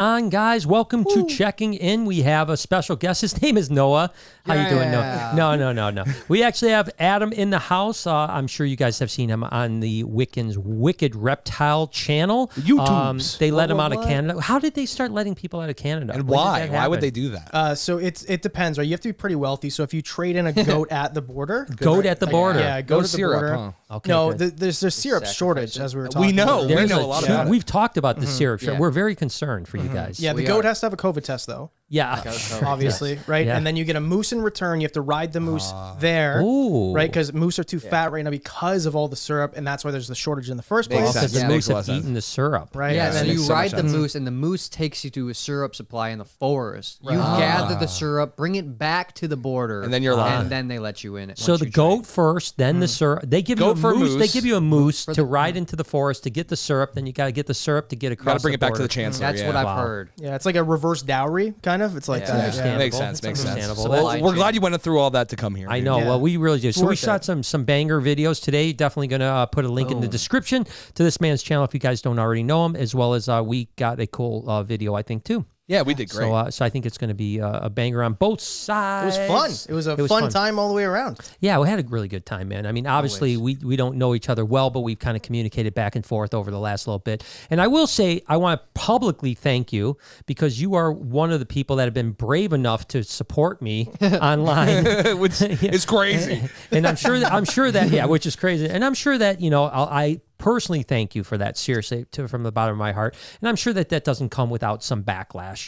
on, guys? Welcome to Checking In. We have a special guest. His name is Noah. How you doing, Noah? No. We actually have Adam in the house. I'm sure you guys have seen him on the Wickens Wicked Reptile channel. YouTubes. They let him out of Canada. How did they start letting people out of Canada? And why? Why would they do that? So it depends, right? You have to be pretty wealthy. So if you trade in a goat at the border, goat at the border. Yeah, goat at the syrup, border. Huh? Okay, no, there's syrup shortage, as we were talking. We know. about. We know a lot about it. We've talked about the syrup. Yeah. We're very concerned for you guys. Yeah, the goat has to have a COVID test, though. Yeah, obviously, right? Yeah. And then you get a moose in return. You have to ride the moose there, right? Because moose are too fat right now because of all the syrup, and that's why there's the shortage in the first place. Because the moose have eaten the syrup, right? Yeah, so you ride the moose, and the moose takes you to a syrup supply in the forest. You gather the syrup, bring it back to the border, and then you're allowed. And then they let you in. So the goat first, then the syrup. They give you a moose. They give you a moose to ride into the forest to get the syrup. Then you got to get the syrup to get across. Got to bring the it back border. to the chancellor. That's what I've heard. Yeah, it's like a reverse dowry, kind of. It's like that. Makes sense. Understandable. So we're glad you went through all that to come here. I know. Yeah. Well, we really did. So we shot some banger videos today. Definitely going to put a link in the description to this man's channel if you guys don't already know him, as well as we got a cool video, I think, too. Yeah, we did great. So I think it's going to be a banger on both sides. It was fun. It was a fun time all the way around. Yeah, we had a really good time, man. I mean, obviously, we don't know each other well, but we've kind of communicated back and forth over the last little bit. And I will say, I want to publicly thank you because you are one of the people that have been brave enough to support me online. Which is crazy. And I'm sure that, which is crazy. And I'm sure that, I personally thank you for that, seriously, from the bottom of my heart. And I'm sure that doesn't come without some backlash,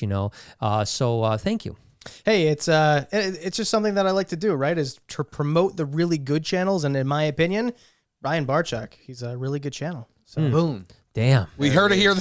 So thank you. Hey, it's just something that I like to do, right? Is to promote the really good channels. And in my opinion, Ryan Barczyk, he's a really good channel. So boom. Damn. We heard it here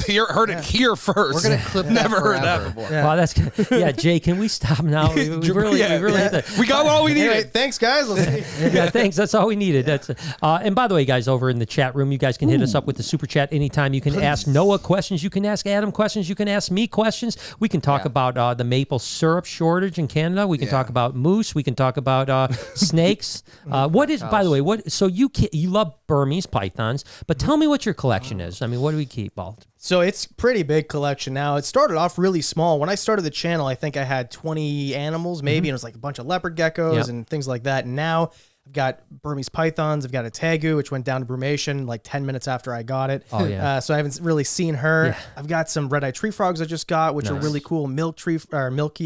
first. We're gonna clip that Never heard forever. that before. Yeah. Wow, that's good. Jay, can we stop now? We really hit the, We got all we needed. Anyway, thanks, guys. Let's see. yeah, thanks. That's all we needed. That's and by the way, guys, over in the chat room, you guys can hit us up with the super chat anytime. You can ask Noah questions. You can ask Adam questions. You can ask me questions. We can talk about the maple syrup shortage in Canada. We can talk about moose. We can talk about snakes. What is, by the way, so you love Burmese pythons, but tell me what your collection is. I mean, what do we keep, Balt? So it's pretty big collection now. It started off really small. When I started the channel, I think I had 20 animals, maybe, and it was like a bunch of leopard geckos and things like that. And now I've got Burmese pythons. I've got a tegu, which went down to brumation like 10 minutes after I got it. Oh, yeah. So I haven't really seen her. Yeah. I've got some red-eyed tree frogs I just got, which are really cool. Milky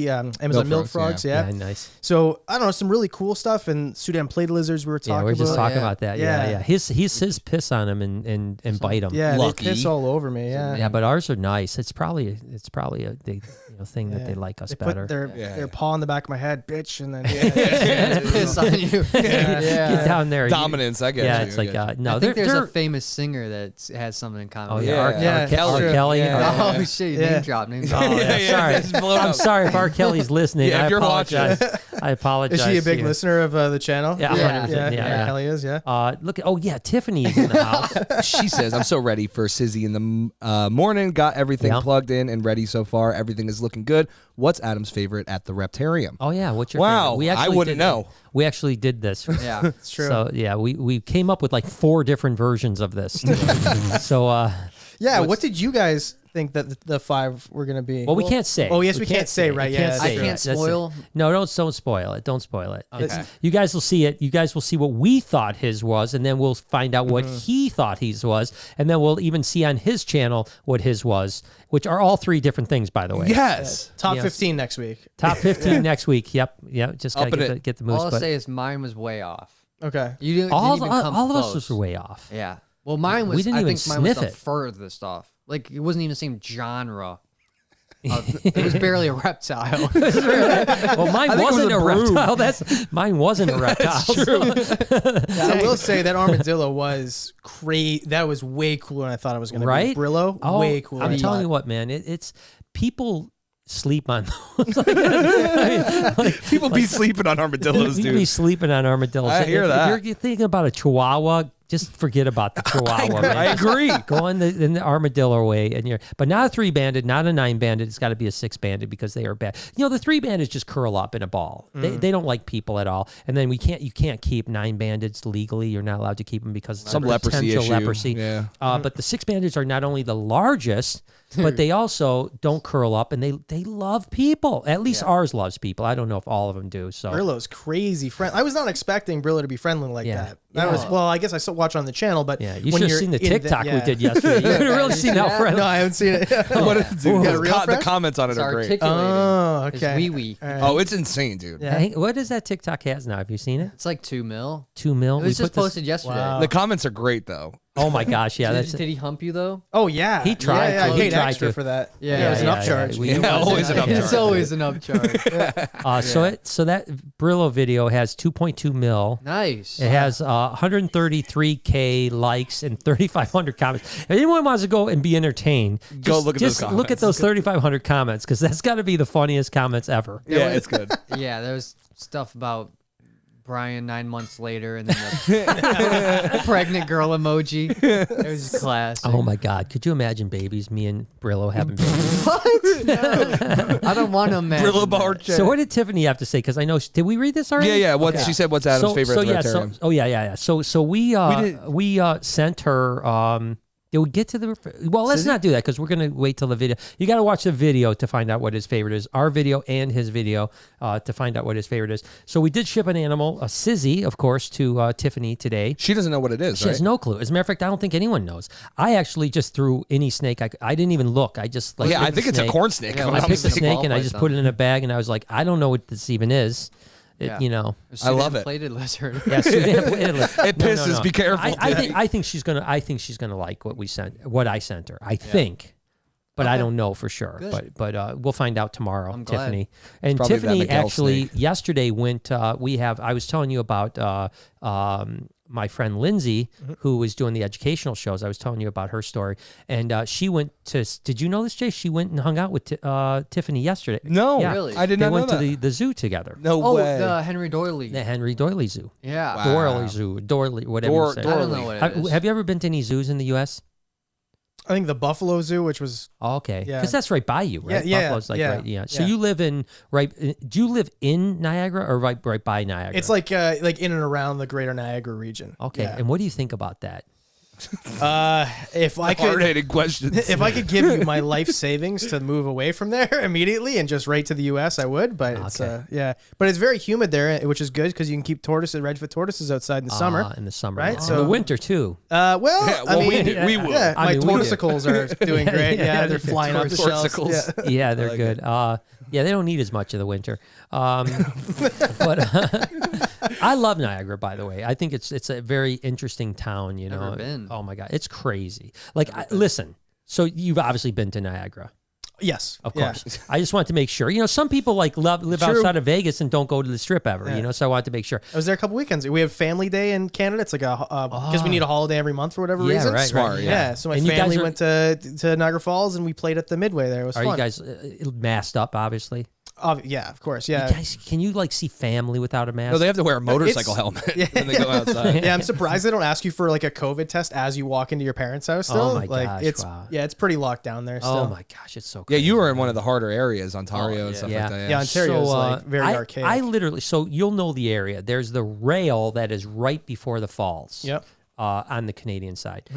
Amazon milk frogs. Yeah, nice. So I don't know, some really cool stuff. And Sudan plate lizards we were talking about. Yeah, we're just talking about that. Yeah. Yeah. His piss on him and bite him. Yeah, Lucky. they piss all over me. Yeah. Yeah, but ours are nice. It's probably a thing that they like us better. Put their paw on the back of my head, bitch, and then Piss on you. Get down there. Dominance, I guess. Yeah, it's like no. I think there's a famous singer that has something in common. Oh with yeah, that. R. Kelly. Yeah. Oh shit! Name drop. Sorry, I'm sorry if R. Kelly's listening. Yeah, if you're watching. I apologize. Is she a big listener of the channel? Yeah, 100%. Yeah. Kelly is. Yeah. Look. Oh yeah, Tiffany's in the house. She says, "I'm so ready for Sizzy in the morning. Got everything plugged in and ready so far. Everything is looking good. What's Adam's favorite at the Reptarium?" Oh yeah, what's your favorite? I wouldn't know. We actually did this. Yeah, it's true. So yeah, we came up with like 4 different versions of this. So yeah, what did you guys think that the 5 were going to be? Well, we can't say. Oh yes, we can't say, right? Yeah, I can't spoil. No, don't spoil it. Don't spoil it. Okay. You guys will see it. You guys will see what we thought his was, and then we'll find out what he thought his was, and then we'll even see on his channel what his was, which are all 3 different things, by the way. Yes. Top 15 next week. Top 15 next week. Yep. Just gotta get the moose. All I'll say is mine was way off. Okay. You didn't all even come of close. us were way off. Yeah. Well, mine was. We didn't I even think mine was sniff the it. furthest off. Like it wasn't even the same genre. It was barely a reptile. Well, mine wasn't a reptile. Mine wasn't a reptile. That's true. I will say that armadillo was crazy. That was way cooler than I thought it was going to be. Right? Brillo, way cooler. I'm telling you what, man. It's people sleep on those. People be sleeping on armadillos, You dude. be sleeping on armadillos. I hear that. If you're thinking about a Chihuahua just forget about the Chihuahua. Man. I agree. Go in the armadillo way, but not a 3-banded, not a 9-banded. It's got to be a 6-banded because they are bad. The 3-bandeds just curl up in a ball. They don't like people at all. And then you can't keep 9-bandeds legally. You're not allowed to keep them because Some of leprosy potential issue. leprosy. Yeah. But the 6-bandeds are not only the largest, but they also don't curl up, and they love people. At least ours loves people. I don't know if all of them do. So Brillo's crazy friendly. I was not expecting Brillo to be friendly like that. That Yeah. was I guess I still watch on the channel, but yeah, you when should have you're seen the in TikTok we did yesterday. You could have really seen how friendly. No, I haven't seen it. What did it do? Yeah, real the fresh? comments on it It's are great. articulating. Oh, It's okay. wee-wee. All right. Oh, it's insane, dude. Yeah. Hey, what does that TikTok has now? Have you seen it? It's like 2 mil. 2 mil. It was We just put this- posted yesterday. Wow. The comments are great though. Oh my gosh, yeah, that's Did he hump you though? Oh yeah, He tried Yeah, to. I He paid tried extra to. for that. Yeah, it was an yeah, upcharge. we- Yeah, always an upcharge. It's always an upcharge. So that Brillo video has 2.2 mil. Nice. It has 133K likes and 3,500 comments. If anyone wants to go and be entertained, Go look at those just look at comments. those 3,500 comments because that's got to be the funniest comments ever. Yeah, it's good. Yeah, there was stuff about Brian 9 months later, and then the pregnant girl emoji. It was classic. Oh my God, could you imagine babies? Me and Brillo having babies. What? No. I don't want to imagine. Brillo that. Barczyk. So what did Tiffany have to say? Because I know did we read this already? Yeah, yeah. She said what's Adam's favorite hereditarian? So we sent her. Did we get to the? Well, let's not do that because we're gonna wait till the video. You got to watch the video to find out what his favorite is. Our video and his video to find out what his favorite is. So we did ship an animal, a Sizzy, of course, to Tiffany today. She doesn't know what it is, She right? has no clue. As a matter of fact, I don't think anyone knows. I actually just threw any snake. I didn't even look. I just yeah, I picked think the it's a snake. corn snake. Yeah, if I'm I I not picked the mistaken. snake and I just put it in a bag and I was like, I don't know what this even is. Yeah. I love it. Plated lizard. Yeah, Sudan plated lizard. It pisses. Be careful. I think she's gonna like what I sent her. I think, but I don't know for sure. Good. But we'll find out tomorrow. I'm glad. Tiffany and probably that Tiffany Miguel actually snake. yesterday went. I was telling you about my friend Lindsay, who was doing the educational shows. I was telling you about her story, and she went to. Did you know this, Jay? She went and hung out with Tiffany yesterday. No, Yeah. Really? I did They not went know to that. the zoo together. No Oh, way. the Henry Doyley. The Henry Doyley Zoo. Yeah. Wow. Doyley Zoo. Doyley, whatever you say. I don't know what it is. Have you ever been to any zoos in the U.S.? I think the Buffalo Zoo, which was Oh, okay, Yeah. because that's right by you, right? Yeah, Buffalo's like yeah, right, yeah. So yeah. you live in do you live in Niagara or right by Niagara? it's like in and around the Greater Niagara region. okay. Yeah. And what do you think about that? If I could, Hard-hitting questions. if I could give you my life savings to move away from there immediately and just right to the U.S., I would. But it's but it's very humid there, which is good because you can keep redfoot tortoises outside in the summer. In the summer, right? In So- the winter too. Well, well, we will. Yeah, I my mean, we do. torticles are doing great. Yeah, Yeah, they're they're flying up the shelves. Torticles. Yeah. Yeah, they're good. Yeah, they don't need as much of the winter. But I love Niagara, by the way. I think it's a very interesting town. You know, Never been. Oh my God, it's crazy. Like, listen. So you've obviously been to Niagara. Yes, Of yeah. course. I just want to make sure. You know, some people live True. outside of Vegas and don't go to the Strip ever. Yeah. You know, so I wanted to make sure. I was there a couple weekends. We have Family Day in Canada. It's like because we need a holiday every month for whatever Yeah, reason. right, Smart, right. Yeah. So my And you guys family are- went to Niagara Falls and we played at the Midway there. It was Are fun. you guys masked up? Obviously. Yeah, of course. Yeah. You guys, can you like see family without a mask? No, they have to wear a motorcycle It's- helmet when they go outside. Yeah, I'm surprised they don't ask you for like a COVID test as you walk into your parents' house. Still, Oh my like gosh, it's wow. it's pretty locked down there. Still. Oh my gosh, it's so. Yeah, Crazy. you were in one of the harder areas, Ontario and yeah. stuff Yeah. like that. Yeah, Ontario is like very I, archaic. I literally, so you'll know the area. There's the rail that is right before the falls. Yep. On the Canadian side.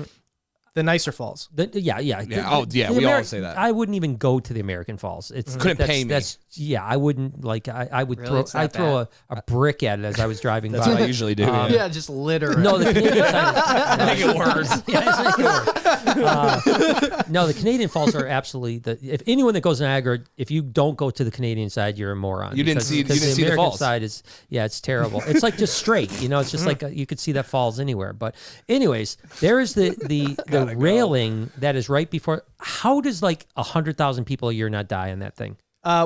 The nicer falls. Yeah. Oh, yeah, we all say that. I wouldn't even go to the American Falls. It's Couldn't that's- pay me. That's I wouldn't like. I would Really? It's throw. that I'd throw a brick at it as I was driving That's by. what I usually do. Yeah, just litter. it. No, the Canadian side. Make it worse. Yeah, it's making it worse. No, the Canadian Falls are absolutely if anyone that goes to Niagara, if you don't go to the Canadian side, you're a moron. You didn't because- see- you because didn't see the American falls. side is it's terrible. It's like just straight, you know. It's just like you could see that falls anywhere. But anyways, there is the railing that is right before. How does like 100,000 people a year not die on that thing?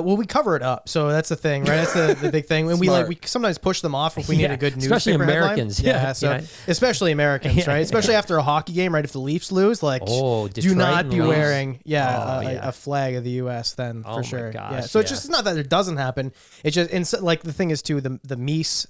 Well, we cover it up, so that's the thing, right? That's the big thing. And we sometimes push them off if we need a good newspaper especially Americans. headline. Yeah, So especially Americans, right? Especially after a hockey game, right? If the Leafs lose, like, do Detroit not be and Leafs. wearing a flag of the U.S. then for sure. Gosh, yeah. So it's just not that it doesn't happen. It's just and so, like the thing is too the meese,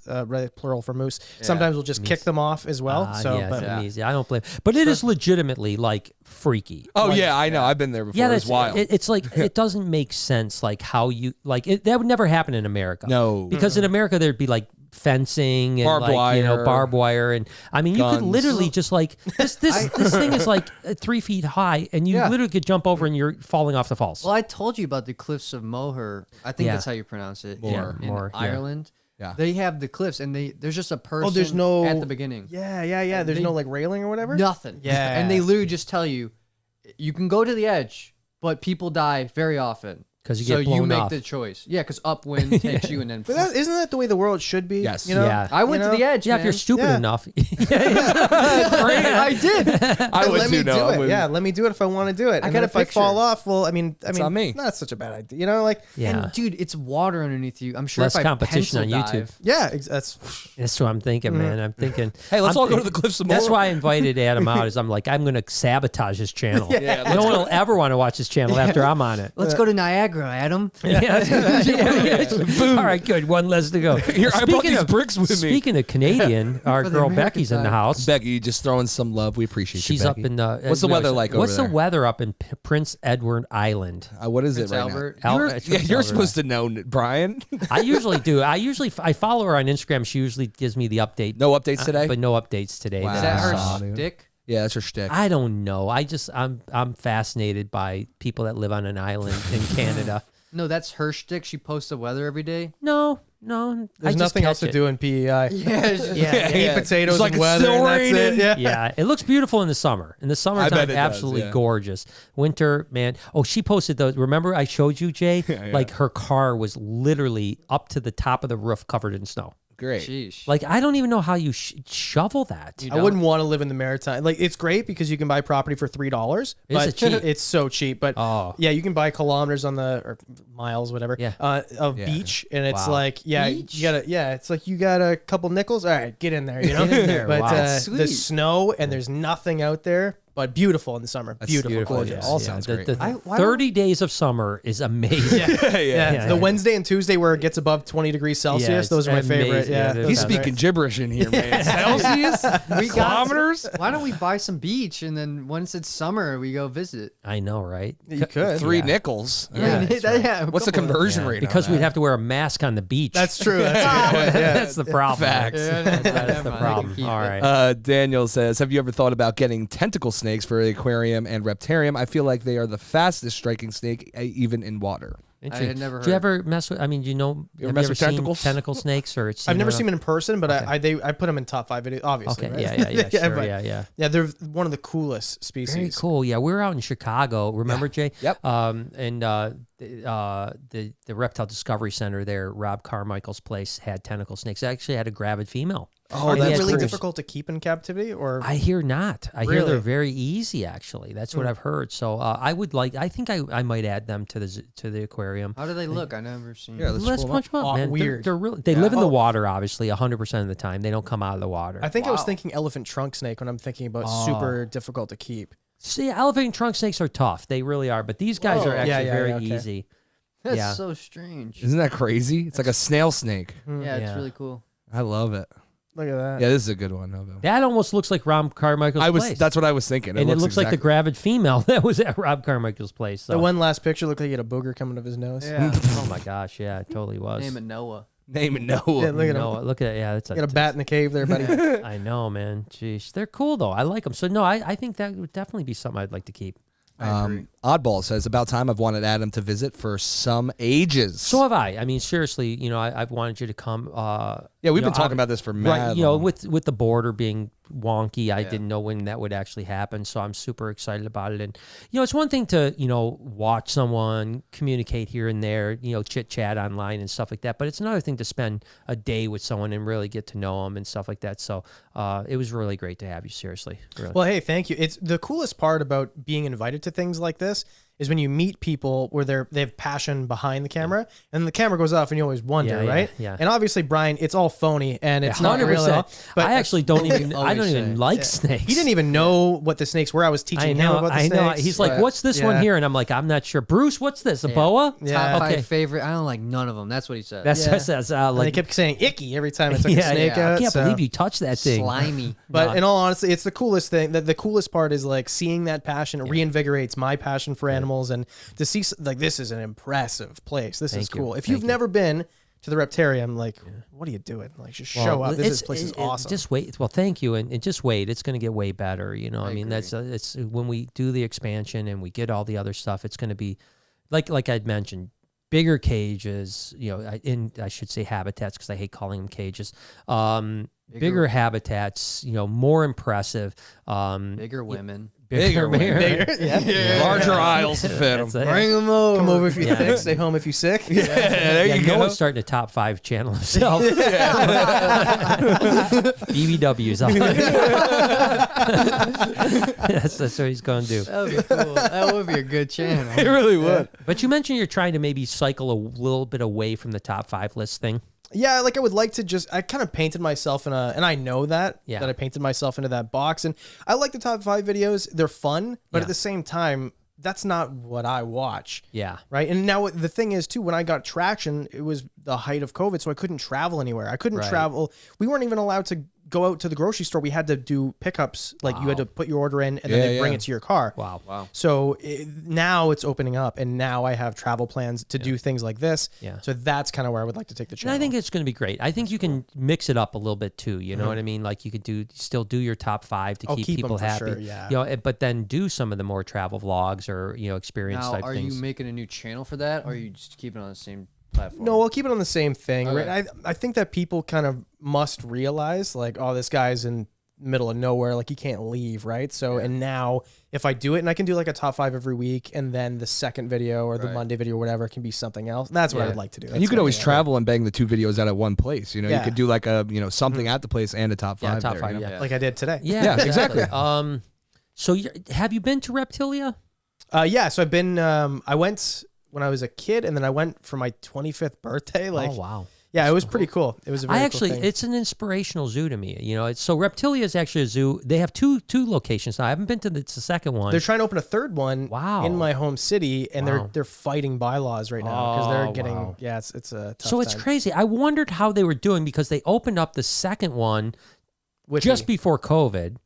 plural for moose. Sometimes we'll just kick them off as well. So I don't blame. But it is legitimately like freaky. Oh like, yeah, I know. I've been there before. Yeah, It's wild. It's like it doesn't make sense. Like how you like it, that would never happen in America. No. because in America there'd be like fencing and Barbed wire. barbed wire, and I mean you could Guns. literally just like this thing is like 3 feet high, and you literally could jump over and you're falling off the falls. Well, I told you about the cliffs of Moher. I think that's how you pronounce it. Moher. In Moher, yeah. Ireland. Yeah. They have the cliffs, and there's just a person there's no at the beginning. Yeah. There's no like railing or whatever. Nothing. Yeah. And they literally just tell you, you can go to the edge, but people die very often. 'Cause you get so you blown make off. the choice. Yeah, because upwind takes you and then. But isn't that the way the world should be? Yes. You know? Yeah. I went to the edge. Yeah, man. if you're stupid Yeah. enough. I did. I would let me too. do No, it. Yeah, let me do it if I want to do it. And got then a if I fall picture. off, well, I mean, on me. not such a bad idea. You know, like Yeah, And dude, it's water underneath you. I'm sure Less if I competition on pencil YouTube. dive- yeah, that's that's what I'm thinking, man. I'm thinking. Hey, let's I'm all go to thi- the cliffs of That's Moher. why I invited Adam out. Is I'm like I'm going to sabotage his channel. Yeah, No one will ever want to watch his channel after I'm on it. Let's go to Niagara, Adam. All right, good. One less to go. Here, I brought these bricks with me. Speaking of Canadian, our For the girl American Becky's in the side. house. Becky, just throwing some love. We appreciate She's you, up Becky. in the. What's the weather like over What's there? the weather up in Prince Edward Island? What is Prince it right Albert. now? It's Yeah, Prince you're Albert. supposed to know, Brian. I usually do. I follow her on Instagram. She usually gives me the update. No updates today? But no updates today. Wow. Is that her Saw, dude. stick? Yeah, that's her shtick. I don't know. I'm fascinated by people that live on an island in Canada. No, that's her shtick. She posts the weather every day. No. there's I just nothing else catch to it. do in PEI. Yeah. Eat potatoes It's like and it's weather. still And that's it. raining. Yeah. Yeah, it looks beautiful in the summer. In the summertime, bet it does, absolutely yeah. gorgeous. Winter, man. Oh, she posted those. Remember I showed you, Jay? Like her car was literally up to the top of the roof covered in snow. Great. Sheesh. Like, I don't even know how you shovel that. I wouldn't want to live in the Maritime. Like, it's great because you can buy property for $3. But it cheap? It's so cheap. But Oh. yeah, you can buy kilometers on or miles, whatever. Yeah. Of beach, and it's Wow. like, Beach? you gotta, it's like you got a couple nickels. All right, get in there. You know, Get in there. But Wow. That's the sweet. snow and there's nothing out there, but beautiful in the summer. Beautiful, gorgeous. All sounds great. The why 30 days of summer is amazing. Yeah, the Wednesday and Tuesday where it gets above 20 degrees Celsius, it's those are my favorite. amazing. Yeah, Yeah, those He's sounds speaking gibberish in here, man. Celsius? We got Kilometers? Why don't we buy some beach and then once it's summer we go visit? I know, right? you could. 3 nickels. Yeah, that's right. Yeah, What's the couple of- conversion Yeah, rate? because on we'd that? have to wear a mask on the beach. That's true. That's a good point. Yeah. That's the problem. Facts. That's the problem. All right. Daniel says, have you ever thought about getting tentacle snakes for the aquarium and reptarium? I feel like they are the fastest striking snake, even in water. I had never Do you heard. ever mess with? I mean, do you know? You ever have mess you ever with seen tentacles? tentacle snakes, or I've never seen them in person, but I put them in top 5 videos, obviously. Okay, right? yeah, sure, but- yeah. Yeah, they're one of the coolest species. Very cool. Yeah, we were out in Chicago. Remember, Jay? Yep. And the Reptile Discovery Center there, Rob Carmichael's place, had tentacle snakes. It actually had a gravid female. Are And they he had really tools. difficult to keep in captivity, or I hear not. I hear Really? they're very easy. Actually, that's what I've heard. So I would like. I think I might add them to the aquarium. How do they look? I never seen. Yeah, let's Let's pull 'em punch them up, Oh, man. weird. They're really. They live in the Oh. water, obviously, 100% of the time. They don't come out of the water. I think I was thinking elephant trunk snake when I'm thinking about super difficult to keep. See, elephant trunk snakes are tough. They really are. But these guys Whoa. are actually Yeah, yeah, very yeah, okay. easy. That's Yeah. so strange. Isn't that crazy? It's like a snail snake. Yeah, it's Yeah. really cool. I love it. Look at that. Yeah, this is a good one, Novo. That almost looks like Rob Carmichael's place. That's what I was thinking. and it looks like the gravid female that was at Rob Carmichael's place. So. The one last picture looked like he had a booger coming out of his nose. Yeah. Oh my gosh, yeah, it totally was. Name it Noah. Name it Noah. Yeah, look at him. No, look at it. Yeah, that's You got a bat in the cave there, buddy. I know, man. Jeez, they're cool though. I like them. So no, I think that would definitely be something I'd like to keep. Oddball says, about time I've wanted Adam to visit for some ages. So have I. I mean, seriously, I've wanted you to come. Yeah, we've been talking about this for mad right. long. With the border being wonky, I didn't know when that would actually happen. So I'm super excited about it. And it's one thing to watch someone communicate here and there, chit chat online and stuff like that. But it's another thing to spend a day with someone and really get to know them and stuff like that. So it was really great to have you. Seriously, really. Well, hey, thank you. It's the coolest part about being invited to things like this is when you meet people where they have passion behind the camera, and the camera goes off, and you always wonder, right? Yeah. And obviously, Brian, it's all phony, and it's not real at all. But I actually don't even. I don't even like snakes. He didn't even know what the snakes were. I was teaching him about the snakes. I know. He's like, "What's this one here?" And I'm like, "I'm not sure." Bruce, what's this? A boa? Yeah. Top 5 favorite. I don't like none of them. That's what he said. That's what it says. And they kept saying icky every time I took a snake out. I can't believe you touched that thing. Slimy. But in all honesty, it's the coolest thing. The coolest part is like seeing that passion. It reinvigorates my passion for animals, and to see like this is an impressive place. This is cool. If you've never been to the Reptarium, like, what are you doing? Like, just show up. This place is awesome. Just wait. Well, thank you, and just wait. It's going to get way better. You know, I mean, that's it's when we do the expansion and we get all the other stuff. It's going to be like I'd mentioned, bigger cages. You know, I should say habitats because I hate calling them cages. Bigger habitats. You know, more impressive. Bigger women. Bigger. Larger aisles to fit them. Bring them over. Come over if you're thick. Stay home if you're sick. There you go. Noah's starting a top 5 channel himself. BBWs. That's what he's going to do. That would be cool. That would be a good channel. It really would. But you mentioned you're trying to maybe cycle a little bit away from the top 5 list thing. Yeah, like I would like to I kind of painted myself and I know that I painted myself into that box, and I like the top 5 videos. They're fun, but at the same time, that's not what I watch. Yeah. Right. And now the thing is too, when I got traction, it was the height of COVID, so I couldn't travel anywhere. I couldn't travel. We weren't even allowed to go out to the grocery store. We had to do pickups. Like you had to put your order in and then they bring it to your car. Wow. So now it's opening up, and now I have travel plans to do things like this. Yeah. So that's kind of where I would like to take the channel. And I think it's going to be great. I think you can mix it up a little bit too. You know what I mean? Like you could still do your top 5 to keep people happy. Sure, yeah. You know, but then do some of the more travel vlogs or experience type are things. you making a new channel for that, or are you just keeping it on the same platform? No, we'll keep it on the same thing. Okay. Right? I think that people kind of must realize, like, oh, this guy's in the middle of nowhere, like he can't leave, right? So, and now if I do it, and I can do like a top 5 every week, and then the second video or the Monday video or whatever can be something else. That's what I would like to do. And you could always travel and bang the 2 videos out at one place. You know, you Yeah. could do like a something at the place and a top 5. top there, 5, you know? yeah. like I did today. Yeah, exactly. So have you been to Reptilia? Yeah. So I've been. I went when I was a kid, and then I went for my 25th birthday. Like, Oh wow. yeah, it was pretty cool. It was a very cool thing. It's an inspirational zoo to me. You know, so Reptilia is actually a zoo. They have two locations now. I haven't been to the second one. They're trying to open a third one in my home city, and they're fighting bylaws right now because they're getting it's a tough It's time. crazy. I wondered how they were doing because they opened up the second one just before COVID,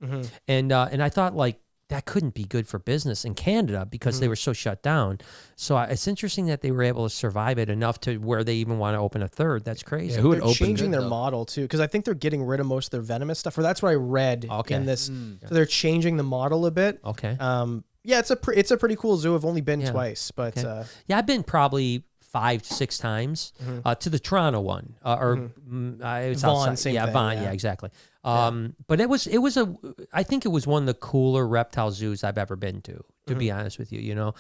and I thought like that couldn't be good for business in Canada because they were so shut down. So it's interesting that they were able to survive it enough to where they even want to open a third. That's crazy. Yeah, who would They're open changing it, their though? model too, because I think they're getting rid of most of their venomous stuff. Or that's what I read in this. So they're changing the model a bit. Okay. Yeah, it's a pretty cool zoo. I've only been twice, but Yeah, I've been probably 5 to 6 times to the Toronto one, it's Vaughan, outside. same Yeah, thing, Vaughan. yeah. Yeah, exactly. But I think it was one of the cooler reptile zoos I've ever been to be honest with you. You know,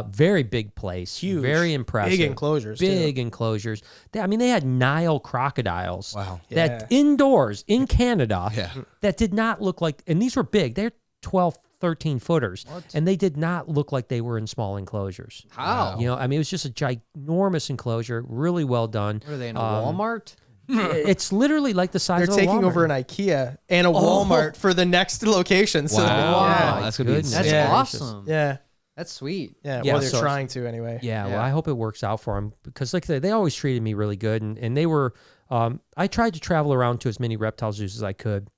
very big place, Huge, very impressive, big enclosures. Enclosures. They had Nile crocodiles. Wow. That indoors in Canada. That did not look like, and these were big. They're 12, 13 footers, and they did not look like they were in small enclosures. How? You know, I mean, it was just a ginormous enclosure, really well done. What are they in a Walmart? It's literally like the size They're of a taking Walmart. over an IKEA and a Walmart for the next location. So Wow. That's gonna be goodness. insane. That's awesome. yeah, That's sweet. yeah. Yeah, Or they're so- trying to anyway. Yeah, well, Yeah. I hope it works out for them because, like they always treated me really good, and they were. I tried to travel around to as many reptile zoos as I could.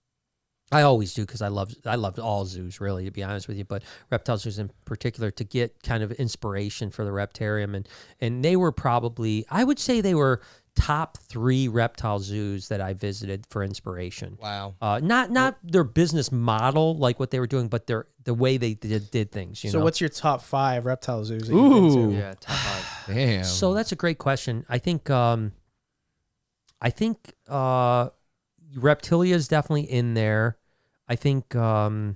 I always do because I loved all zoos, really, to be honest with you, but reptile zoos in particular, to get kind of inspiration for the Reptarium, and they were probably, I would say they were top 3 reptile zoos that I visited for inspiration. Wow. Not their business model, like what they were doing, but the way they did things. You So know? what's your top 5 reptile zoos that you've been to? Yeah, top 5. Damn. So that's a great question. I think Reptilia is definitely in there. I think I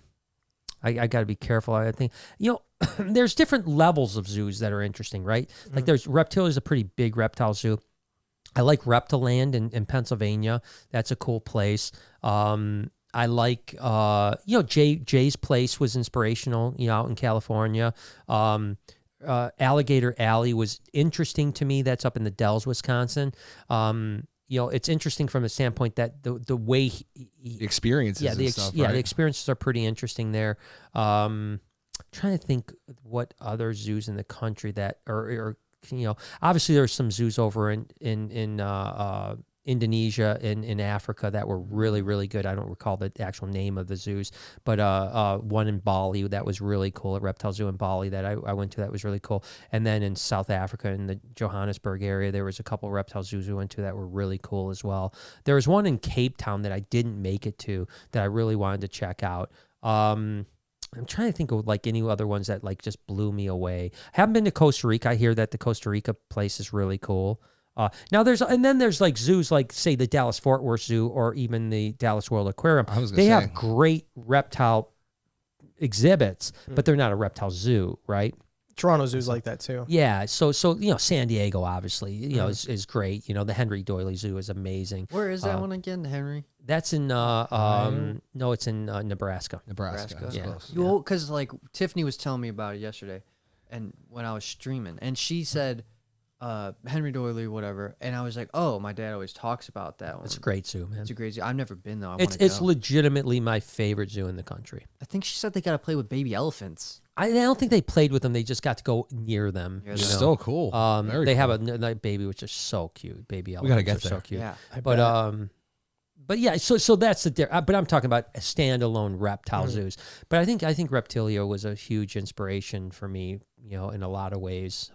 got to be careful. I think, you know, there's different levels of zoos that are interesting, right? Like there's Reptilia is a pretty big reptile zoo. I like Reptiland in Pennsylvania. That's a cool place. I like, you know, Jay's place was inspirational, you know, out in California. Alligator Alley was interesting to me. That's up in the Dells, Wisconsin. It's interesting from the standpoint that the way the experiences, the experiences are pretty interesting there. Trying to think what other zoos in the country that or obviously there's some zoos over in Indonesia and in Africa that were really, really good. I don't recall the actual name of the zoos, but one in Bali that was really cool, at Reptile Zoo in Bali that I went to that was really cool. And then in South Africa, in the Johannesburg area, there was a couple of reptile zoos we went to that were really cool as well. There was one in Cape Town that I didn't make it to that I really wanted to check out. I'm trying to think of like any other ones that like just blew me away. I haven't been to Costa Rica. I hear that the Costa Rica place is really cool. Now there's like zoos like say the Dallas Fort Worth Zoo or even the Dallas World Aquarium. They have great reptile exhibits, but they're not a reptile zoo, right? Toronto Zoo's like that too. Yeah, so San Diego obviously is great. The Henry Doyley Zoo is amazing. Where is that one again, Henry? That's in it's in Nebraska. Nebraska. Yeah. Because like Tiffany was telling me about it yesterday, and when I was streaming, and she said Henry Doyley, whatever, and I was like, oh, my dad always talks about that one. It's a great zoo, man. It's a great zoo. I've never been though. It's legitimately my favorite zoo in the country. I think she said they got to play with baby elephants. I don't think they played with them. They just got to go near them. It's still cool. They have a baby which is so cute. Baby elephants we gotta get there. So cute. Yeah, but yeah, so that's the. But I'm talking about standalone reptile zoos. But I think Reptilio was a huge inspiration for me. In a lot of ways.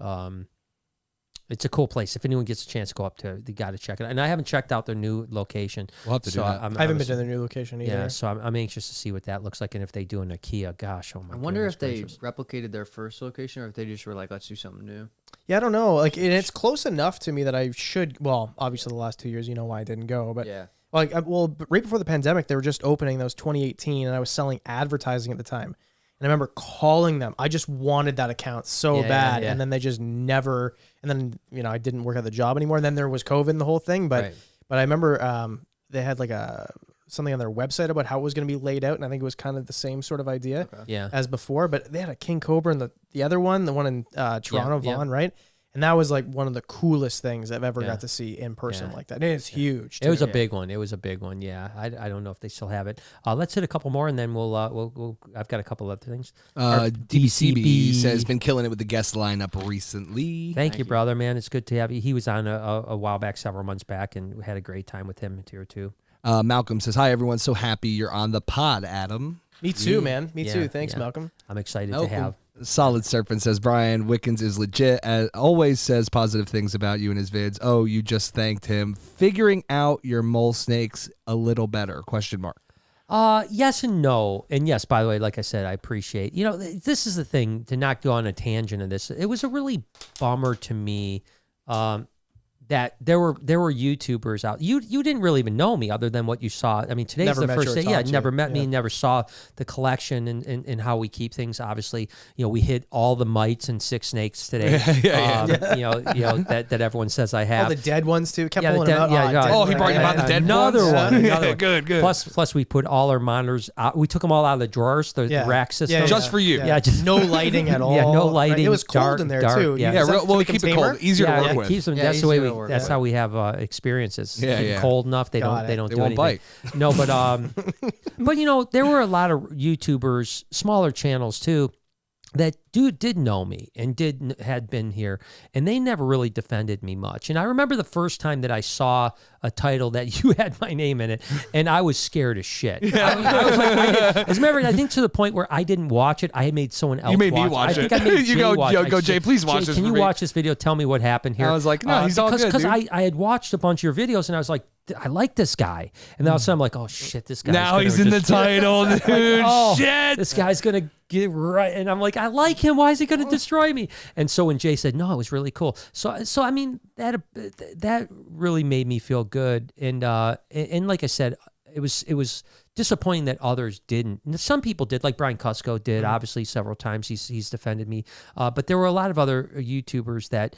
It's a cool place. If anyone gets a chance to go up to, they got to check it out. And I haven't checked out their new location. We'll have to do that. I haven't been to their new location either. Yeah, so I'm anxious to see what that looks like, and if they do an IKEA, gosh, oh my god! I wonder if they replicated their first location, or if they just were like, let's do something new. Yeah, I don't know. Like, and it's close enough to me that I should. Well, obviously the last 2 years, why I didn't go, but yeah. Like, right before the pandemic, they were just opening. That was 2018, and I was selling advertising at the time. And I remember calling them. I just wanted that account so bad. Yeah. And then they just never, and then, I didn't work at the job anymore. And then there was COVID and the whole thing. But I remember they had like something on their website about how it was going to be laid out. And I think it was kind of the same sort of idea as before. But they had a King Cobra and the other one, the one in Toronto, Vaughan, right? And that was like one of the coolest things I've ever got to see in person like that. And it's huge. Too. It was a big one. It was a big one. Yeah. I don't know if they still have it. Let's hit a couple more and then we'll I've got a couple other things. DBCB says been killing it with the guest lineup recently. Thank you, brother, man. It's good to have you. He was on a while back, several months back, and we had a great time with him here too. Malcolm says, hi, everyone. So happy you're on the pod, Adam. Me too, man. Me too. Thanks, Malcolm. I'm excited to have. Solid Serpent says, Brian Wickens is legit, as always says positive things about you in his vids. Oh, you just thanked him. Figuring out your mole snakes a little better, ? Yes and no. And yes, by the way, like I said, I appreciate, this is the thing, to not go on a tangent of this. It was a really bummer to me that there were YouTubers out. You didn't really even know me other than what you saw. I mean, today's never the first day. Yeah, never met me, never saw the collection and how we keep things. Obviously, we hit all the mites and 6 snakes today. That everyone says I have. All the dead ones too. Kept pulling them out. He brought you about the dead another ones? Another one. Good. Plus we put all our monitors out. We took them all out of the drawers, the rack system. Just for you. Yeah, just no lighting at all. Yeah, no lighting. Right? It was cold in there too. Well, keep it cold. Easier to work with. Keeps them. That's the way that's how we have experiences. Cold enough, they don't do anything. Bite. No, but there were a lot of YouTubers, smaller channels too, that did know me and had been here, and they never really defended me much. And I remember the first time that I saw a title that you had my name in it, and I was scared as shit. I was like, as a matter of fact, I think to the point where I didn't watch it, I had made someone else. You made me watch it. I think I made Jay watch it. Go, Jay, please watch this. Can you watch this video? Tell me what happened here. I was like, no, he's all good. Because I had watched a bunch of your videos, and I was like, I like this guy. And then all of a sudden I'm like, oh shit, this guy. Now he's in the title, dude. Shit. This guy's going to get right. And I'm like, I like him. Why is he going to destroy me? And so when Jay said, no, it was really cool. So I mean, that really made me feel good. And like I said, it was disappointing that others didn't. And some people did, like Brian Cusco did, obviously several times he's defended me. But there were a lot of other YouTubers that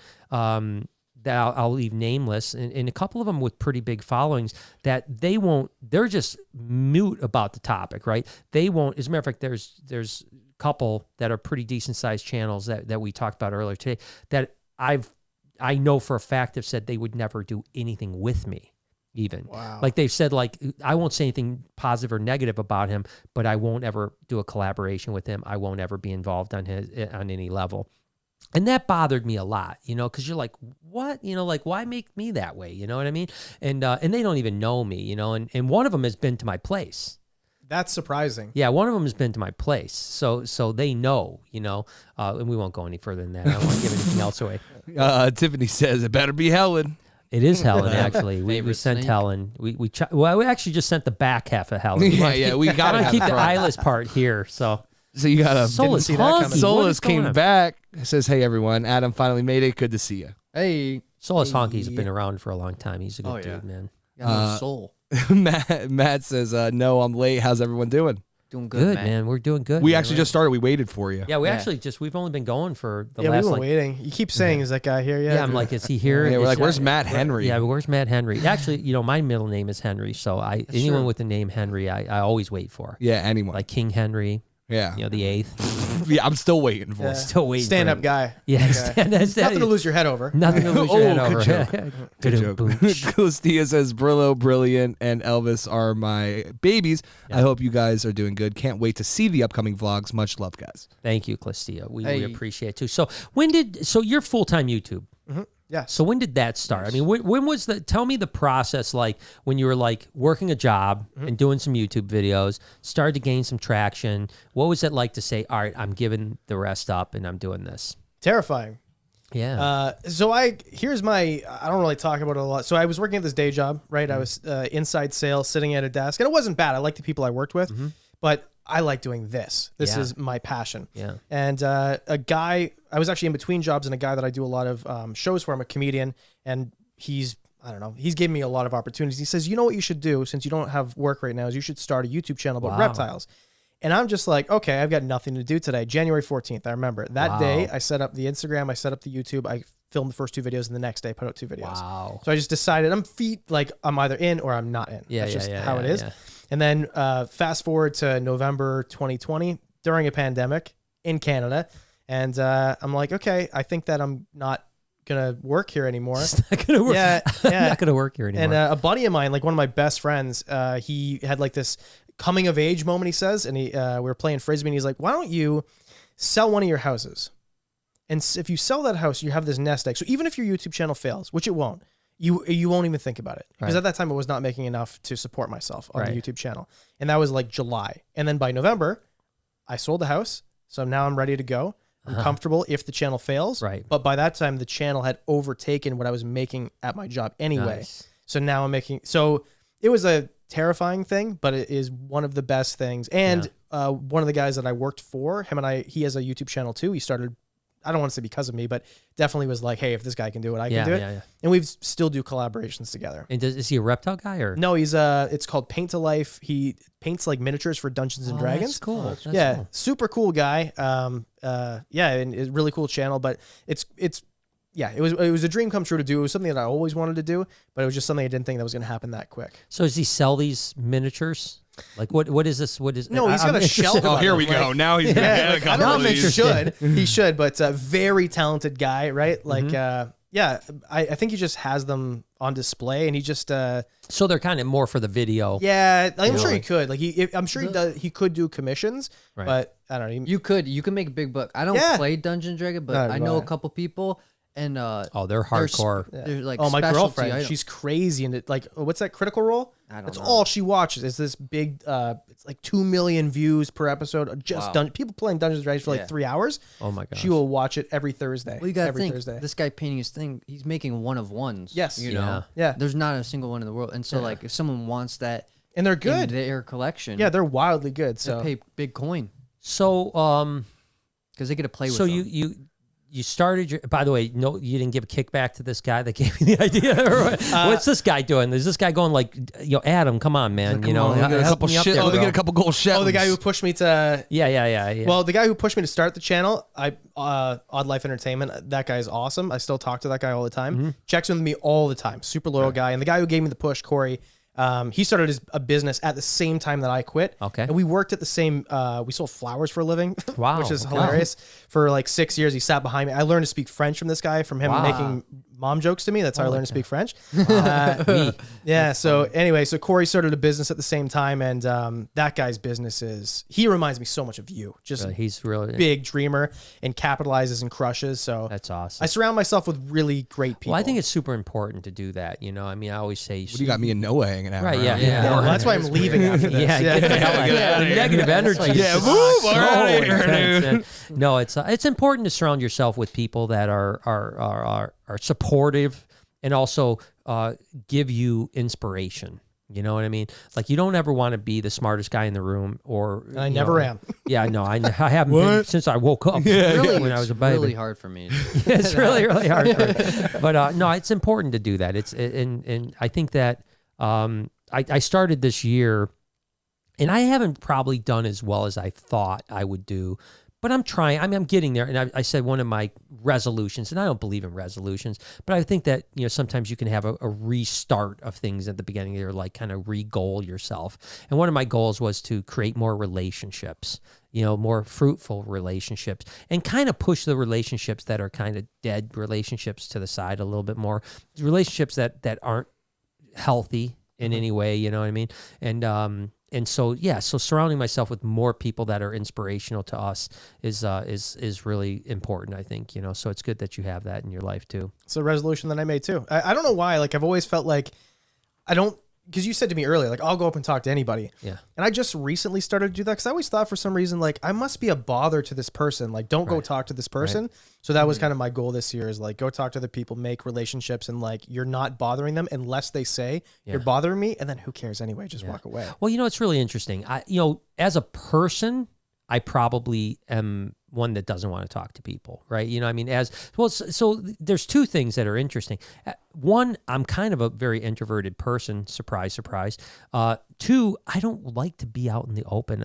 I'll leave nameless, and a couple of them with pretty big followings that they're just mute about the topic, right? They won't, as a matter of fact, there's a couple that are pretty decent sized channels that we talked about earlier today that I know for a fact have said they would never do anything with me. Even like they've said, like, I won't say anything positive or negative about him, but I won't ever do a collaboration with him. I won't ever be involved on any level. And that bothered me a lot, because you're like, what, like, why make me that way? You know what I mean? And they don't even know me, and one of them has been to my place. That's surprising. Yeah, one of them has been to my place, so they know, and we won't go any further than that. I don't want to give anything else away. Tiffany says it better be Helen. It is Helen, actually. We sent snake. Helen. We actually just sent the back half of Helen. Yeah, we got to keep the eyeless part here. So you got to. Solus, see that coming. Solus came back. Says, "Hey everyone, Adam finally made it. Good to see you." Hey, Solus Honky's been around for a long time. He's a good yeah. dude, man. got no soul. Matt says, "No, I'm late. How's everyone doing?" Doing Good, man. man. We're doing good. We man. actually just started. We waited for you. Yeah, we've only been going for the Yeah, last we've been waiting. You keep saying, is that guy here yet? Yeah, I'm like, is he here? Yeah, we're Is like, he- "Where's Matt Henry?" Yeah, where's Matt Henry? Actually, my middle name is Henry, so anyone with the name Henry, I always wait for. Yeah, anyone. Like King Henry, yeah, the 8th. yeah. I'm still waiting for. Yeah. it. Still waiting. Stand for up him. guy. Yeah, Okay. Nothing to lose your head over. Nothing to lose your head good over. joke. Good joke. Clistia says, "Brillo, Brilliant, and Elvis are my babies. Yeah. I hope you guys are doing good. Can't wait to see the upcoming vlogs. Much love, guys." Thank you, Clistia. We Hey. appreciate it too. So you're full-time YouTube. Yeah. So when did that start? I mean, when was tell me the process, like when you were like working a job and doing some YouTube videos, started to gain some traction. What was it like to say, all right, I'm giving the rest up and I'm doing this? Terrifying. Yeah. Here's my, I don't really talk about it a lot. So I was working at this day job, right? I was inside sales, sitting at a desk, and it wasn't bad. I liked the people I worked with, but I like doing this. This Yeah. is my passion. Yeah. And a guy, I was actually in between jobs, and a guy that I do a lot of shows for. I'm a comedian, and he's giving me a lot of opportunities. He says, you know what you should do, since you don't have work right now, is you should start a YouTube channel about Wow. reptiles. And I'm just like, okay, I've got nothing to do today. January 14th, I remember. That day, I set up the Instagram, I set up the YouTube, I filmed the first 2 videos, and the next day put out 2 videos. Wow. So I just decided I'm either in or I'm not in. That's just how it is. Yeah. And then fast forward to November 2020, during a pandemic in Canada. And I'm like, okay, I think that I'm not going to work here anymore. It's not gonna work. Yeah, I'm yeah. not gonna work here anymore. And a buddy of mine, like one of my best friends, he had like this coming of age moment, he says, and we were playing Frisbee, and he's like, why don't you sell one of your houses? And if you sell that house, you have this nest egg. So even if your YouTube channel fails, which it won't, you won't even think about it. Because Right. at that time, I was not making enough to support myself on the Right. YouTube channel. And that was like July. And then by November, I sold the house. So now I'm ready to go. I'm comfortable if the channel fails. Right. But by that time, the channel had overtaken what I was making at my job anyway. Nice. So now I'm making, so it was a terrifying thing, but it is one of the best things. And one of the guys that I worked for, he has a YouTube channel too. He started, I don't want to say because of me, but definitely was like, hey, if this guy can do it, I can do it. Yeah. And we've still do collaborations together. And is he a reptile guy or? No, it's called Paint to Life. He paints like miniatures for Dungeons and Dragons. That's cool. That's Yeah, cool. super cool guy. And it's a really cool channel, but it was a dream come true to do. It was something that I always wanted to do, but it was just something I didn't think that was going to happen that quick. So does he sell these miniatures? Like what is this? What is? No, he's got I'm a shelf. interested. Oh, here we Like- go. Now he's gonna Yeah, get a like, I couple don't of know if these. he should, but very talented guy, right? Like, I think he just has them on display, and he just, So they're kind of more for the video. yeah, I'm sure Really? he could. Like, I'm sure he does. He could do commissions, Right. but I don't know. You can make a big buck. I don't Yeah. play Dungeon Dragon, but Neither I do know I. a couple people, and Oh, they're hardcore. They're like Oh, my specialty girlfriend, items. she's crazy, and like, what's that Critical Role? I don't That's know. all she watches. Is this big? It's like 2 million views per episode. Just Wow. people playing Dungeons and Dragons for like Yeah. 3 hours. Oh my gosh. She will watch it every Thursday. Well, you gotta every think Thursday. this guy painting his thing. He's making one of ones. Yes. you Yeah. know. Yeah. There's not a single one in the world, and so like if someone wants that And they're in good. their collection, Yeah, they're wildly good. they So pay big coin So because they get to play with. so them. you started your. By the way, no, you didn't give a kickback to this guy that gave you the idea. Or what? What's this guy doing? Is this guy going like, Adam, come on, man? Come you know, on, we get a help couple me up shit. there, Oh, they bro. get a couple gold shells. oh, the guy who pushed me to Yeah. Well, the guy who pushed me to start the channel, Odd Life Entertainment, that guy is awesome. I still talk to that guy all the time. Checks with me all the time. Super loyal guy. And the guy who gave me the push, Corey, He started a business at the same time that I quit. Okay. And we worked at the same, we sold flowers for a living, Wow, which is okay. hilarious. For like 6 years, he sat behind me. I learned to speak French from this guy, from him Wow. making mom jokes to me. That's how I learned to speak French. Me. Yeah. So anyway, so Corey started a business at the same time. And that guy's business he reminds me so much of you. Just He's really big dreamer and capitalizes and crushes. So That's awesome. I surround myself with really great people. Well, I think it's super important to do that. You know, I mean, I always say, What do you got me and Noah hanging out? Right, around? yeah. well, that's why I'm leaving after this. Yeah, get the hell out. The negative energy. Yeah, is move so already, intense. No, it's important to surround yourself with people that are supportive and also give you inspiration. You know what I mean? Like, you don't ever want to be the smartest guy in the room, or I never am. Yeah, no, I haven't been since I woke up. Really, when I was a baby. really hard for me. It's really, really hard. But no, it's important to do that. And I think that I started this year, and I haven't probably done as well as I thought I would do, but I'm trying. I mean, I'm getting there. And I said one of my resolutions, and I don't believe in resolutions, but I think that, you know, sometimes you can have a restart of things at the beginning. You're like kind of re-goal yourself. And one of my goals was to create more relationships, you know, more fruitful relationships, and kind of push the relationships that are kind of dead relationships to the side a little bit more. Relationships that aren't healthy in any way, you know what I mean? And so, yeah, so surrounding myself with more people that are inspirational to us is really important, I think, you know. So it's good that you have that in your life too. It's a resolution that I made too. I don't know why. Like, I've always felt like because you said to me earlier, like, I'll go up and talk to anybody. Yeah. And I just recently started to do that because I always thought for some reason, like, I must be a bother to this person. Like, don't go talk to this person. So that was kind of my goal this year, is like, go talk to the people, make relationships, and like, you're not bothering them unless they say you're bothering me. And then who cares anyway? Just walk away. Well, you know, it's really interesting. You know, as a person, I probably am one that doesn't want to talk to people, right? You know, I mean, so there's two things that are interesting. One, I'm kind of a very introverted person. Surprise, surprise. Two, I don't like to be out in the open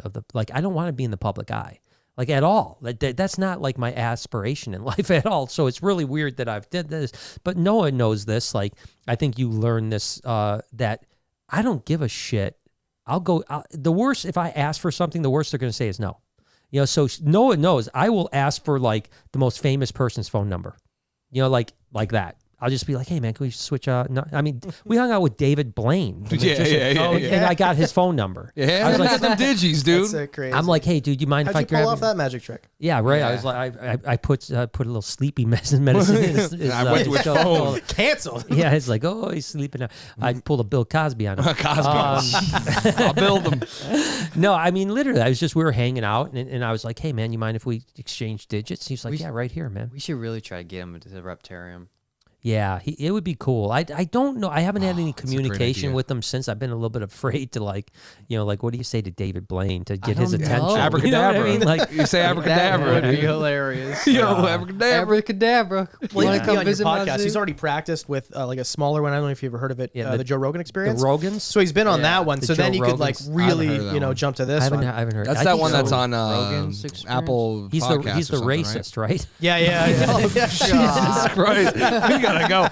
I don't want to be in the public eye, like, at all. That's not like my aspiration in life at all. So it's really weird that I've did this, but Noah knows this. Like, I think you learned this, that I don't give a shit. The worst, if I ask for something, the worst they're going to say is no. You know, so Noah knows I will ask for like the most famous person's phone number, you know, like that. I'll just be like, hey man, can we switch? No, I mean, we hung out with David Blaine. And I got his phone number. Yeah, I was like, got them digis, dude. That's so crazy. I'm like, hey, dude, you mind How'd if I you pull grab off that magic trick? Yeah, right. Yeah. I was like, I put a little sleepy medicine in his I went to his phone. Canceled. Yeah, it's like, oh, he's sleeping now. I pulled a Bill Cosby on him. I'll build them. No, I mean, literally, we were hanging out, and I was like, hey, man, you mind if we exchange digits? He's like, yeah, right here, man. We should really try to get him into the Reptarium. Yeah, it would be cool. I don't know. I haven't had any a great communication idea. with him since. I've been a little bit afraid to, like, you know, like, what do you say to David Blaine to get his don't know. attention? Abracadabra. You know what I mean? Like, You say That abracadabra, would be dude. hilarious. Yo, abracadabra. Abracadabra. Well, Wanna he could be come on your visit my podcast. zoo? He's already practiced with like a smaller one. I don't know if you've ever heard of it. Yeah, the Joe Rogan the Experience. Rogans? So he's been on that one. the So then Joe he could like Rogans. I haven't really, heard of that one. jump to I this haven't one. heard. That's I that think one so. that's on Rogan's Experience? Apple He's Podcasts the or something, racist, right? Yeah. Jesus Christ. We gotta go.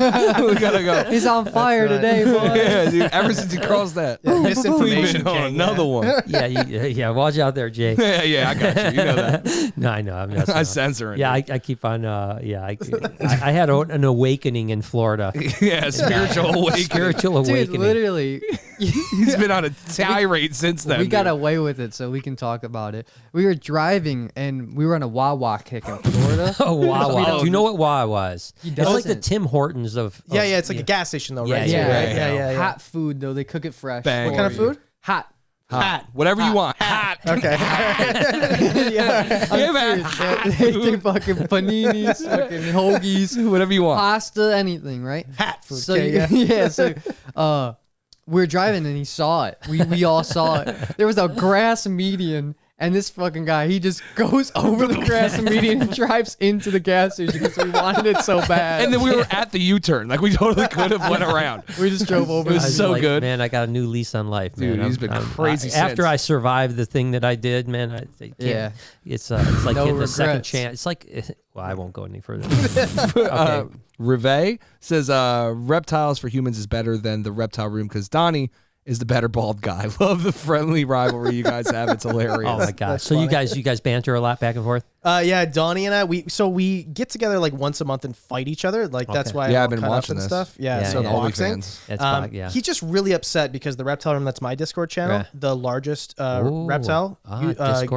We gotta go. He's on fire right. today, boy. Yeah, dude. Ever since he crossed that. Misinformation We've been on king, another one. Yeah, watch out there, Jay. Yeah, I got you. You know that. No, I know. I'm not. I censor it. Yeah, I keep on. I had an awakening in Florida. Yeah, spiritual awakening. Spiritual Dude, awakening. literally, He's been on a tirade since then. we got dude. away with it, so we can talk about it. We were driving, and we were on a Wawa kick in Florida. Oh, Wawa. Oh, Do you know what Wawa is? It's like the doesn't. Tim Hortons of. Yeah, it's like a gas station though, Yeah, right? yeah, Yeah. Hot food though. They cook it fresh. Bang. What kind of food? Hot. Hot. Whatever you want. Hot. Okay. Yeah, man. They do fucking paninis, fucking hoagies, Whatever you want. pasta, anything, right? Hat food. So Okay, yeah, so we were driving and he saw it. We all saw it. There was a grass median, and this fucking guy, he just goes over the grass median and drives into the gas station because we wanted it so bad. And then we were at the U-turn. Like, we totally could have went around. we just drove over. It was I was so like, good. Man, I got a new lease on life, man. Dude, he's been crazy After since. I survived the thing that I did, man, Yeah. it's like No getting a second regrets. chance. It's like, well, I won't go any further. Rive says reptiles for humans is better than the reptile room because Donnie is the better bald guy. Love the friendly rivalry you guys have. It's hilarious. Oh my god! So you guys banter a lot back and forth. Yeah, Donnie and I, we get together like once a month and fight each other. Like that's why Yeah, I'm I've been cut up watching and this. stuff. Yeah, Yeah, so yeah. boxing. OnlyFans. Yeah. He's just really upset because the Reptile Room, that's my Discord channel, Right. the largest Ooh. reptile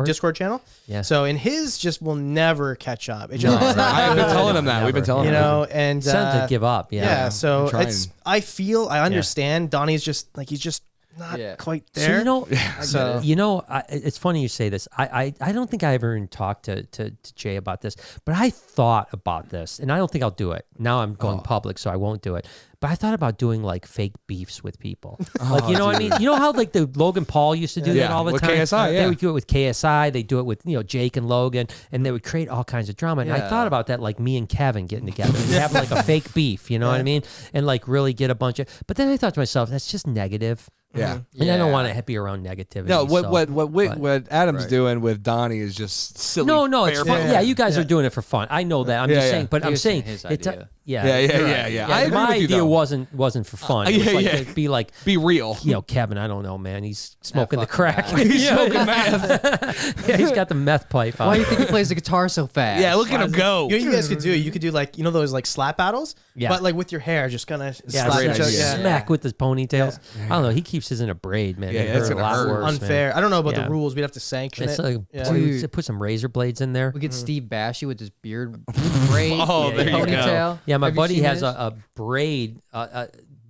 Discord? channel. Yeah. So and his just will never catch up. It just No, it's not I've been good, telling him that. We've been telling you him. know, and Sent to give up. yeah. So I'm trying. I understand. Donnie's just like he's just not quite So there. you know, So- it's funny you say this. I don't think I ever even talked to Jay about this, but I thought about this, and I don't think I'll do it. Now I'm going public, so I won't do it. But I thought about doing like fake beefs with people. Like, you know what I mean? You know how like the Logan Paul used to do that all the with time? KSI, They would do it with KSI. They do it with, Jake and Logan, and they would create all kinds of drama. And I Yeah. thought about that, like me and Kevin getting together and having like a fake beef, you know what I mean? And like really get a bunch of, but then I thought to myself, that's just negative. Yeah. And I don't Yeah. want to be around negativity. No, what but- Adam's doing with Donnie is just silly. No, it's fair fun. play. Yeah, you guys are doing it for fun. I know that. I'm Yeah, just yeah. saying, but He I'm was saying saying his it's idea. yeah, Yeah. you're I agree my with you, idea though. wasn't for fun. It was Yeah, like yeah. to be like, Be real. Kevin, I don't know, man. He's smoking the fucking crack. guy. He's smoking meth. Yeah, he's got the meth pipe Why on. do you think he plays the guitar so fast? Yeah, look at him go. You know what you guys could do? You could do like those like slap battles, Yeah. but like with your hair, just kind of Yeah, slap great each other. idea. Yeah. smack with his ponytails. I don't know. He keeps his in a braid, man. Yeah, It that's hurt a gonna lot hurt. worse, man. Unfair. I don't know about Yeah. the rules. We'd have to sanction It's it. like Yeah. Dude. put some razor blades in there. We get Steve Bashy with his beard braid, Oh, there you go. ponytail. Yeah, my Have you buddy seen has his? a braid,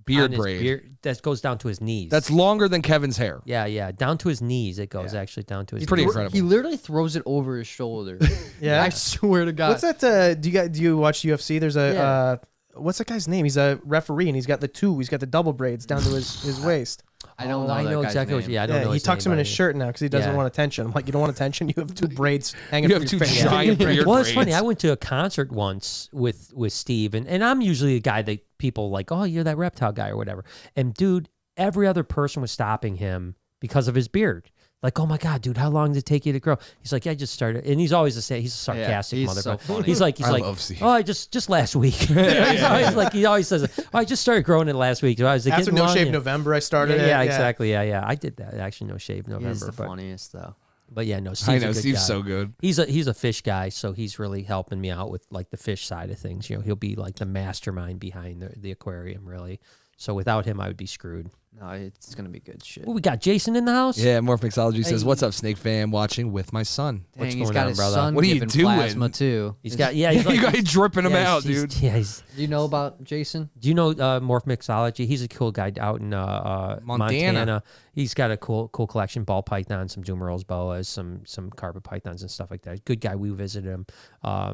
Beard on his braid. beard that goes down to his knees. That's longer than Kevin's hair. yeah, down to his knees. It goes actually down to his. Pretty knees. incredible. He literally throws it over his shoulder. Yeah. I swear to God. What's that? Do you watch UFC? There's a Yeah. what's that guy's name? He's a referee and he's got the double braids down to his waist. I don't know. I that know guy's exactly. name. Yeah, I don't know. He his tucks name him in his either. shirt now because he doesn't Yeah. want attention. I'm like, you don't want attention? You have two braids hanging You from have your two face. giant beard Well, it's funny. braids. I went to a concert once with Steve, and I'm usually a guy that people like, oh, you're that reptile guy or whatever. And dude, every other person was stopping him because of his beard. Like, oh my God, dude, how long did it take you to grow? He's like, I just started, and he's always the same. He's a sarcastic he's motherfucker. so funny. He's like, I love Steve. oh, I just last week. He's always like, he always says, oh, I just started growing it last week. So I was like, After getting No long, Shave yeah. November, I started Yeah, it. yeah, exactly. Yeah. I did that actually. No Shave He's November, the but funniest though. yeah, no. Steve's I a know good Steve's guy. so good. He's a fish guy, so he's really helping me out with like the fish side of things. He'll be like the mastermind behind the aquarium, really. So without him, I would be screwed. No, it's gonna be good shit. Well, we got Jason in the house. Yeah, Morph Mixology says, Hey. "What's up, Snake fam? Watching with my son. Dang, What's he's going got on, his brother? son What are you giving doing? plasma too. He's got He's like, you guys dripping him out, he's- dude. Yeah, he's. Do you know about Jason? Do you know Morph Mixology? He's a cool guy out in Montana. He's got a cool collection: ball pythons, some Dumerals boas, some carpet pythons and stuff like that. Good guy. We visited him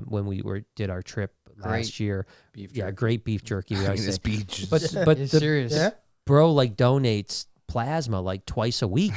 when we did our trip last year. Beef Yeah, jerky. great beef jerky. We In always his say. beach. But He's the serious. Yeah. bro like donates plasma like twice a week.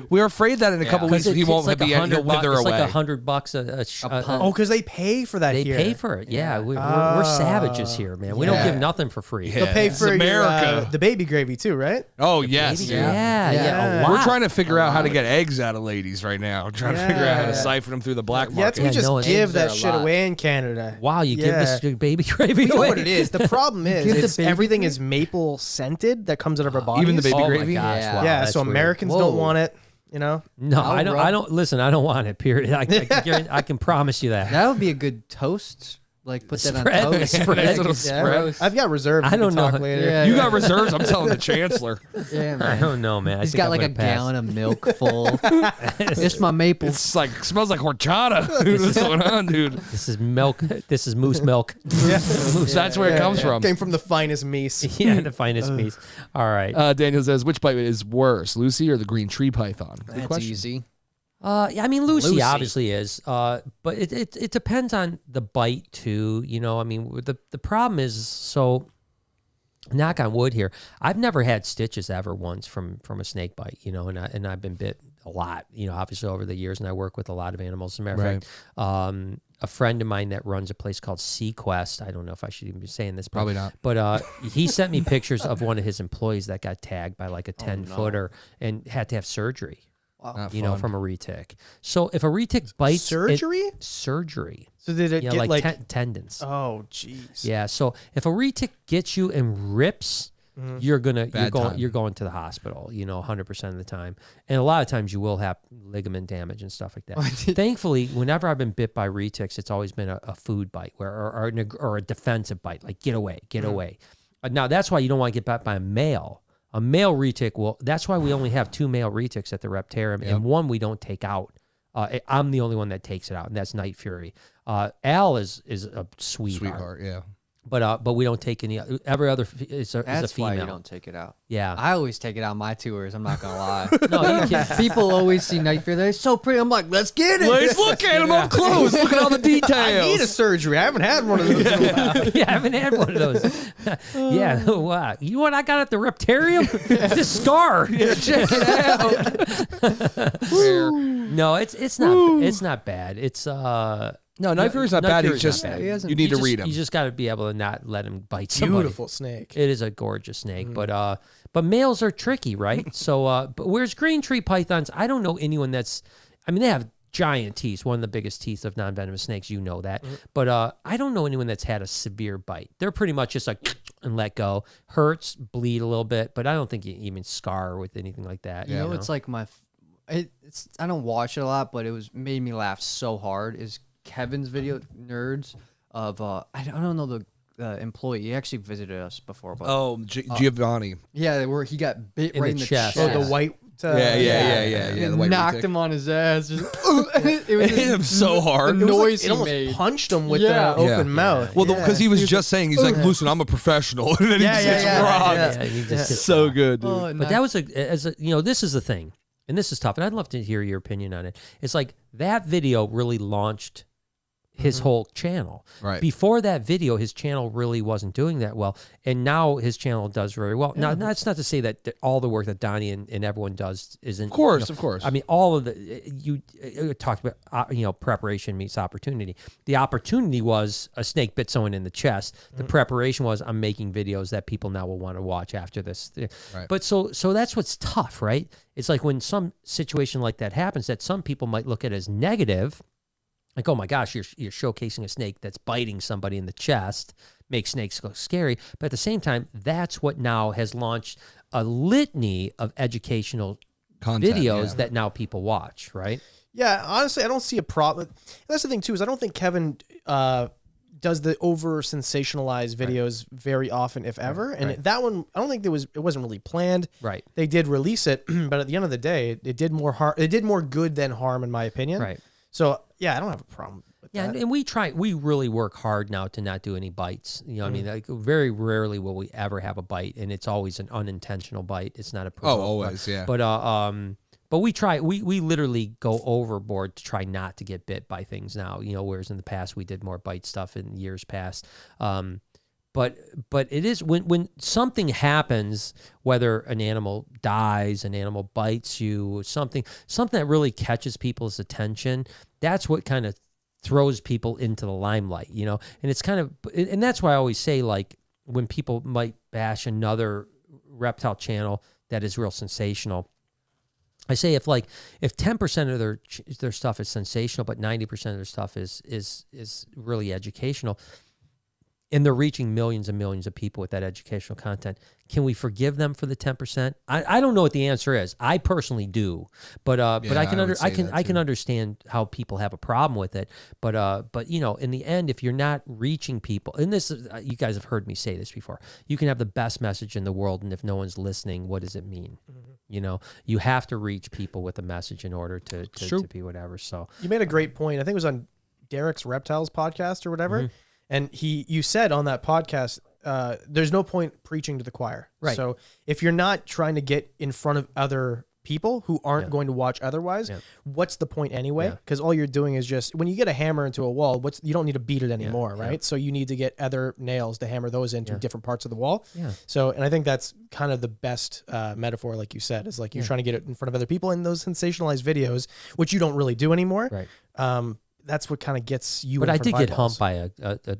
We're afraid that in a couple weeks he won't like be able to wither It's away. like $100 pump. Oh, because they pay for that They here. pay for it. Yeah, we're savages here, man. We don't Yeah. give nothing for free. Yeah. They'll pay It's for your, America. the baby gravy too, right? Oh yes, Yeah, Yeah. a lot. We're trying to figure out how to get eggs out of ladies right now. We're trying to figure out how to Yeah. siphon them through the black Yeah, market. we just no, it's- give eggs are that a shit lot. away in Canada. Wow, you give Yeah. this baby gravy You know away. what it is? The problem is Give the it's baby everything is maple scented that comes out of our bodies. Even the baby Oh my gravy? gosh, Yeah. wow, yeah, that's so weird. Americans Whoa. don't want it. You know, No, I'll I don't. rub- I don't listen. I don't want it. Period. I can promise you that. That would be a good toast. Like put that Spread. on toast. Spread. Nice little yeah. spread. I've got reserves. I We can don't know. talk later. Yeah. You got reserves. I'm telling the chancellor. Yeah, I man. don't know, man. I He's think got I'm like a gonna pass. gallon of milk full. It's my maple. It's like smells like horchata. What's going on, dude? This is milk. This is moose milk. So that's where it comes from. Came from the finest meese. Yeah, the finest piece. All right. Daniel says, which bite is worse, Lucy or the green tree python? Good That's question. easy. Yeah, I mean, Lucy Lucy. obviously is, but it depends on the bite too. You know, I mean, the problem is, so knock on wood here, I've never had stitches ever once from a snake bite. You know, and I've been bit a lot. You know, obviously over the years, and I work with a lot of animals. As a matter of fact, a friend of mine that runs a place called Sequest. I don't know if I should even be saying this. Probably not. But he sent me pictures of one of his employees that got tagged by like a 10-footer and had to have surgery. Not You know, fun. from a retic. So if a retic bites Surgery? surgery, So did it yeah, get like like? tendons. Oh, jeez. Yeah. So if a retic gets you and rips you're Bad time. going to the hospital, 100% of the time. And a lot of times you will have ligament damage and stuff like that. Thankfully, whenever I've been bit by retics, it's always been a food bite or a defensive bite, like get away. Now that's why you don't want to get bit by a male. A male retic that's why we only have 2 male retics at the Reptarium, and one we don't take out. I'm the only one that takes it out, and that's Night Fury. Al is a sweetheart. Yeah. But we don't take any. Every other is a That's female. why you don't take it out. Yeah. I always take it out on my tours. I'm not gonna lie. No, you can't. People always see Night Fear. They're so pretty. I'm like, let's get it. Let's look at him up close. Look at all the details. I need a surgery. I haven't had one of those. in a while. Yeah, I haven't had one of those. Yeah, wow. You know what I got at the Reptarium? This scar. Check it out. No, it's not bad. It's No, Night Fury's not bad. He's Fury's just not bad. you need to read him. You just got to be able to not let him bite somebody. Beautiful snake. It is a gorgeous snake, but males are tricky, right? So, but whereas green tree pythons, I don't know anyone that's. I mean, they have giant teeth, one of the biggest teeth of non-venomous snakes. You know that, but I don't know anyone that's had a severe bite. They're pretty much just like and let go, hurts, bleed a little bit, but I don't think you even scar with anything like that. You know, it's like it's I don't watch it a lot, but it made me laugh so hard. Is Kevin's video nerds of I don't know the employee. He actually visited us before, but Giovanni. yeah, where he got bit In right the in the chest. chest. Oh, the white. Yeah. It The white knocked retic. him on his ass. Just, it It hit him so hard. The noise It he almost made. punched him with Yeah. the open mouth. Well, because he was just saying, he's like, listen, I'm a professional. And then he just gets rocked. Yeah, he just gets So rocked. good, dude. Oh, But that was this is the thing, and this is tough, and I'd love to hear your opinion on it. It's like that video really launched his whole channel. Right. Before that video, his channel really wasn't doing that well, and now his channel does very well. Now, that's not to say that all the work that Donnie and everyone does isn't. Of course. I mean, all of you talked about preparation meets opportunity. The opportunity was a snake bit someone in the chest. The preparation was I'm making videos that people now will want to watch after this. Right. But so that's what's tough, right? It's like when some situation like that happens, that some people might look at as negative. Like, oh my gosh, you're showcasing a snake that's biting somebody in the chest, makes snakes look scary. But at the same time, that's what now has launched a litany of educational Content, videos that now people watch, right? Yeah, honestly, I don't see a problem. That's the thing too, is I don't think Kevin does the over sensationalized videos very often, if ever. And that one, I don't think it wasn't really planned. Right. They did release it, but at the end of the day, it did more harm. It did more good than harm, in my opinion. Right. So yeah, I don't have a problem with Yeah, that. and we really work hard now to not do any bites. I mean, like very rarely will we ever have a bite, and it's always an unintentional bite. It's not a provoked bite. Always, yeah. But we try. We literally go overboard to try not to get bit by things now. Whereas in the past we did more bite stuff in years past. But it is when something happens, whether an animal dies, an animal bites you, something that really catches people's attention. That's what kind of throws people into the limelight, And it's and that's why I always say, like, when people might bash another reptile channel that is real sensational, I say if 10% of their stuff is sensational, but 90% of their stuff is really educational, and they're reaching millions and millions of people with that educational content, can we forgive them for the 10%? I don't know what the answer is. I personally do, but I can understand how people have a problem with it. But in the end, if you're not reaching people, and this you guys have heard me say this before, you can have the best message in the world, and if no one's listening, what does it mean? You have to reach people with a message in order to be whatever. So You made a great point. I think it was on Derek's Reptiles podcast or whatever. And you said on that podcast, there's no point preaching to the choir. Right. So if you're not trying to get in front of other people who aren't going to watch otherwise, what's the point anyway? Because all you're doing is just, when you get a hammer into a wall, you don't need to beat it anymore, right? So you need to get other nails to hammer those into different parts of the wall. Yeah. So, and I think that's kind of the best metaphor, like you said, is like you're trying to get it in front of other people in those sensationalized videos, which you don't really do anymore. right. that's what kind of gets you. But in I for did get bivalves. humped by a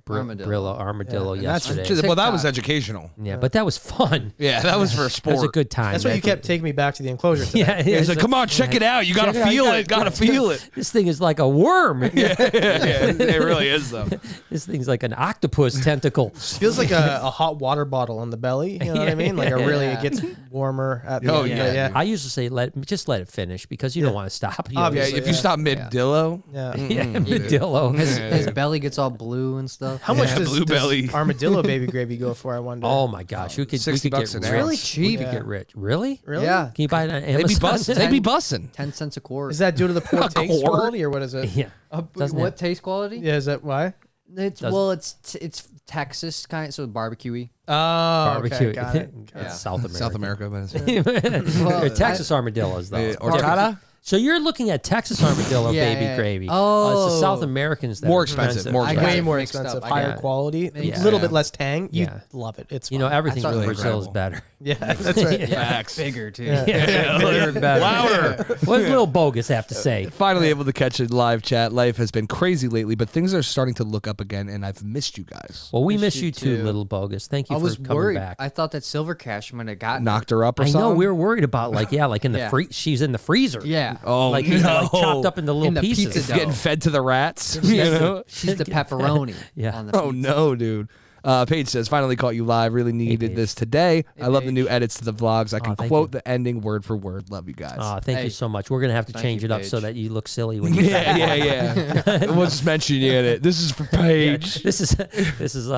armadillo Yeah, and that's yesterday. Well, that was educational. Yeah, but that was fun. Yeah, that was for a That sport. was a good time. That's why you kept taking me back to the enclosure today. Yeah, He's like, come on, check it out. You got to Check it out. feel You it. Got to feel it. This thing is like a worm. Yeah, it really is, though. This thing's like an octopus tentacle. Feels like a hot water bottle on the belly. You know what I mean? Like it gets warmer at the Oh, end. yeah. I used to say just let it finish because you don't want to stop. You know, Yeah, Obviously. if you stop mid-dillo. Yeah. dillo. His belly gets all blue and stuff. How much Yeah, does, blue belly. armadillo baby gravy go for? I wonder. Oh my gosh, we could $60 get an rich. ounce. Really We cheap. could get rich. Really? Really? Yeah. Can you buy it on They be Amazon? bussin'. They be bussin'. 10 cents a quart. Is that due to the poor taste quart? quality, or what is it? Yeah. Doesn't what it? taste quality? Yeah, is that why? It's Texas kind, so barbecue-y. Oh, Barbecue. Okay, got it. Yeah. South America. South America. But it's, They're Texas armadillos, though. horchata? So you're looking at Texas armadillo Yeah, baby yeah. gravy. Oh. It's the South Americans that More are expensive, more Way expensive. more Mixed up. expensive, I higher got it. quality, Yeah. a little bit less tang. You Yeah. love it. It's You know, fine. everything thought from it was Brazil is incredible. better. Yeah, that's right. Facts. Bigger, too. Yeah, bigger and better. Louder. What does Lil Bogus have to say? Finally able to catch a live chat. Life has been crazy lately, but things are starting to look up again, and I've missed you guys. Well, we Miss miss you you too, too. Little Bogus. Thank you I for was coming worried. back. I thought that Silver Cash might have gotten Knocked her up or I something? know we were worried about like in the Yeah. she's in the freezer. Yeah. Oh, like, no. like chopped up into little In the pieces. pizza dough. Getting fed to the rats. You know? She's the pepperoni. Yeah. On the Oh, no, dude. Paige says, finally caught you live. Really needed Paige. this today. I love the Paige. new edits to the vlogs. I can thank quote you. the ending word for word. Love you guys. Thank Hey. you so much. We're gonna have to Thank change you, it up so Paige. that you look silly when you yeah. We'll just mention you in it. This is for Paige. This is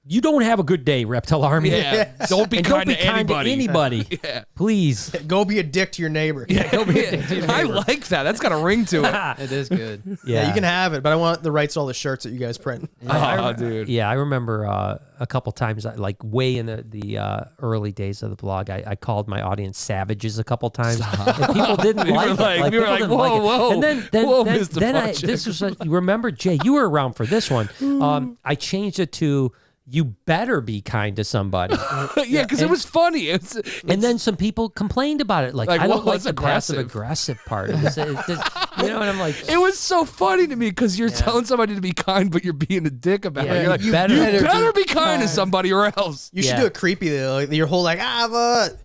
you don't have a good day, Reptile Army. Yeah. Don't be And kind don't be to kind to anybody. anybody. Yeah. Please. Go be a dick to your neighbor. I like that. That's got a ring to it. It is good. Yeah, you can have it, but I want the rights to all the shirts that you guys print. Oh, dude. Yeah, I remember a couple times, like way in the early days of the blog, I called my audience savages a couple times, and people didn't You were like it. like- you were people like, didn't whoa, it. whoa. And then Whoa, Mr. this was you remember, Jay, you were around for this one. I changed it to you better be kind to somebody. Yeah, because it was funny. And then some people complained about it. Like Like, I what don't like was the aggressive? passive aggressive part. It was, you know, and I'm like, It was so funny to me because you're telling somebody to be kind, but you're being a dick about Yeah, it. You're like, you you better better be be kind to somebody or else. You should Yeah. do it creepy though. Like, your whole like but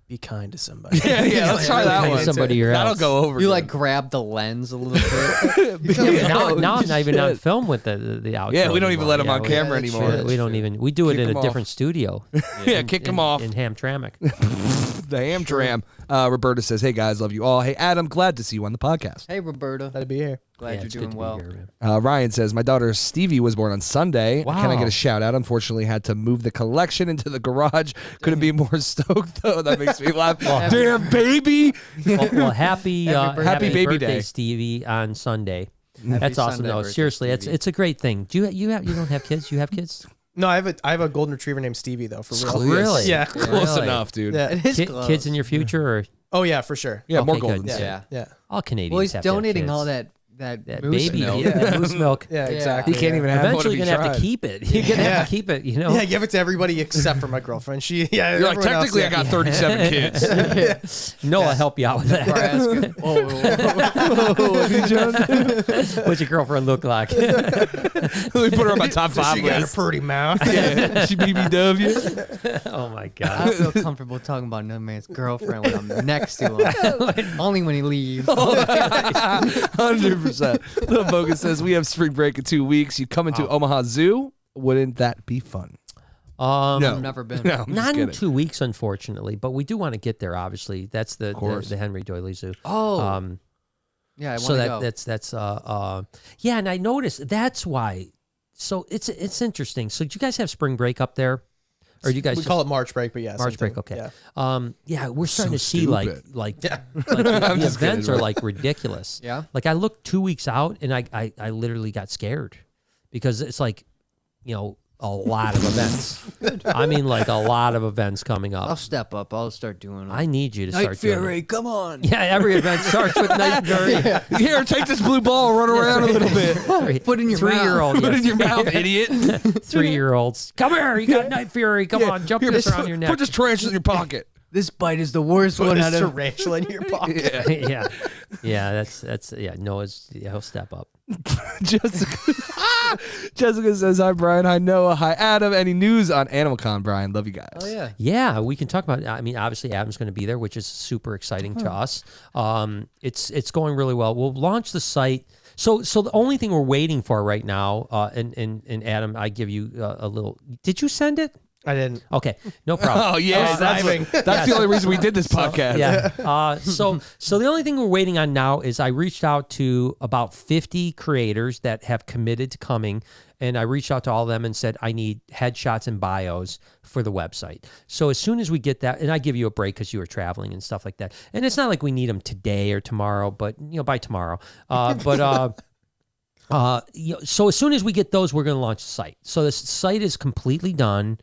be kind to somebody. Yeah, let's try that kind to one. somebody or That'll else. go over. You good. like grab the lens a little bit. Yeah, now I'm not even on Shit. film with the outro. Yeah, we don't even anymore. let him Yeah, on we- camera that's anymore. true. We don't even. We do it Kick in him a off. different studio. Yeah, kick him off. in Hamtramck. The Hamtram. Roberta says, hey guys, love you all. Hey Adam, glad to see you on the podcast. Hey, Roberta. That'd be here. Glad Yeah, you're it's good doing to be well. here, man. Ryan says, my daughter Stevie was born on Sunday. Wow. Can I get a shout out? Unfortunately, had to move the collection into the garage. Couldn't be more stoked though. That makes me laugh. Damn baby. Well, happy Happy baby birthday, day. Stevie, on Sunday. That's awesome. Sunday No, birthday, seriously, Stevie. it's a great thing. Do you don't have kids? You have kids? No, I have a golden retrieviever named Stevie though. For real. Really? Yeah. Close Really? enough, dude. Yeah. It is Ki- close. kids in your future, or Oh yeah, for sure. Yeah, more Okay, golden. good. Yeah. Yeah. all Canadians? Well, he's have to have donating kids. all that that moose baby, milk. that moose milk. Yeah, Yeah. exactly. He can't even have one Eventually, if you're he gonna have tried. to keep it. You're gonna Yeah. have to keep it. You know. Yeah, give it to everybody except for my girlfriend. She yeah. You're like, everyone else, technically, I got 37 kids. No, I'll help you out with that. Nebraska. What's your girlfriend look like? Let me put her on my top 5 She got a list. pretty mouth. Yeah, she BBW. Oh my I god. feel comfortable talking about no man's girlfriend when I'm next to him. Only when he leaves. 100%. Little Bogus says, we have spring break in 2 weeks. You come into Omaha Zoo. Wouldn't that be fun? No. I've never been. No, I'm just Not in kidding. 2 weeks, unfortunately, but we do want to get there. Obviously, that's the Henry Doily Zoo. Oh. Yeah, I want So to go. that's yeah, and I noticed that's why. So it's interesting. So do you guys have spring break up there, or do you guys We just, call it March break, but yeah, March same break? thing. Okay. Yeah. Yeah, we're starting So to see like stupid. like Yeah. the just events kidding, are right? like ridiculous. Yeah. Like I looked 2 weeks out and I literally got scared because it's like, you know, a lot of events. I mean, like a lot of events coming I'll up. step up. I'll start doing it. I need you to start doing it. come on. Yeah, every event starts with Night Fury. Here, take this blue ball, run around a little bit. Put it in your mouth. 3-year-old. Put it in your mouth, idiot. 3-year-olds. Come here, you got Night Fury. Come on, jump Here, this around your neck. Put this tarantula in your pocket. This bite is the worst Put one this out of. tarantula in your pocket. yeah, yeah. That's yeah. Noah's he'll step up. Jessica says, hi, Brian. Hi, Noah. Hi, Adam. Any news on Animalcon, Brian? Love you guys. Oh yeah. Yeah, we can talk about it. I mean, obviously Adam's going to be there, which is super exciting to us. It's going really well. We'll launch the site. So the only thing we're waiting for right now, and Adam, I give you a little. Did you send it? I didn't. Okay, no problem. Oh, yeah. That's the only reason we did this podcast. Yeah. So the only thing we're waiting on now is I reached out to about 50 creators that have committed to coming, and I reached out to all of them and said, I need headshots and bios for the website. So as soon as we get that, and I give you a break because you were traveling and stuff like that. And it's not like we need them today or tomorrow, but by tomorrow. So as soon as we get those, we're going to launch the site. So this site is completely done.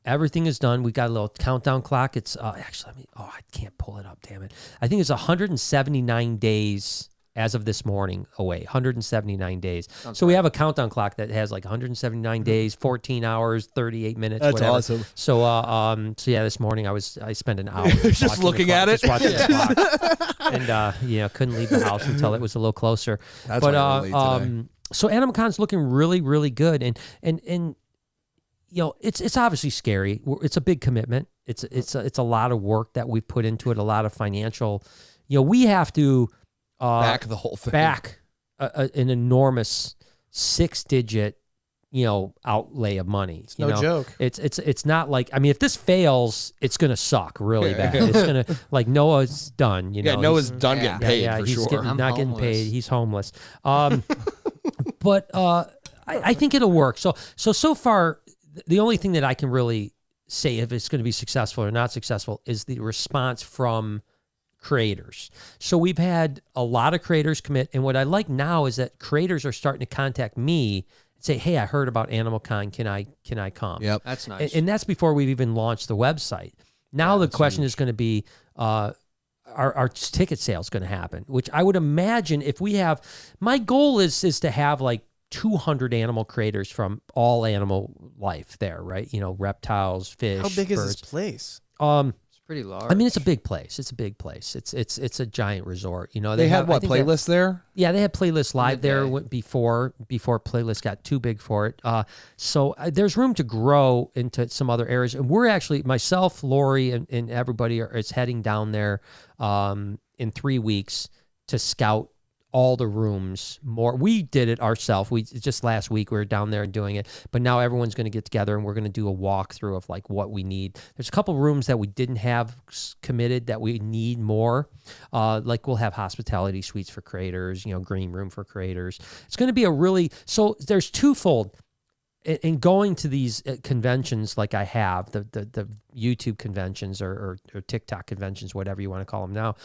Everything is done. We got a little countdown clock. It's actually, I can't pull it up. Damn it. I think it's 179 days as of this morning away. 179 days. So we have a countdown clock that has like 179 days, 14 hours, 38 minutes. That's whatever. awesome. So yeah, this morning I spent an hour Just looking at it? just watching the clock, and couldn't leave the house until it was a little closer. That's why we're late today. So Animalcon's looking really, really good, and it's obviously scary. It's a big commitment. It's a lot of work that we've put into it. A lot of financial. We have to back the whole thing. Back an enormous 6-digit outlay of money. It's no joke. It's not like, I mean, if this fails, it's gonna suck really bad. It's gonna like Noah's done. Noah's done getting paid for he's sure. not getting paid. He's homeless. But I think it'll work. So far, the only thing that I can really say if it's going to be successful or not successful is the response from creators. So we've had a lot of creators commit, and what I like now is that creators are starting to contact me and say, "Hey, I heard about Animalcon. Can I come?" Yep, that's nice. And that's before we've even launched the website. Now the question is going to be, our ticket sales going to happen? Which I would imagine if we have, my goal is to have like 200 animal creators from all animal life there, right? Reptiles, fish. How big birds. is this place? It's pretty large. I mean, it's a big place. It's a big place. It's a giant resort. They had what, playlists there? Yeah, they had playlists live there before playlists got too big for it. So there's room to grow into some other areas, and we're actually, myself, Lori, and everybody is heading down there in 3 weeks to scout all the rooms more. We did it ourselves. Just last week we were down there and doing it, but now everyone's going to get together and we're going to do a walkthrough of like what we need. There's a couple rooms that we didn't have committed that we need more. Like we'll have hospitality suites for creators, green room for creators. It's going to be so there's twofold in going to these conventions like I have, the YouTube conventions or TikTok conventions, whatever you want to call them now.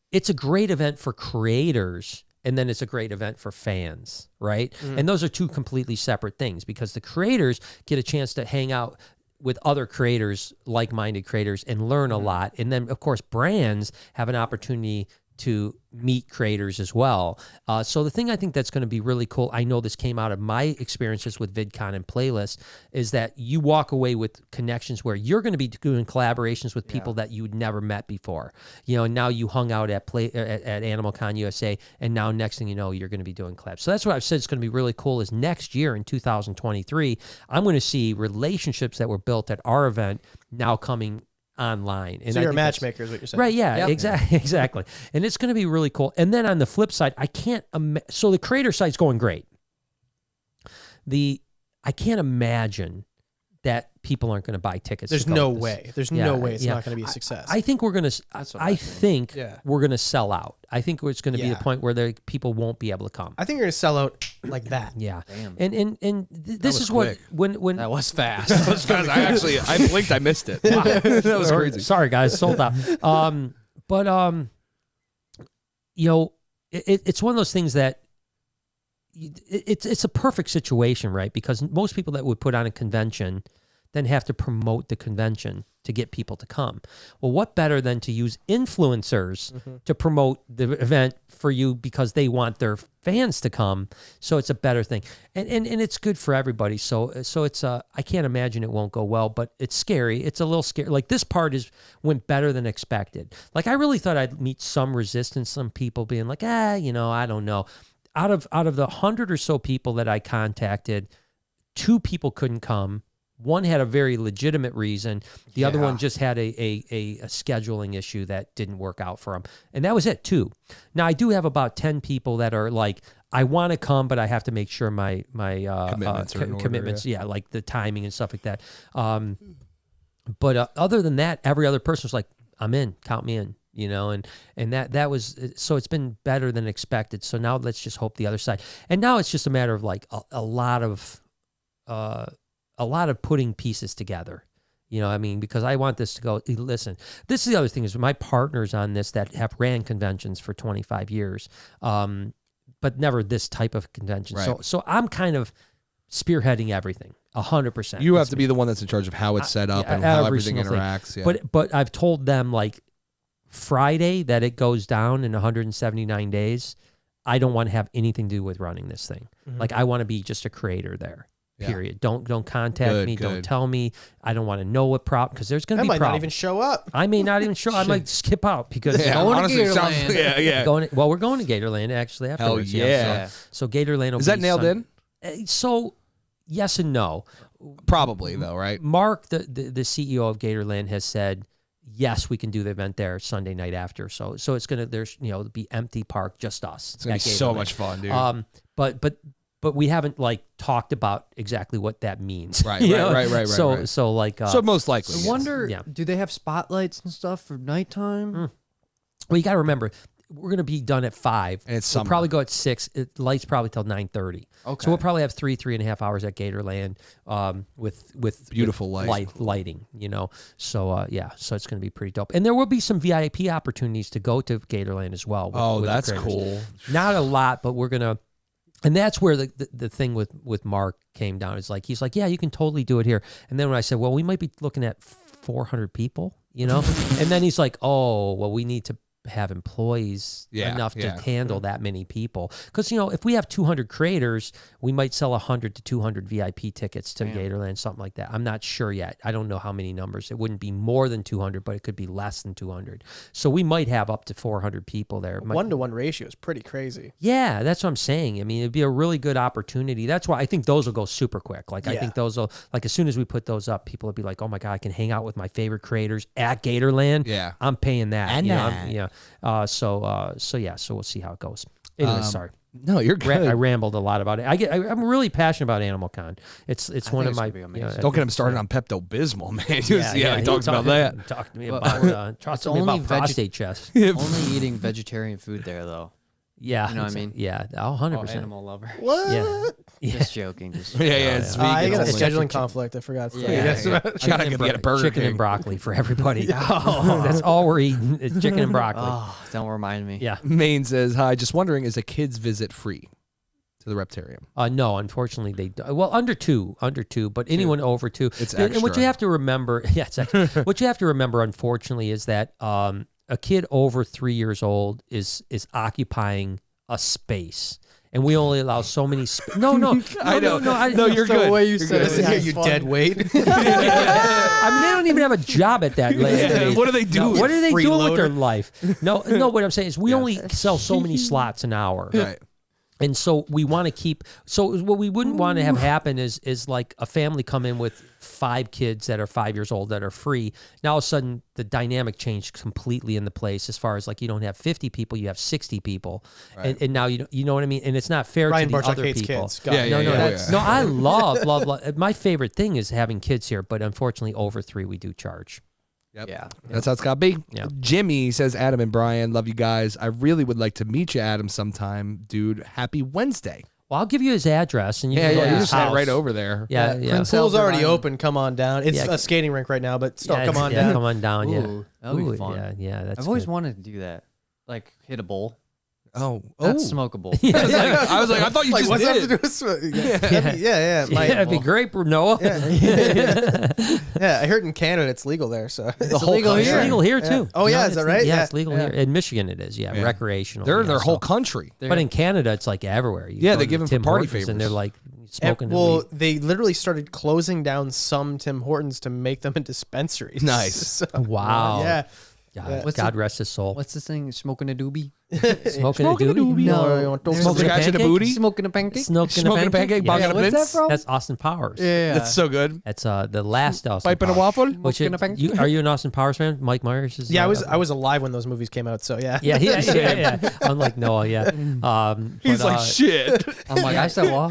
It's a great event for creators, and then it's a great event for fans, right? Mm-hmm. And those are two completely separate things because the creators get a chance to hang out with other creators, like-minded creators, and learn a lot. And then, of course, brands have an opportunity to meet creators as well. So the thing I think that's going to be really cool, I know this came out of my experiences with VidCon and Playlists, is that you walk away with connections where you're going to be doing collaborations with people that you'd never met before. And now you hung out at Animalcon USA, and now next thing you know, you're going to be doing collabs. So that's what I've said is going to be really cool is next year in 2023, I'm going to see relationships that were built at our event now coming online. And so you're a matchmaker is what you're saying. Right, yeah, yep. Exactly. And it's going to be really cool. And then on the flip side, so the creator site's going great. I can't imagine that people aren't going to buy tickets. There's no way. There's no way it's not going to be a success. I think we're going to. We're going to sell out. I think it's going to be the point where people won't be able to come. I think you're going to sell out like that. Yeah. Damn. And this is quick. when that was fast. Because I blinked, I missed it. Wow. That was crazy. Sorry guys, sold out. It's one of those things that. It's a perfect situation, right? Because most people that would put on a convention then have to promote the convention to get people to come. Well, what better than to use influencers to promote the event for you because they want their fans to come. So it's a better thing. And it's good for everybody. So it's I can't imagine it won't go well, but it's scary. It's a little scary. Like this part went better than expected. Like I really thought I'd meet some resistance, some people being like, I don't know. Out of the 100 or so people that I contacted, 2 people couldn't come. One had a very legitimate reason. The other one just had a scheduling issue that didn't work out for him. And that was it, 2. Now, I do have about 10 people that are like, I want to come, but I have to make sure my commitments, like the timing and stuff like that. But other than that, every other person was like, I'm in, count me in. And that was, so it's been better than expected. So now let's just hope the other side. And now it's just a matter of like a lot of putting pieces together, because I want this to go, listen, this is the other thing is my partners on this that have ran conventions for 25 years, but never this type of convention. Right. So I'm kind of spearheading everything 100%. You have to be the one that's in charge of how it's set up and how everything interacts. Yeah. But I've told them like Friday that it goes down in 179 days. I don't want to have anything to do with running this thing. Like I want to be just a creator there. Period. Don't contact me. Good. Don't tell me. I don't want to know what problem because there's going to be problems. I might not even show up. I may not even show. I might skip out because going to Gatorland. We're going to Gatorland actually afterwards. Hell yeah. So Gatorland will is that nailed in? So yes and no. Probably though, right? Mark, the CEO of Gatorland, has said yes, we can do the event there Sunday night after. So it's gonna be empty park, just us. It's gonna be so much fun, dude. But we haven't like talked about exactly what that means. Right. So like so most likely. I wonder, do they have spotlights and stuff for nighttime? Well, you got to remember, we're going to be done at 5. And it's we'll probably go at 6. It lights probably till 9:30. Okay. So we'll probably have 3.5 hours at Gatorland with beautiful lighting. So so it's going to be pretty dope. And there will be some VIP opportunities to go to Gatorland as well. With that's cool. Not a lot, but we're gonna. And that's where the thing with Mark came down. Is like he's like, yeah, you can totally do it here. And then when I said, well, we might be looking at 400 people, and then he's like, oh, well, we need to have employees enough to handle that many people. Because, if we have 200 creators, we might sell 100 to 200 VIP tickets to Gatorland, something like that. I'm not sure yet. I don't know how many numbers. It wouldn't be more than 200, but it could be less than 200. So we might have up to 400 people there. 1-to-1 ratio is pretty crazy. Yeah, that's what I'm saying. I mean, it'd be a really good opportunity. That's why I think those will go super quick. Like, I think those will, like, as soon as we put those up, people will be like, oh my God, I can hang out with my favorite creators at Gatorland. Yeah. I'm paying that. And So we'll see how it goes. Anyway, sorry. No, you're good. I rambled a lot about it. I'm really passionate about Animalcon. It's one of my. Don't get him started on Pepto-Bismol, man. He talks about that. Talk to me about prostate chest. Only eating vegetarian food there, though. Yeah, you know what I mean. Yeah, 100%. Animal lover. What? Just joking. It's vegan. I got a scheduling conflict. I forgot. I gotta get a burger. Chicken and broccoli for everybody. That's all we're eating. It's chicken and broccoli. Oh, don't remind me. Yeah. Maine says, hi, just wondering, is a kid's visit free to the Reptarium? No, unfortunately they do. Well, under two, but anyone over 2. It's extra. And what you have to remember, it's extra. What you have to remember, unfortunately, is that a kid over 3 years old is occupying a space. And we only allow so many. No, I know. No, you're good. The way you said Listen here, you dead weight. I mean, they don't even have a job at that age. What do they do? No, what are they doing with their Freeloader. life? No. What I'm saying is we only sell so many slots an hour. Right. And so we want to keep. So what we wouldn't want to have happen is like a family come in with 5 kids that are 5 years old that are free. Now all of a sudden the dynamic changed completely in the place as far as like you don't have 50 people, you have 60 people, right. and now you know what I mean. And it's not fair Ryan to the Barczyk other hates people. Kids. No, I love. My favorite thing is having kids here, but unfortunately over 3 we do charge. Yep. Yeah. That's how it's got to be. Yeah. Jimmy says, Adam and Brian, love you guys. I really would like to meet you, Adam, sometime. Dude, happy Wednesday. Well, I'll give you his address, and you can go to you his just head house. right over there. Yeah. The pool's already open. Come on down. It's a skating rink right now, but still, come on down. Come on down. Ooh, that would be fun. Yeah, that's I've always good. wanted to do that. Like hit a bowl. Oh, That's smokable. I was like, I thought you just what's that did. have to do with yeah. That'd be great, Noah. Yeah, I heard in Canada it's legal there, so It's illegal It's here. legal here too. Oh, yeah, is that right? Yeah, Yeah. it's legal here. In Michigan, it is. Yeah, recreational. They're yeah, their whole so- country. But in Canada, it's like everywhere. You Yeah, go they to give 'em for Tim party Hortons, and favors. they're like smoking. the well, weed. they literally started closing down some Tim Hortons to make them in dispensaries. Nice. So, Wow. yeah. God, What's God it- rest his soul. What's this thing? Smoking a doobie? Smoking a doobie? No. you want those- Smoking a Scratching a pancake? booty? Smoking a pancake? Smoking Smoking a pancake, Yeah. bonging a what's that mince? from? That's Austin Powers. Yeah. That's so good. That's the last Austin Piping a Powers. waffle? Which Smoking a pancake? are you an Austin Powers fan? Mike Myers is. Yeah, I was alive when those movies came out, so yeah. Yeah. Unlike Noah, yeah. He's but, like, shit. I'm like, I said, well,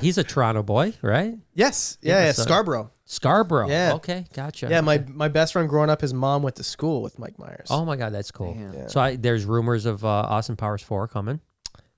he's a Toronto boy, right? Yes. Yeah, so- Scarborough. Scarborough. Yeah. Okay, gotcha. Yeah, my best friend growing up, his mom went to school with Mike Myers. Oh my God, that's cool. Damn. So there's rumors of Austin Powers 4 coming.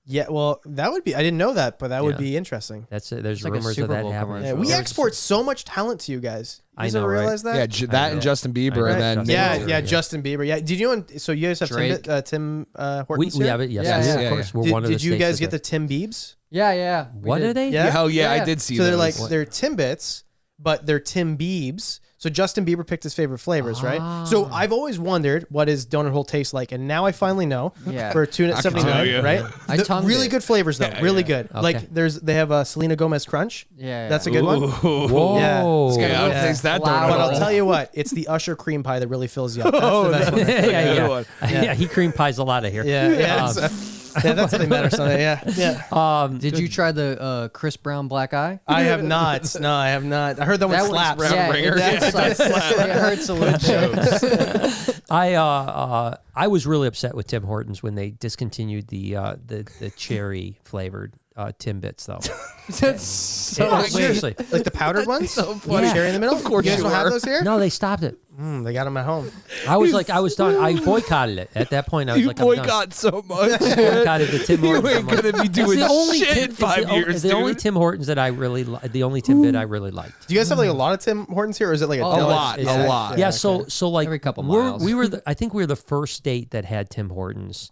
Yeah, well, that would be, I didn't know that, but that would Yeah. be interesting. There's like a rumors of Super that Bowl happening. Yeah, commercial. we export so much talent to you guys. You I guys know, ever right? realize that? Yeah, that and Justin Bieber, Right. and then Justin Yeah, Bieber, yeah, yeah. Justin Bieber. Yeah, did you? So you guys have Drake. Tim Hortons We here? have it. Yes, Yeah, yes, yeah, of course. We're Did, one of the did you states guys that get the Tim Biebs? yeah. we What did. are they? Yeah. Oh, yeah, I Yeah. did see So they're those. like they're Timbits, but they're Tim Biebs. So Justin Bieber picked his favorite flavors, right? So I've always wondered what his donut hole tastes like, and now I finally know. Yeah. For tune I at can tell 79, you. right? I tongued really it. good flavors though, really good. Okay. Like they have a Selena Gomez Crunch. Yeah. That's a good one. Whoa. Yeah. Yeah, I'll Yeah. taste that Flour. donut But roll. I'll tell you what, it's the Usher cream pie that really fills you up. That's Oh, the best one. yeah. Good Yeah, he cream pies a lot of here. Yeah. Yeah, that's something matters. Sunday. Yeah. Did you try the Chris Brown black eye? I have not. No, I have not. I heard that one That slaps. one's yeah, ringer. it does slap. It hurts a little bit. I was really upset with Tim Hortons when they discontinued the cherry flavored Timbits though. That's so Yeah, seriously. Like the powdered ones? so With funny. cherry in the middle? Of course you guys you don't have were. those here? No, they stopped it. They got them at home. I was done. I boycotted it at that point. I was You like, I'm done. boycott so much. Boycotted the Tim You Hortons. ain't I'm like, gonna be it's doing the only shit Tim- in it's 5 the, years, the only dude. Tim Hortons that I really the only Timbit I really liked. Do you guys have like a lot of Tim Hortons here, or is it like a A donut? lot, It's- a lot. Yeah, okay. so like Every couple we're- miles. we were I think we were the first state that had Tim Hortons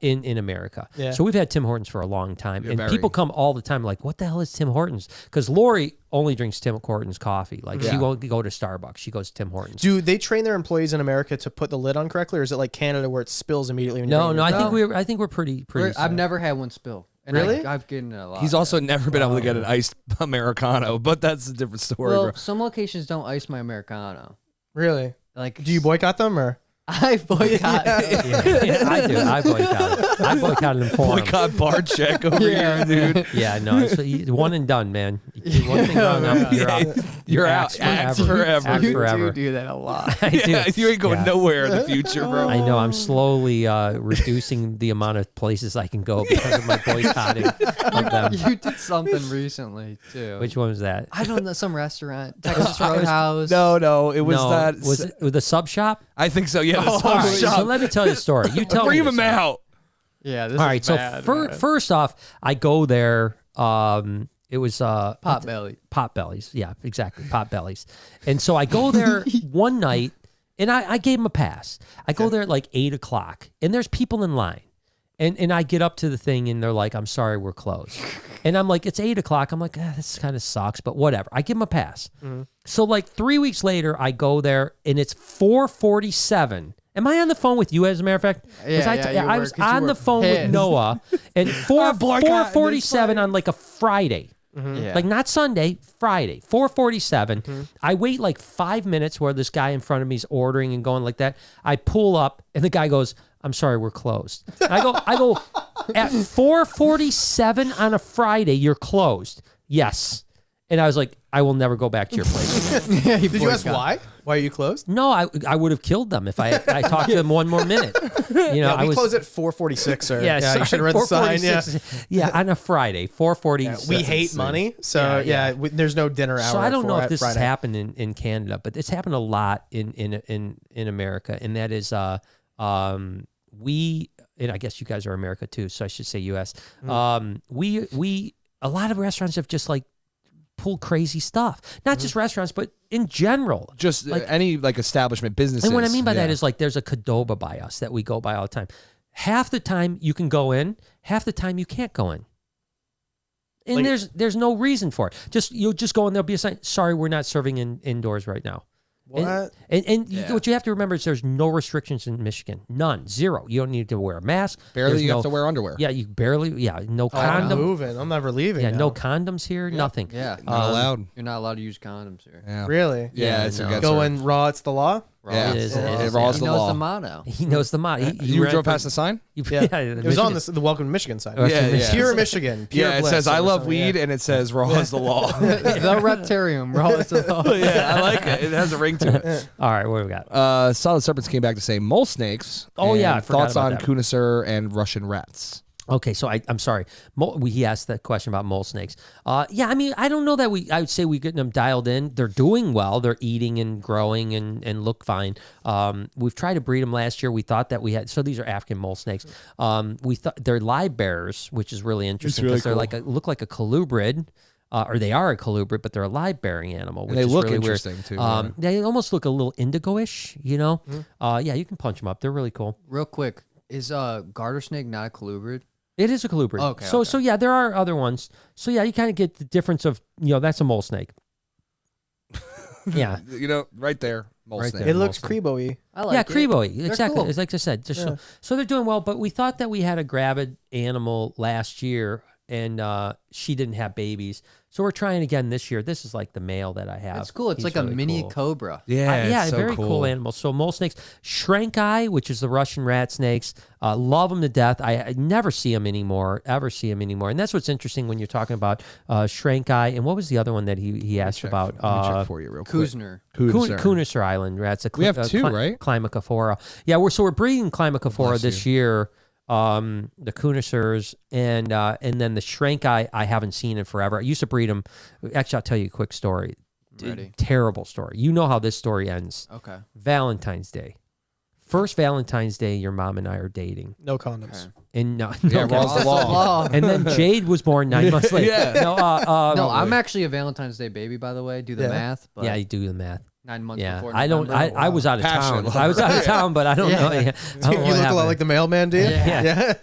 in America. Yeah. So we've had Tim Hortons for a long time, and very. people come all the time like, "What the hell is Tim Hortons?" Because Lori only drinks Tim Hortons coffee. Like she Yeah. won't go to Starbucks. She goes to Tim Hortons. Do they train their employees in America to put the lid on correctly, or is it like Canada where it spills immediately? When you No, bring no, it in? I think we're pretty. I've never had one spill. And Really? I've gotten a lot. He's also never been able to get an iced Americano, but that's a different story, well, bro. some locations don't ice my Americano. Really? Like, Do you boycott them or? I boycott. Yeah, I do. I boycott it. I boycotted him for him. Boycott Barczyk over here, dude. Yeah, no, it's one and done, man. You do one thing wrong, you're out. You're Axe out. Axe forever. forever. Axe You forever. do that a lot. I do. Yeah, you ain't going Yeah. nowhere in the future, bro. I know. I'm slowly reducing the amount of places I can go because of my boycotting of them. You did something recently too. Which one was that? I don't know, some restaurant, Texas Roadhouse. No, it was no, that. was it the sub shop? I think so. Yeah, the All sub right, shop. so let me tell you the story. You tell Bring me. him this. out. Yeah, this All is right. So bad, man. first off, I go there. It was Potbelly. Potbellies. Yeah, exactly. Potbellies. And so I go there one night, and I gave him a pass. I go there at like 8:00, and there's people in line. And I get up to the thing, and they're like, "I'm sorry, we're closed." And I'm like, "It's 8:00." I'm like, "This kind of sucks," but whatever. I give him a pass. So like 3 weeks later, I go there, and it's 4:47. Am I on the phone with you, as a matter of fact? 'Cause Yeah, I you was were, 'cause you on were the phone with pissed. Noah, and boycotting this 4:47 on like a Friday. Yeah. Like not Sunday, Friday, 4:47. I wait like 5 minutes where this guy in front of me is ordering and going like that. I pull up and the guy goes, "I'm sorry, we're closed." And I go at 4:47 on a Friday, you're closed. Yes. And I was like, I will never go back to your place. Yeah, he Did you ask boycotted. why? Why are you closed? No, I would have killed them if I talked to them one more minute. You know, Yeah, I we was close at 4:46, sir. yeah, you should have read the sign. Yeah. 4:46. Yeah, on a Friday, 4:46. We hate money, so Yeah, there's no dinner hour. So I at don't know four- if this at has Friday. happened in Canada, but it's happened a lot in America, and that is we, and I guess you guys are America too, so I should say U.S. We a lot of restaurants have just like pulled crazy stuff, not just restaurants, but in general. Just Like- any like establishment businesses. And what I mean by that is like there's a Qdoba by us that we go by all the time. half the time you can go in, half the time you can't go in. And Like- there's no reason for it. You'll just go and there'll be a sign, sorry, we're not serving indoors right now. What? And what you have to remember is there's no restrictions in Michigan. None. Zero. You don't need to wear a mask. Barely There's you no, have to wear underwear. Yeah, you barely. Yeah, no I'm not condom. moving. I'm never leaving. Yeah, now. no condoms here. Nothing. Yeah. Not allowed. You're not allowed to use condoms here. Yeah. Really? Yeah, Yeah, it's no. against Going raw, it's the law. Yeah. It is, Raw. it is, Raw yeah. is He the knows law. the motto. He knows the motto. You ran drove for- past the sign? Yeah. It was on the Welcome to Michigan side. Yeah, yeah. Pure Michigan. Pure Yeah, it bliss says I or love something, weed, yeah. and it says raw is the law. The Reptarium. Raw is the law. Yeah, I like it. It has a ring to it. All right, what do we got? Solid Serpents came back to say mole snakes. Oh, and yeah, I forgot thoughts about on that. Kunisar and Russian rats. Okay, so I'm sorry. He asked that question about mole snakes. Yeah, I mean, I don't know that I would say we get them dialed in. They're doing well. They're eating and growing and look fine. We've tried to breed them last year. We thought that we had, so these are African mole snakes. We thought they're live bearers, which is really interesting really because they're cool. look like a colubrid. Or they are a colubrid, but they're a live-bearing animal, which And they is look really interesting, weird. too, yeah. They almost look a little indigo-ish, you know? Yeah, you can punch them up. They're really cool. Real quick, is Garter Snake not a colubrid? It is a colubrid. Okay, So yeah, there are other ones. So yeah, you kind of get the difference of, that's a mole snake. Yeah. Right there. Mole Right snake. there. It looks Mostly. Crebo-y. I like Yeah, it. Crebo-y. They're Exactly. cool. It's like I said. So they're doing well, but we thought that we had a gravid animal last year and she didn't have babies. So we're trying again this year. This is like the male that I have. It's cool. It's He's like a really mini cool. cobra. Yeah, it's so very cool animal. So mole snakes, shrank eye, which is the Russian rat snakes, love them to death. I never see them anymore, and that's what's interesting when you're talking about shrank eye. And what was the other one that he asked about? Let me check for you real quick. Kuzner. Kunisar Island rats. We have two, right? Climacophora. Yeah, we're breeding Climacophora Bless this year. The Kunisars and then the shrank eye I haven't seen in forever. I used to breed them. Actually, I'll tell you a quick story. Ready. Terrible story. You know how this story ends. Okay. Valentine's Day. First Valentine's Day, your mom and I are dating. No condoms. And no, Yeah, no, raw's the law. and then Jade was born 9 months later. Yeah. No, I'm actually a Valentine's Day baby, by the way. Do the Yeah. math. But yeah, you do the math. 9 months Yeah, before I don't. November. I was out of Passionate town. I was out of town, but I don't know. Yeah. I don't know You what look a happened. lot like the mailman, dude. Yeah.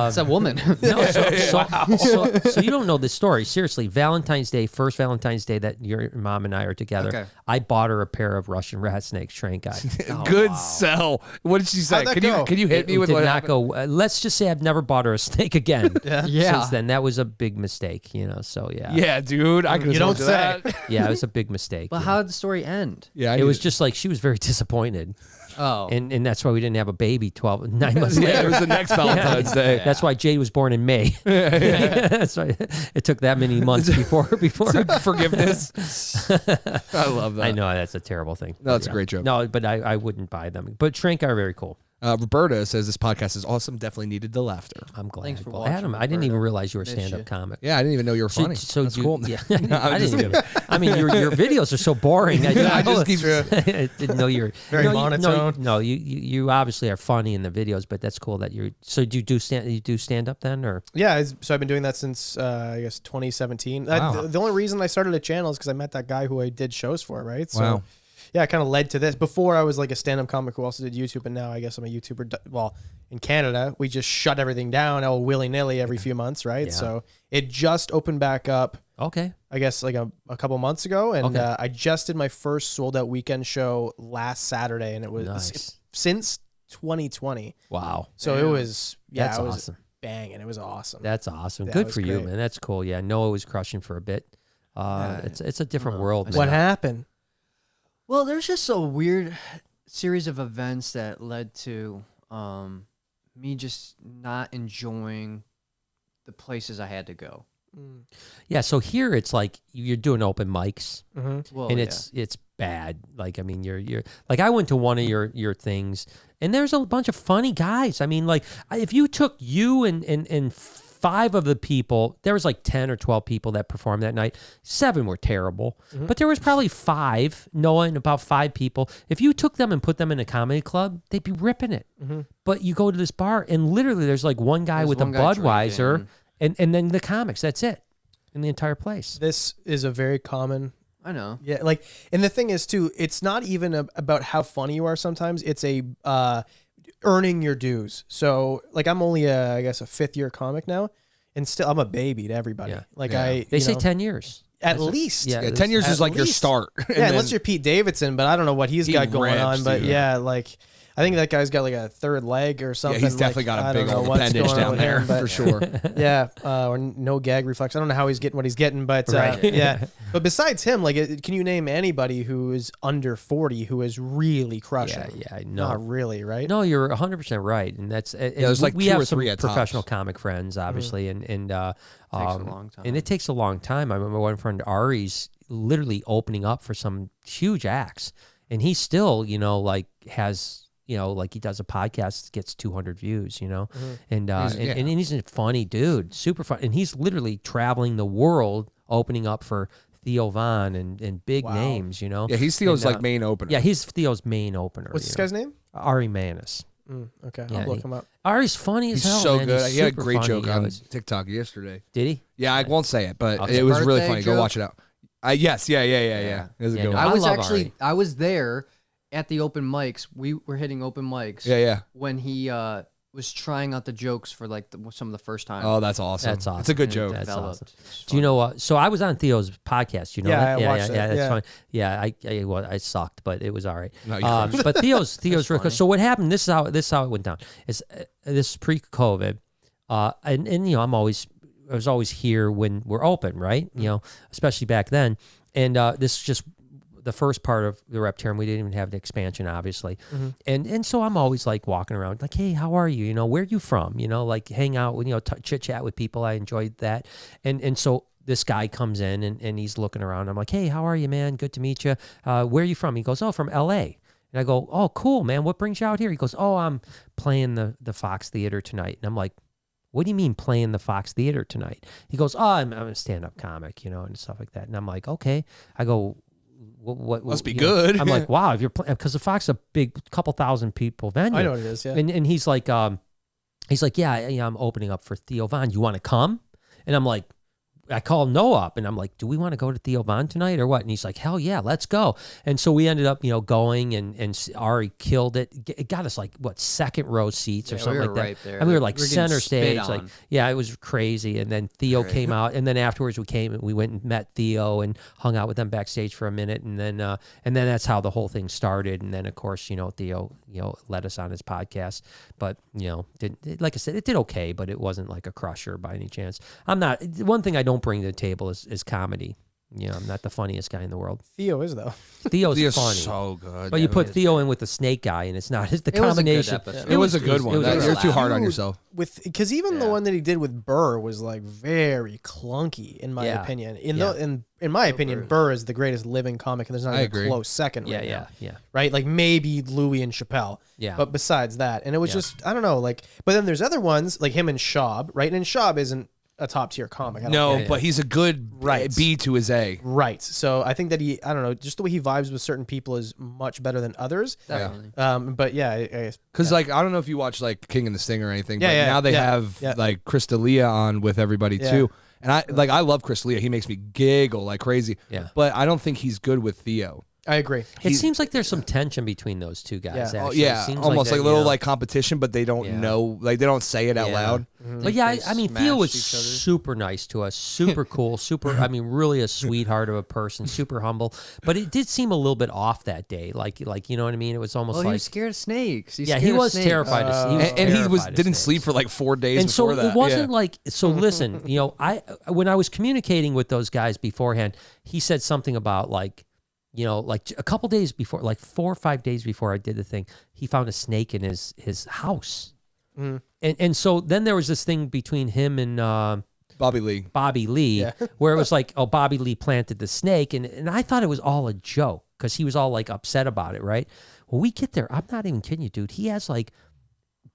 It's a woman. No, so you don't know this story. Seriously, Valentine's Day, first Valentine's Day that your mom and I are together, Okay. I bought her a pair of Russian rat snakes, shrank eye. Good sell. What did she say? How'd that Can you go? can you hit me with did what not happened? go. Let's just say I've never bought her a snake again. Yeah. Since then, that was a big mistake. So yeah. Yeah, dude. I could You don't say. Yeah, it was a big mistake. But you how know. did the story end? Yeah, It was just like she was very disappointed, Oh. and that's why we didn't have a baby 9 months yeah, later. it was the next Valentine's Day. That's why Jade was born in May. That's why it took that many months before. Forgiveness. I love that. I know that's a terrible thing. No, it's a great joke. No, but I wouldn't buy them. But Shrink are very cool. Roberta says this podcast is awesome. Definitely needed the laughter. I'm glad. Thanks for Well, watching, Adam, I didn't Roberta. even realize you were a Miss stand-up you. comic. Yeah, I didn't even know you were funny. So That's you, cool. Yeah, I I just- didn't even. I mean, your videos are so boring. I just keep- I didn't know you're Very no, monotone. No, you obviously are funny in the videos, but that's cool that you're. So do you do stand up then, or Yeah, so I've been doing that since I guess 2017. Wow. The only reason I started a channel is because I met that guy who I did shows for, right? So Wow. yeah, it kind of led to this. Before I was like a stand-up comic who also did YouTube, and now I guess I'm a YouTuber. Well, in Canada, we just shut everything down all willy-nilly every few months, right? Yeah. So it just opened back up, okay? I guess like a couple months ago, and Okay. I just did my first sold-out weekend show last Saturday, and it was Nice. since 2020. Wow, So it was that's it was awesome. banging. It was awesome. That's awesome. That Good was for you, great. man. That's cool. Yeah, Noah was crushing for a bit. It's a different world. What man. happened? Well, there's just a weird series of events that led to me just not enjoying the places I had to go. Yeah, so here it's like you're doing open mics, Well, and yeah. it's bad. Like I mean, you're like I went to one of your things, and there's a bunch of funny guys. I mean, like if you took you and 5 of the people, there was like 10 or 12 people that performed that night. 7 were terrible, but there was probably 5, Noah, and about 5 people. If you took them and put them in a comedy club, they'd be ripping it. But you go to this bar, and literally there's like one guy There's with a one guy Budweiser, drinking. and then the comics. That's it in the entire place. This is a very common. I know. Yeah, like, and the thing is too, it's not even about how funny you are. Sometimes it's a earning your dues. So like I'm only I guess a 5th year comic now, and still I'm a baby to everybody. Yeah. Like Yeah. They say 10 years. at least. Yeah. Yeah, 10 years At is like your least. start. And Yeah, unless then- you're Pete Davidson, but I don't know what he's He got going rips, on. But dude. yeah, like I think that guy's got like a 3rd leg or something. he's definitely like, got a I big don't know old what's appendage going on down with there him, but for sure. yeah, or no gag reflex. I don't know how he's getting what he's getting, but Right. yeah. But besides him, like, can you name anybody who is under 40 who is really crushing? Yeah, no. Not really, right? No, you're 100% right, and that's there's like we 2 have or some 3 at professional tops. comic friends, obviously, and a long time. and it takes a long time. I remember one friend Ari's literally opening up for some huge acts, and he still, like has. Like he does a podcast, gets 200 views, and and he's a funny dude, super fun, and he's literally traveling the world, opening up for Theo Von and big names, Yeah, he's Theo's And, like main opener. Yeah, he's Theo's main opener. What's this guy's name? Ari Manis. Okay, Yeah, I'll look him up. Ari's funny as He's hell. so man. good. He's He had a super great funny, joke on It's- TikTok yesterday. Did he? Yeah, I won't say it, but Okay. it was really Birthday funny. Go joke? watch it out. Yes, yeah. It was a Yeah, good no, one. I I was love actually Ari. I was there at the open mics. We were hitting open mics Yeah. when he was trying out the jokes for like some of the first time. Oh, that's awesome. That's awesome. It's a good And joke. that's Developed. awesome. It's Do you fun. know? So I was on Theo's podcast. You know Yeah, that? I watched it. That's Yeah. fine. Yeah, well, I sucked, but it was all right. No, you crushed. But Theo's real funny. good. So what happened? This is how it went down. Is this is pre-COVID, and I was always here when we're open, right? Especially back then, and this is just the first part of the Reptarium. We didn't even have the expansion, obviously, and so I'm always like walking around, like, hey, how are you? Where are you from? Like hang out with chit chat with people. I enjoyed that, and so this guy comes in and he's looking around. I'm like, hey, how are you, man? Good to meet you. Where are you from? He goes, oh, from L.A. And I go, oh, cool, man. What brings you out here? He goes, oh, I'm playing the Fox Theater tonight. And I'm like, what do you mean playing the Fox Theater tonight? He goes, oh, I'm a stand-up comic, and stuff like that. And I'm like, okay. I go, what Must be you know, good. I'm like, wow, if you're playing, because the Fox is a big, couple thousand people venue. I know what it is. Yeah. And he's like, yeah, I'm opening up for Theo Von. You want to come? And I'm like, I call Noah up and I'm like, do we want to go to Theo Von tonight or what? And he's like, hell yeah, let's go. And so we ended up, going and Ari killed it. It got us like, what, second row seats or Yeah, something we like were that. right there. And we were like We were getting center spit stage. on. Like, yeah, it was crazy. And then Theo came out. And then afterwards we went and met Theo and hung out with them backstage for a minute. And then that's how the whole thing started. And then of course, Theo, led us on his podcast, but like I said, it did okay, but it wasn't like a crusher by any chance. One thing I don't bring to the table is comedy. I'm not the funniest guy in the world. Theo is though. Theo's funny. so good. But you put Theo in with the snake guy, and it's not the It was a good combination. episode. It was a good one. was You're good. too hard on Dude, yourself. Because even the Yeah. one that he did with Burr was like very clunky in my Yeah. opinion. Yeah. In my opinion, Burr is the greatest living comic, and there's not I even a agree. close second. Yeah, right yeah, now, yeah. right? Like maybe Louis and Chappelle. Yeah. But besides that, and it was Yeah. just I don't know. Like, but then there's other ones like him and Schaub, right? And Schaub isn't a top tier comic. I don't No, think. but he's a good Right. B to his A. Right. So I think that I don't know, just the way he vibes with certain people is much better than others. Definitely. But yeah, Because like I don't know if you watch like King and the Sting or anything, Yeah, but yeah, now they yeah, have yeah. like Krista Leah on with everybody Yeah. too. And I love Chris Leah. He makes me giggle like crazy. Yeah. But I don't think he's good with Theo. I agree. It seems like there's some tension between those two guys. Yeah. Actually. Oh, It yeah, seems almost like that, a little like competition, but they don't Yeah. know, like they don't say it out Yeah. loud. But yeah, They I mean, Theo was smashed each other. super nice to us, super cool, I mean, really a sweetheart of a person, super humble. But it did seem a little bit off that day, like you know what I mean? It was almost Well, he like, was scared of snakes. He's yeah, scared he of was snakes. terrified. And he was terrified of didn't snakes. sleep for like 4 days And so before that. it wasn't Yeah. like so. Listen, when I was communicating with those guys beforehand, he said something about like a couple days before, like 4 or 5 days before I did the thing, he found a snake in his house, and so then there was this thing between him and Bobby Lee. Bobby Lee, where it was like, oh, Bobby Lee planted the snake, and I thought it was all a joke because he was all like upset about it, right? Well, we get there, I'm not even kidding you, dude. He has like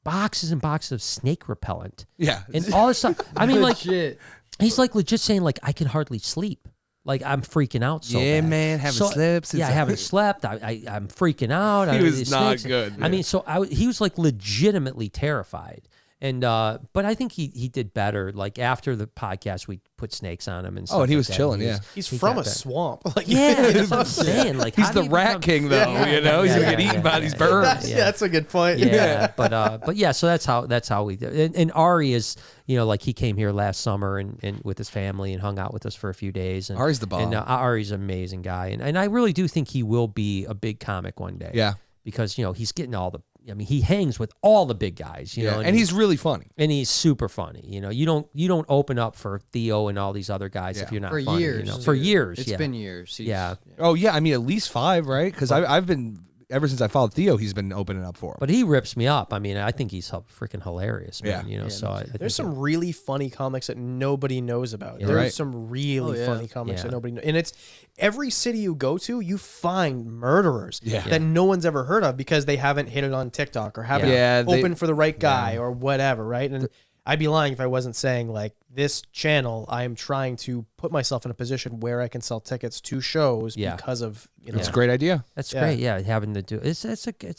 boxes and boxes of snake repellent. Yeah. And all this stuff. I mean, like, Legit. he's like legit saying, like, I can hardly sleep. Like, I'm freaking out so Yeah, bad. man, haven't So- slept since Yeah, I haven't slept. I'm freaking out. He was these not snakes. good, I mean, so he was like legitimately terrified. And but I think he did better. Like after the podcast, we put snakes on him and stuff. and he like was that. chilling, He yeah. He's he from got a better. swamp. Like, Yeah, that's what I'm saying. Like He's how the do you rat become- king, though. Yeah, You know, he's yeah, gonna get yeah, eaten by yeah, these yeah. birds. yeah, that's a good point. Yeah, but yeah, so that's how we do. And Ari is, like he came here last summer and with his family and hung out with us for a few days. And, Ari's the bomb. And Ari's an amazing guy, and I really do think he will be a big comic one day. Yeah. because he's getting all the. I mean, he hangs with all the big guys. You know, and he's really funny. and he's super funny. You don't open up for Theo and all these other guys if you're not For funny, years. For years, It's been years. He's- Yeah. Oh yeah, I mean at least 5, right? Because I've been ever since I followed Theo, he's been opening up for him. But he rips me up. I mean, I think he's freaking hilarious, man. Yeah. So I think There's some really funny comics that nobody knows about. Yeah. There's Right. some really Oh, funny comics Yeah. that nobody knows. And it's every city you go to, you find murderers Yeah. that no one's ever heard of because they haven't hit it on TikTok or haven't Yeah, they- opened for the right guy or whatever, right? And I'd be lying if I wasn't saying like this channel, I am trying to put myself in a position where I can sell tickets to shows Yeah. because of It's a great idea. That's Yeah. great. Yeah, having to do it's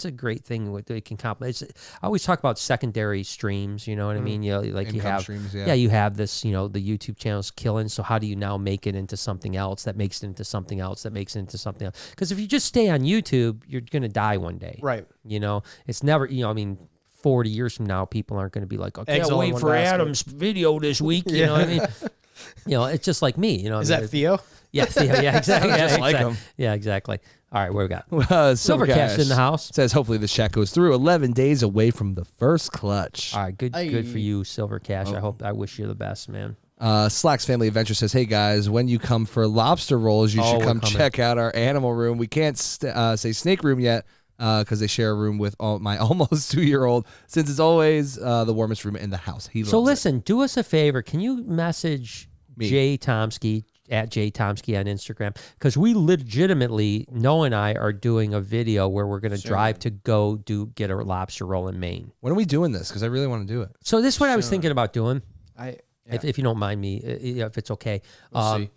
a great thing. What they can compliment. I always talk about secondary streams. You know what I mean? Like you Income have streams, yeah. you have this. The YouTube channel's killing. So how do you now make it into something else that makes it into something else that makes it into something else? Because if you just stay on YouTube, you're gonna die one day. right. It's never. I mean. 40 years from now, people aren't going to be like, okay, Eggs I'll all in wait one for basket. Adam's video this week. You know what I mean? It's just like me. Is that Theo? Yeah, exactly. Yeah, Just like exactly. him. Yeah, exactly. All right, what we got? Silver Silvercast in the house. says hopefully this chat goes through. 11 days away from the first clutch. All right, good for Aye. you, Silver Cash. I wish you the best, man. Slack's Family Adventure says, hey guys, when you come for lobster rolls, you should we're come coming. check out our animal room. We can't say snake room yet because they share a room with my almost 2-year-old, since it's always the warmest room in the house. He So loves listen, do us a favor. Can you message Me. Jay Tomsky at Jay Tomsky on Instagram? Because we legitimately, Noah and I are doing a video where we're going to drive to go get a lobster roll in Maine. When are we doing this? Because I really want to do it. So this is what I was thinking about doing. If you don't mind me, if it's okay, We'll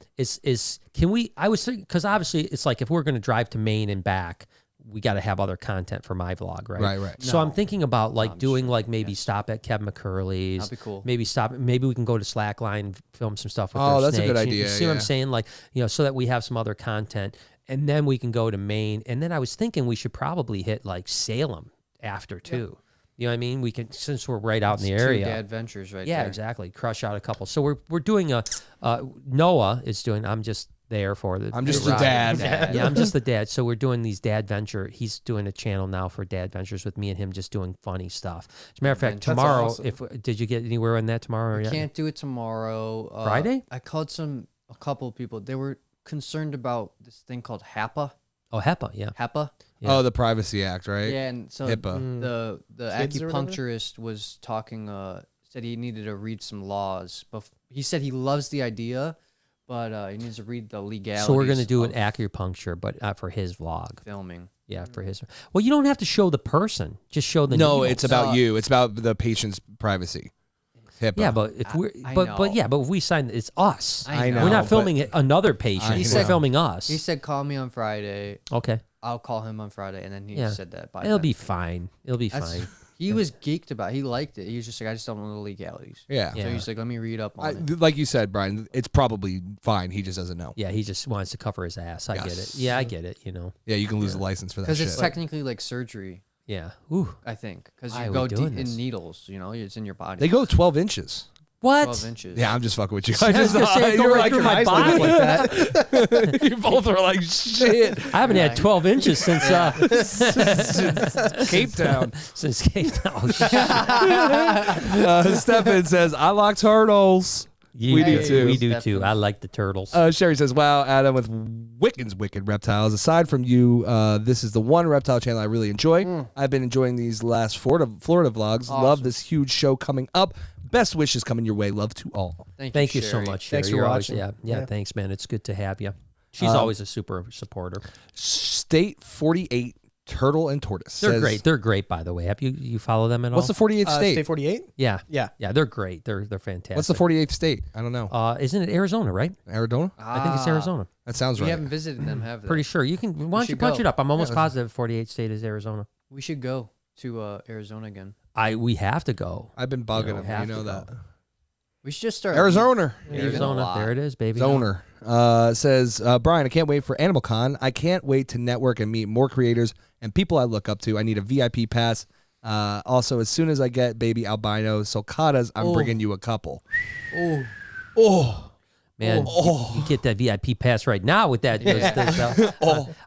can we? I was thinking, because obviously it's like if we're going to drive to Maine and back, we got to have other content for my vlog, right? Right. So I'm thinking about like doing sure. like maybe stop at Kevin McCurley's. That'd be cool. Maybe we can go to Slackline and film some stuff with Oh, their that's a good snakes. You idea, see what I'm yeah. saying? Like, so that we have some other content, and then we can go to Maine. And then I was thinking we should probably hit like Salem after too. You know what I mean? We can, since we're right out in the area. Two dad ventures right Yeah, there. exactly. Crush out a couple. So we're doing Noah is doing. I'm just there for the. I'm just the the ride. dad. Yeah, I'm just the dad. So we're doing these dad venture. He's doing a channel now for dad ventures with me and him, just doing funny stuff. As a matter of fact, That's tomorrow, awesome. did you get anywhere on that tomorrow? Or yet? Can't do it tomorrow. Friday? I called a couple of people. They were concerned about this thing called HAPA. Oh, HEPA. Yeah. HAPA. Yeah. Oh, the Privacy Act, right? Yeah, and so HIPAA. the Kids or whatever? acupuncturist was talking. Said he needed to read some laws, but he said he loves the idea, but he needs to read the legalities. So we're gonna do an of acupuncture, but for his vlog. filming. Yeah, for his. Well, you don't have to show the person. Just show the. No, needles. it's about you. It's about the patient's privacy. HIPAA. Yeah, but if we're I but know. if we sign, it's us. I know, We're not but- filming another patient. He We're said- filming us. He said, "Call me on Friday." Okay. I'll call him on Friday, and then he Yeah. said that. By It'll then. be fine. It'll be That's- fine. He was geeked about it. He liked it. He was just like, I just don't know the legalities. Yeah. Yeah. So he's like, let me read up on it. Like you said, Brian, it's probably fine. He just doesn't know. Yeah, he just wants to cover his ass. I get it. Yes. Yeah, I get it. Yeah, you can lose the license for that Because shit. it's technically like surgery, Yeah. Ooh. I think. Because Why you are go we doing deep this? in needles, it's in your body. They go 12 inches. What? 12 inches. Yeah, I'm just fucking with you. I was gonna say, go you're right like, through my Eyes look body. like that. you both are like, shit. I haven't had 12 inches since Cape Town. since Cape Town. Oh, shit. Stefan says, I like turtles. We do too. We do Definitely. too. I like the turtles. Sherry says, wow, Adam, with Wickens Wicked Reptiles. Aside from you, this is the one reptile channel I really enjoy. I've been enjoying these last Florida vlogs. Love this huge show coming up. Best wishes coming your way. Love to all. Thank you so Sherry. much. Thanks Sherry. for You're always- watching. yeah, thanks, man. It's good to have you. She's always a super supporter. State 48 Turtle and Tortoise. They're says, great. They're great, by the way. Have you follow them at all? What's the 48th state? State 48? Yeah. Yeah. Yeah, they're great. They're fantastic. What's the 48th state? I don't know. Isn't it Arizona, right? Arizona? I think it's Arizona. That sounds We right. haven't visited them, have they? Pretty sure. You can. Why don't you should punch go. it up? I'm almost positive 48 state is Arizona. We should go to Arizona again. We have to go. I've been bugging We him. have You know to that. go. We should just start Arizona. Arizona. There it is, baby. Zoner says, Brian, I can't wait for Animalcon. I can't wait to network and meet more creators and people I look up to. I need a VIP pass. Also, as soon as I get baby albino sulcatas, I'm bringing you a couple. Man, you get that VIP pass right now with that.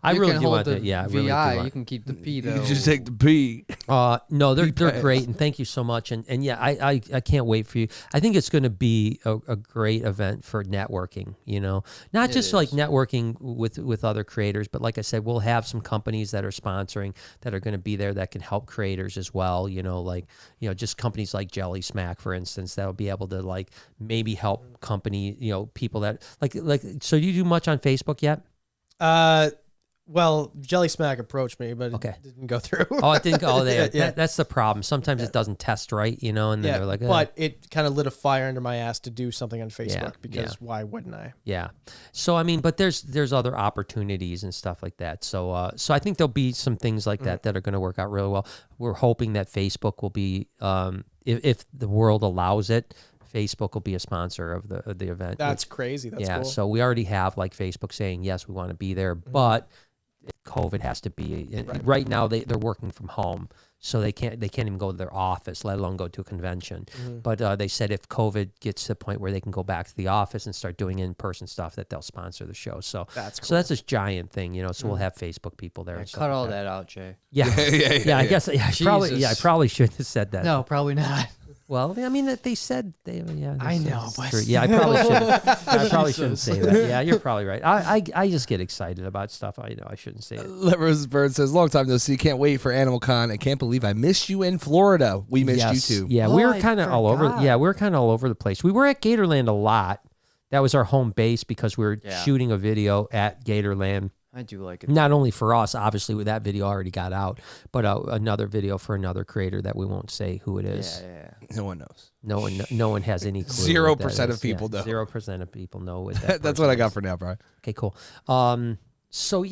I You really can do hold want the that. Yeah, I VI. really do want. You can keep the P though. You just take the P. No, they're great, and thank you so much. And yeah, I can't wait for you. I think it's going to be a great event for networking. You know, not just like networking with other creators, but like I said, we'll have some companies that are sponsoring that are going to be there that can help creators as well. You know, like just companies like Jelly Smack, for instance, that'll be able to like maybe help people that like. So you do much on Facebook yet? Well, Jelly Smack approached me, but Okay. it didn't go through. Oh, it didn't go. Oh, Yeah. that's the problem. Sometimes it doesn't test right, and then they're like, but it kind of lit a fire under my ass to do something on Facebook because why wouldn't I? Yeah. So I mean, but there's other opportunities and stuff like that. So I think there'll be some things like that are going to work out really well. We're hoping that Facebook will be, if the world allows it, Facebook will be a sponsor of the event. That's crazy. That's cool. So we already have like Facebook saying yes, we want to be there, but COVID has to be right now. They're working from home, so they can't even go to their office, let alone go to a convention. But they said if COVID gets to the point where they can go back to the office and start doing in-person stuff, that they'll sponsor the show. So that's cool. So that's this giant thing, So we'll have Facebook people there. And Cut all that out, Jay. Yeah, I guess. Yeah, I probably shouldn't have said that. No, probably not. Well, I mean, they said I know, but true. Yeah, I probably shouldn't. I probably shouldn't say that. Yeah, you're probably right. I just get excited about stuff. I know I shouldn't say it. Rose Bird says, long time no see. Can't wait for Animalcon. I can't believe I missed you in Florida. We missed you too. Yeah, we were kind of all over. Yeah, we were kind of all over the place. We were at Gatorland a lot. That was our home base because we were shooting a video at Gatorland. I do like it. Not only for us, obviously, with that video already got out, but another video for another creator that we won't say who it is. Yeah. No one knows. No one has any clue. 0% of people know. 0% of people know what that. That's what I got for now, Brian. Okay, cool. So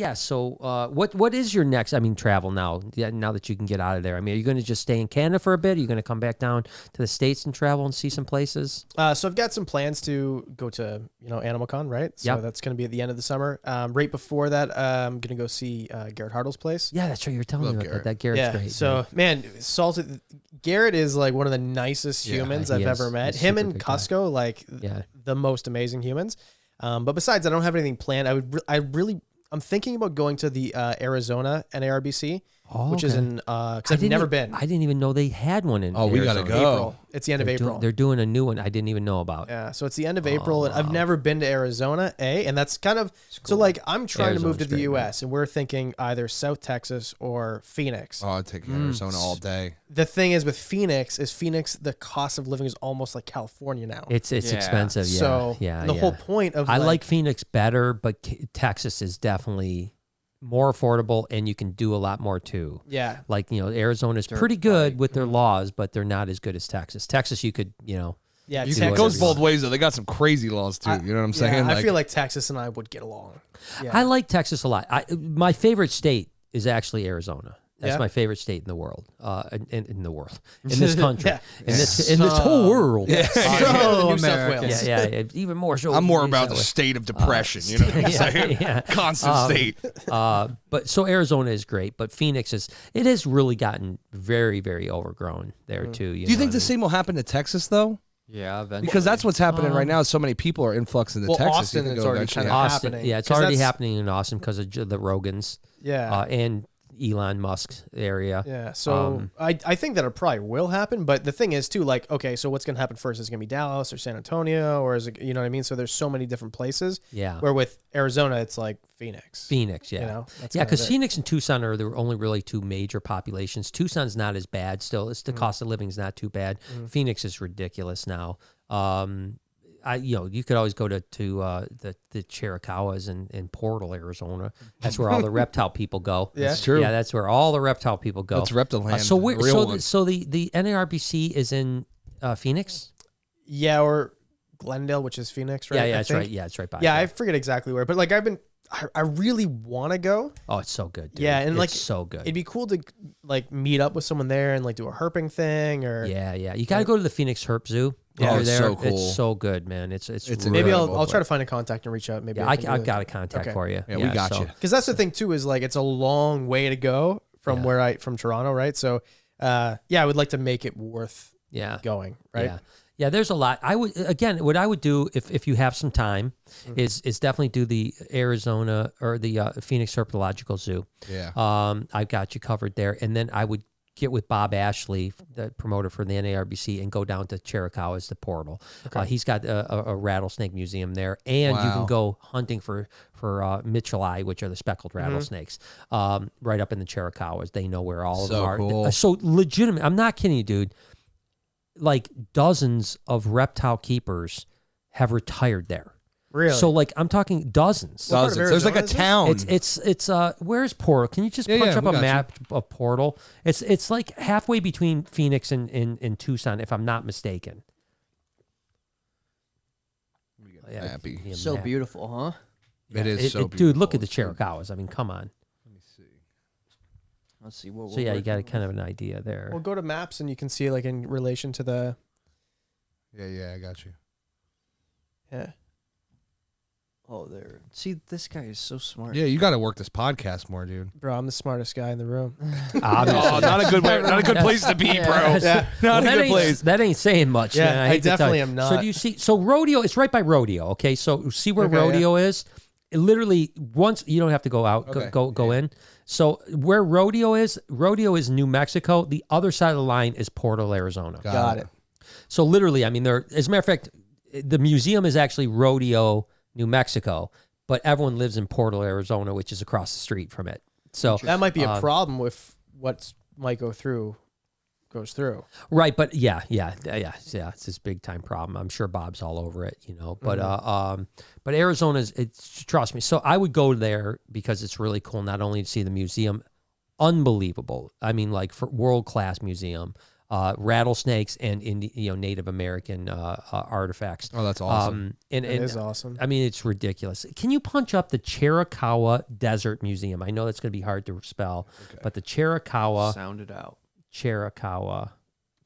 what is your next? I mean, travel now. Yeah, now that you can get out of there. I mean, are you going to just stay in Canada for a bit? Are you going to come back down to the States and travel and see some places? So I've got some plans to go to Animalcon, right? So that's going to be at the end of the summer. Right before that, I'm going to go see Garrett Hartle's place. Yeah, that's right. You were telling me about that. Garrett's great. So man, Salted Garrett is like one of the nicest humans I've ever met. Him and Cusco, like the most amazing humans. But besides, I don't have anything planned. I'm thinking about going to the Arizona NARBC, which is in because I've never been. I didn't even know they had one in. Oh, we gotta go. April. It's the end of April. They're doing a new one. I didn't even know about. Yeah, so it's the end of April, and I've never been to Arizona, and that's kind of so. Like, I'm trying to move to the U.S., and we're thinking either South Texas or Phoenix. Oh, I'd take Arizona all day. The thing is with Phoenix, the cost of living is almost like California now. It's expensive. Yeah. So the whole point of I like Phoenix better, but Texas is definitely more affordable, and you can do a lot more too. Yeah. Like, Arizona's pretty good with their laws, but they're not as good as Texas. Texas, you could, Yeah, it goes both ways though. They got some crazy laws too. You know what I'm saying? I feel like Texas and I would get along. Yeah. I like Texas a lot. My favorite state is actually Arizona. That's my favorite state in the world. In the world, in this country, in this whole world. New South Wales. Yeah. Even more so. I'm more about the state of depression. You know what I'm saying? Constant state. But so Arizona is great, but Phoenix it has really gotten very, very overgrown there too. Do you think the same will happen to Texas though? Yeah, eventually. Because that's what's happening right now. So many people are influxing into Texas. Austin is already kind of happening. Yeah, it's already happening in Austin because of the Rogans. Yeah. And Elon Musk's area. Yeah, so I think that it probably will happen, but the thing is too, like, okay, so what's going to happen first? Is it going to be Dallas or San Antonio, or is it, you know what I mean? So there's so many different places. Yeah. Where with Arizona, it's like Phoenix. Yeah. Because Phoenix and Tucson are the only really two major populations. Tucson's not as bad still. It's the cost of living is not too bad. Phoenix is ridiculous now. You could always go to the Chiricahuas in Portal, Arizona. That's where all the reptile people go. Yeah, that's true. Yeah, that's where all the reptile people go. That's reptile land. So the NARBC is in Phoenix. Yeah, or Glendale, which is Phoenix, right? Yeah, that's right. Yeah, it's right by. Yeah, I forget exactly where, but like I've I really want to go. Oh, it's so good, dude. Yeah, and it's like so good. It'd be cool to like meet up with someone there and like do a herping thing or Yeah. You got to go to the Phoenix Herp Zoo. Yeah, Over it's there. so cool. It's so good, man. It's It's really, maybe incredible, I'll try to find a contact and reach out. Maybe Yeah, I've got a contact for you. Yeah, we got you. because that's the thing too is like it's a long way to go from from Toronto, right? So I would like to make it worth going, right? Yeah, there's a lot. What I would do if you have some time is definitely do the Arizona or the Phoenix Herpetological Zoo. Yeah. I've got you covered there, and then I would get with Bob Ashley, the promoter for the NARBC, and go down to Chiricahua's the portal. He's got a rattlesnake museum there, and you can go hunting for Mitchellii, which are the speckled rattlesnakes, right up in the Chiricahuas. They know where all of them are. Cool. So legitimate. I'm not kidding you, dude. Like dozens of reptile keepers have retired there. Really? So like I'm talking dozens. part of There's like a Arizona is this? town. It's where's Portal? Can you just punch up we a got map of Portal? It's like halfway between Phoenix and Tucson, if I'm not mistaken. Happy. So beautiful, huh? It is so beautiful. Dude, look at the Chiricahuas. I mean, come on. Let's see what. So yeah, you got a kind of an idea there. Well, go to maps and you can see like in relation to the Yeah, I got you. Oh, there. See, this guy is so smart. Yeah, you got to work this podcast more, dude. bro. I'm the smartest guy in the room. Obviously. Oh, not a good way, not a good place to be, bro. Yeah. Not a that good ain't- place. That ain't saying much. Yeah, man. I hate to tell definitely you. am not. So do you see? So rodeo, it's right by rodeo. Okay, so see where Okay, rodeo is. It literally, once you don't have to go out, Okay. go in. So where rodeo is New Mexico. The other side of the line is Portal, Arizona. Got it. So literally, I mean, as a matter of fact, the museum is actually Rodeo, New Mexico, but everyone lives in Portal, Arizona, which is across the street from it. So That might be a problem with what might goes through. right, but yeah, it's this big time problem. I'm sure Bob's all over it, you know. But Arizona's, trust me. So I would go there because it's really cool. Not only to see the museum, unbelievable. I mean, like for world-class museum. Rattlesnakes and Native American artifacts. Oh, that's awesome. It is awesome. I mean, it's ridiculous. Can you punch up the Chiricahua Desert Museum? I know that's going to be hard to spell, but the Chiricahua. Sound it out. Chiricahua.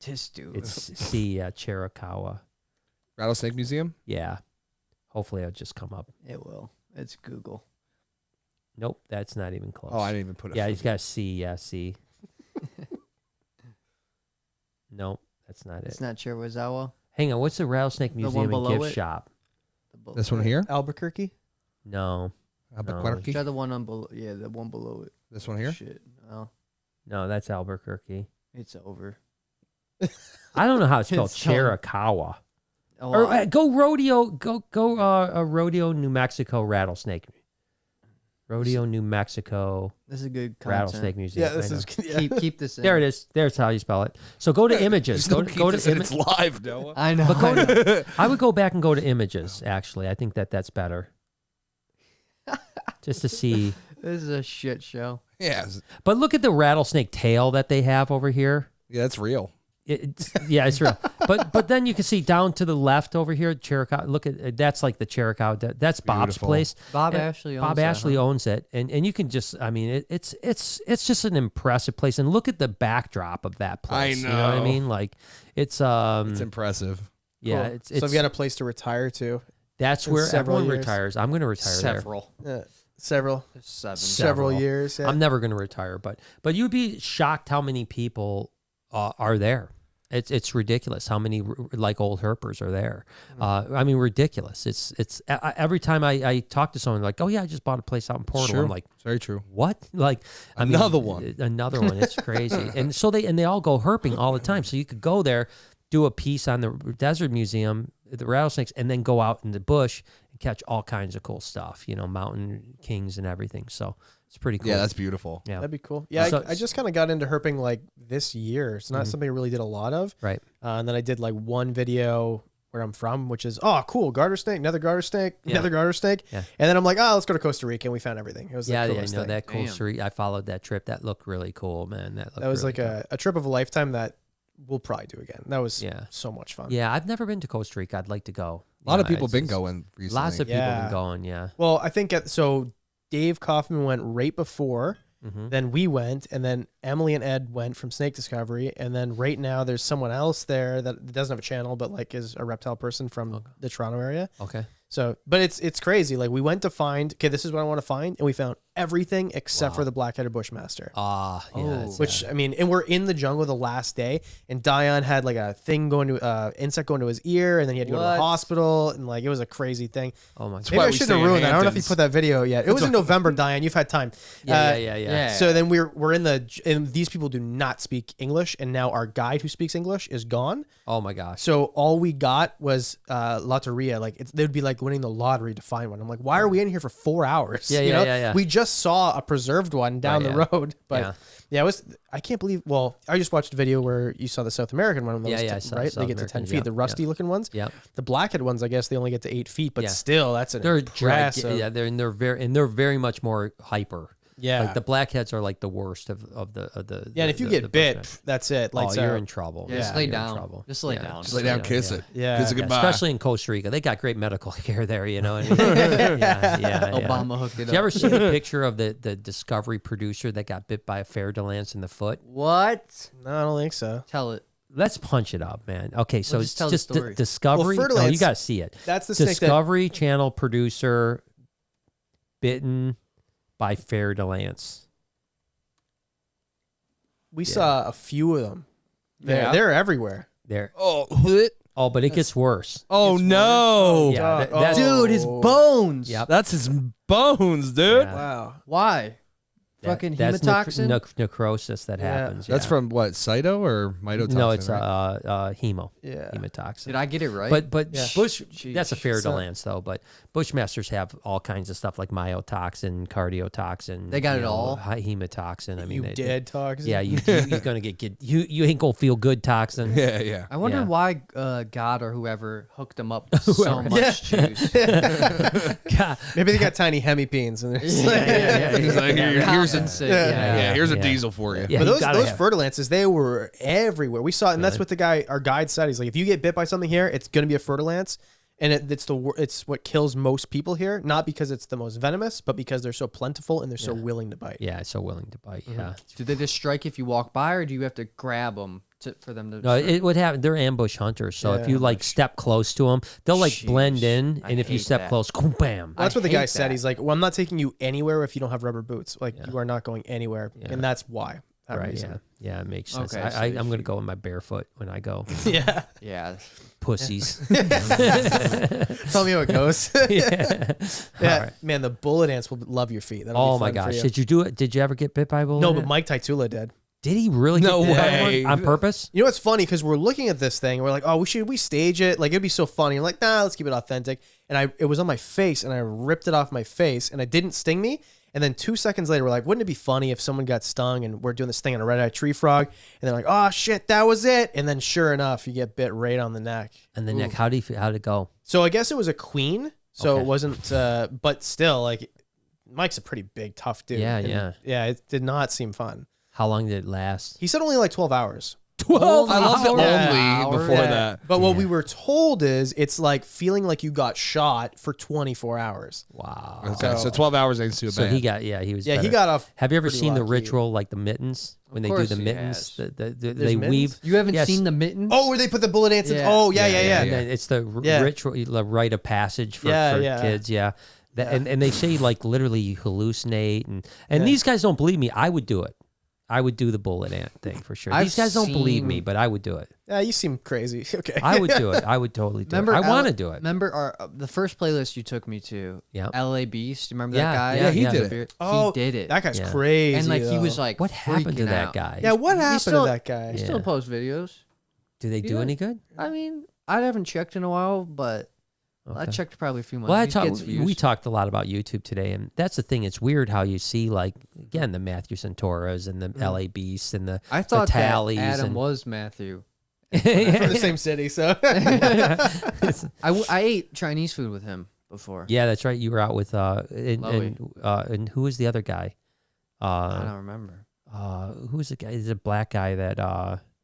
This dude. It's Chiricahua. Rattlesnake Museum? Yeah. Hopefully it'll just come up. It will. It's Google. Nope, that's not even close. Oh, I didn't even put it. Yeah, he's got a C. Yeah, C. Nope, that's not It's it. not Chirizawa. Hang on, what's the Rattlesnake The Museum one and below Gift it? Shop? This one here? Albuquerque. No, Albuquerque? Try the one on below. Yeah, the one below it. This one here? Shit. No, no, that's Albuquerque. it's over. I don't know how to spell It's done. Chiricahua. Oh, Or go rodeo, go rodeo, New Mexico rattlesnake. Rodeo, New Mexico this is good content. rattlesnake museum. Yeah, this I is. know. Yeah. Keep this in. There it is. There's how you spell it. So go to images. Go to It's images. live, Noah. I know. But go I know. to, I would go back and go to images. Actually, I think that's better. Just to see. This is a shit show. Yeah, But look at the rattlesnake tail that they have over here. that's real. Yeah, it's real. But then you can see down to the left over here, Chiricahua. Look at that's like the Chiricahua. That's Bob's Beautiful. place. Bob And Ashley owns Bob that, Ashley huh? owns it, and you can just. I mean, it's just an impressive place. And look at the backdrop of that place. You know what I know. mean? Like it's It's impressive. yeah. Cool. It's So I've got a place to retire to. that's in where several everyone years. retires. I'm going to retire there. Several Seven. several years. Yeah. I'm never going to retire, but you'd be shocked how many people are there. It's ridiculous how many like old herpers are there. I mean, ridiculous. It's every time I talk to someone like, oh yeah, I just bought a place out in Portal. True. I'm like, It's very true. what? Like Another one. Another one. It's crazy. And so they all go herping all the time. So you could go there, do a piece on the Desert Museum, the rattlesnakes, and then go out in the bush and catch all kinds of cool stuff. You know, mountain kings and everything. So it's pretty cool. Yeah, that's beautiful. yeah. That'd be cool. Yeah, So- I just kind of got into herping like this year. It's not something I really did a lot of. Right. And then I did like one video where I'm from, which is, oh, cool, garter snake, another garter snake, Yeah. another garter snake. Yeah. And then I'm like, oh, let's go to Costa Rica. And we found everything. It was Yeah, the I coolest know thing. that Damn. Costa Rica. I followed that trip. That looked really cool, man. That That was really like a trip of a lifetime that we'll probably do again. That was Yeah. so much fun. Yeah, I've never been to Costa Rica. I'd like to go. A lot of Yeah, people it's- been it's- going recently. Lots of people Yeah. been going. Yeah. Well, I think so Dave Kaufman went right before. Then we went, and then Emily and Ed went from Snake Discovery, and then right now there's someone else there that doesn't have a channel, but like is a reptile person from the Toronto area. Okay. So, but it's crazy. Like we went to find, okay, this is what I want to find, and we found everything except for the black-headed bushmaster. Which I mean, and we're in the jungle the last day, and Dion had like a thing going to insect going to his ear, and then he had to go to the hospital, and like it was a crazy thing. Oh my god! Maybe I shouldn't have ruined that. I don't know if you put that video yet. It was in November, Dion. You've had time. Yeah. So then we're in and these people do not speak English, and now our guide who speaks English is gone. Oh my gosh! So all we got was lotteria. Like they would be like winning the lottery to find one. I'm like, why are we in here for 4 hours? Yeah. We just saw a preserved one down the road, but it was. I can't believe. Well, I just watched a video where you saw the South American one. I saw right. South They get to 10 feet. The rusty looking ones. Yeah. The blackhead ones, I guess they only get to 8 feet, but still, that's they're impressive. Yeah, they're very much more hyper. Yeah, like the blackheads are like the worst of the. Yeah, and if you get bit, that's it. Like, so, you're in trouble. Yeah, just lay down. Just lay down. Just lay down, kiss it. Yeah. Kiss it goodbye. Especially in Costa Rica, they got great medical care there. You know. What I mean? Obama hooked it up. Did you ever see the picture of the Discovery producer that got bit by a fer-de-lance in the foot? What? No, I don't think so. Tell it. Let's punch it up, man. Okay, so just it's tell the just story. Discovery. Well, No, you got to see it. That's the snake Discovery Channel producer bitten by fer-de-lance. We saw a few of them. They're everywhere. There. Oh, but it gets worse. oh no. Yeah, that's, Dude, his bones. Yep. That's his bones, dude. Yeah. Wow. Why? Fucking that's hemotoxin? necrosis that happens. That's yeah. from what, cyto or mitotoxin? No, it's right? hemo. Yeah. Hemotoxin. Did I get it right? But Bush, Jeez. that's a fer-de-lance though. But Bushmasters have all kinds of stuff like myotoxin, cardiotoxin. They got it all? Hemotoxin. I mean, dead toxin. Yeah, you're gonna get you ain't gonna feel good toxin. Yeah. I wonder why God or whoever hooked him up with so much juice. God. Maybe they got tiny hemipenes and they're just He's like, here's a Yeah. diesel for you. Yeah, But you those gotta have- fer-de-lances, they were everywhere. We saw it, and that's what our guide said. He's like, if you get bit by something here, it's going to be a fer-de-lance, and it's what kills most people here. Not because it's the most venomous, but because they're so plentiful and they're so willing to bite. Yeah, it's so willing to bite. Yeah. Do they just strike if you walk by, or do you have to grab them for them to? No, it would happen. They're ambush hunters, so if you like step close to them, they'll like blend in, and if you hate step that. close, bam. Well, that's what the hate guy said. that. He's like, well, I'm not taking you anywhere if you don't have rubber boots. Like, you are not going anywhere, and that's why. That Right? reason. Yeah, it makes sense. Okay, so I'm going to go in my barefoot when I go. Yeah. Yeah. Pussies. Tell me how it goes. yeah. Yeah, man, the bullet ants will love your feet. That'll Oh be my fun for gosh! you. Did you do it? Did you ever get bit by a bullet? No, but Mike Titula did. did he really? No get bit by way. one on purpose? You know what's funny? Because we're looking at this thing, and we're like, oh, we stage it? Like, it'd be so funny. I'm like, nah, let's keep it authentic. And it was on my face, and I ripped it off my face, and it didn't sting me. And then 2 seconds later, we're like, wouldn't it be funny if someone got stung and we're doing this thing on a red-eyed tree frog, and they're like, oh shit, that was it. And then sure enough, you get bit right on the neck. And the neck. How'd it go? So I guess it was a queen. So Okay. it wasn't, but still, like, Mike's a pretty big, tough dude. Yeah, And, yeah. yeah. It did not seem fun. How long did it last? He said only like 12 hours. 12 I love the only hours. before Yeah. that. But what we were told is it's like feeling like you got shot for 24 hours. Wow. Okay, so 12 hours ain't too bad. So he was. Yeah, he better. got off. Have you ever pretty seen the lucky. ritual like the mittens when they do course the he mittens? has. They mittens? weave. You haven't Yes. seen the mittens? Oh, where they put the bullet ants in? Yeah. Oh, yeah. And then it's the ritual, the rite of passage for kids. Yeah. And they say like literally you hallucinate and these guys don't believe me. I would do it. I would do the bullet ant thing for sure. I've These guys don't believe me, seen- but I would do it. Yeah, you seem crazy. Okay. I would do it. I would totally do it. I want to do it. Remember the first playlist you took me to? Yeah. LA Beast. You remember Yeah, that guy? yeah, he did it. Oh, he did it. That guy's Yeah. crazy. and like he though. was like, What happened to freaking that out. guy? Yeah, what happened still- to that guy? He Yeah. still posts videos. Do they do Yeah. any good? I mean, I haven't checked in a while, but I Okay. checked probably a few months. Well, He gets views. we talked a lot about YouTube today, and that's the thing. It's weird how you see, like, again, the Matthew Santoras and the LA Beasts and the I thought that Tallies Adam and was Matthew. From the same city, so. I ate Chinese food with him before. Yeah, that's right. You were out with Chloe. and who was the other guy? I don't remember. Who was the guy? He's a black guy that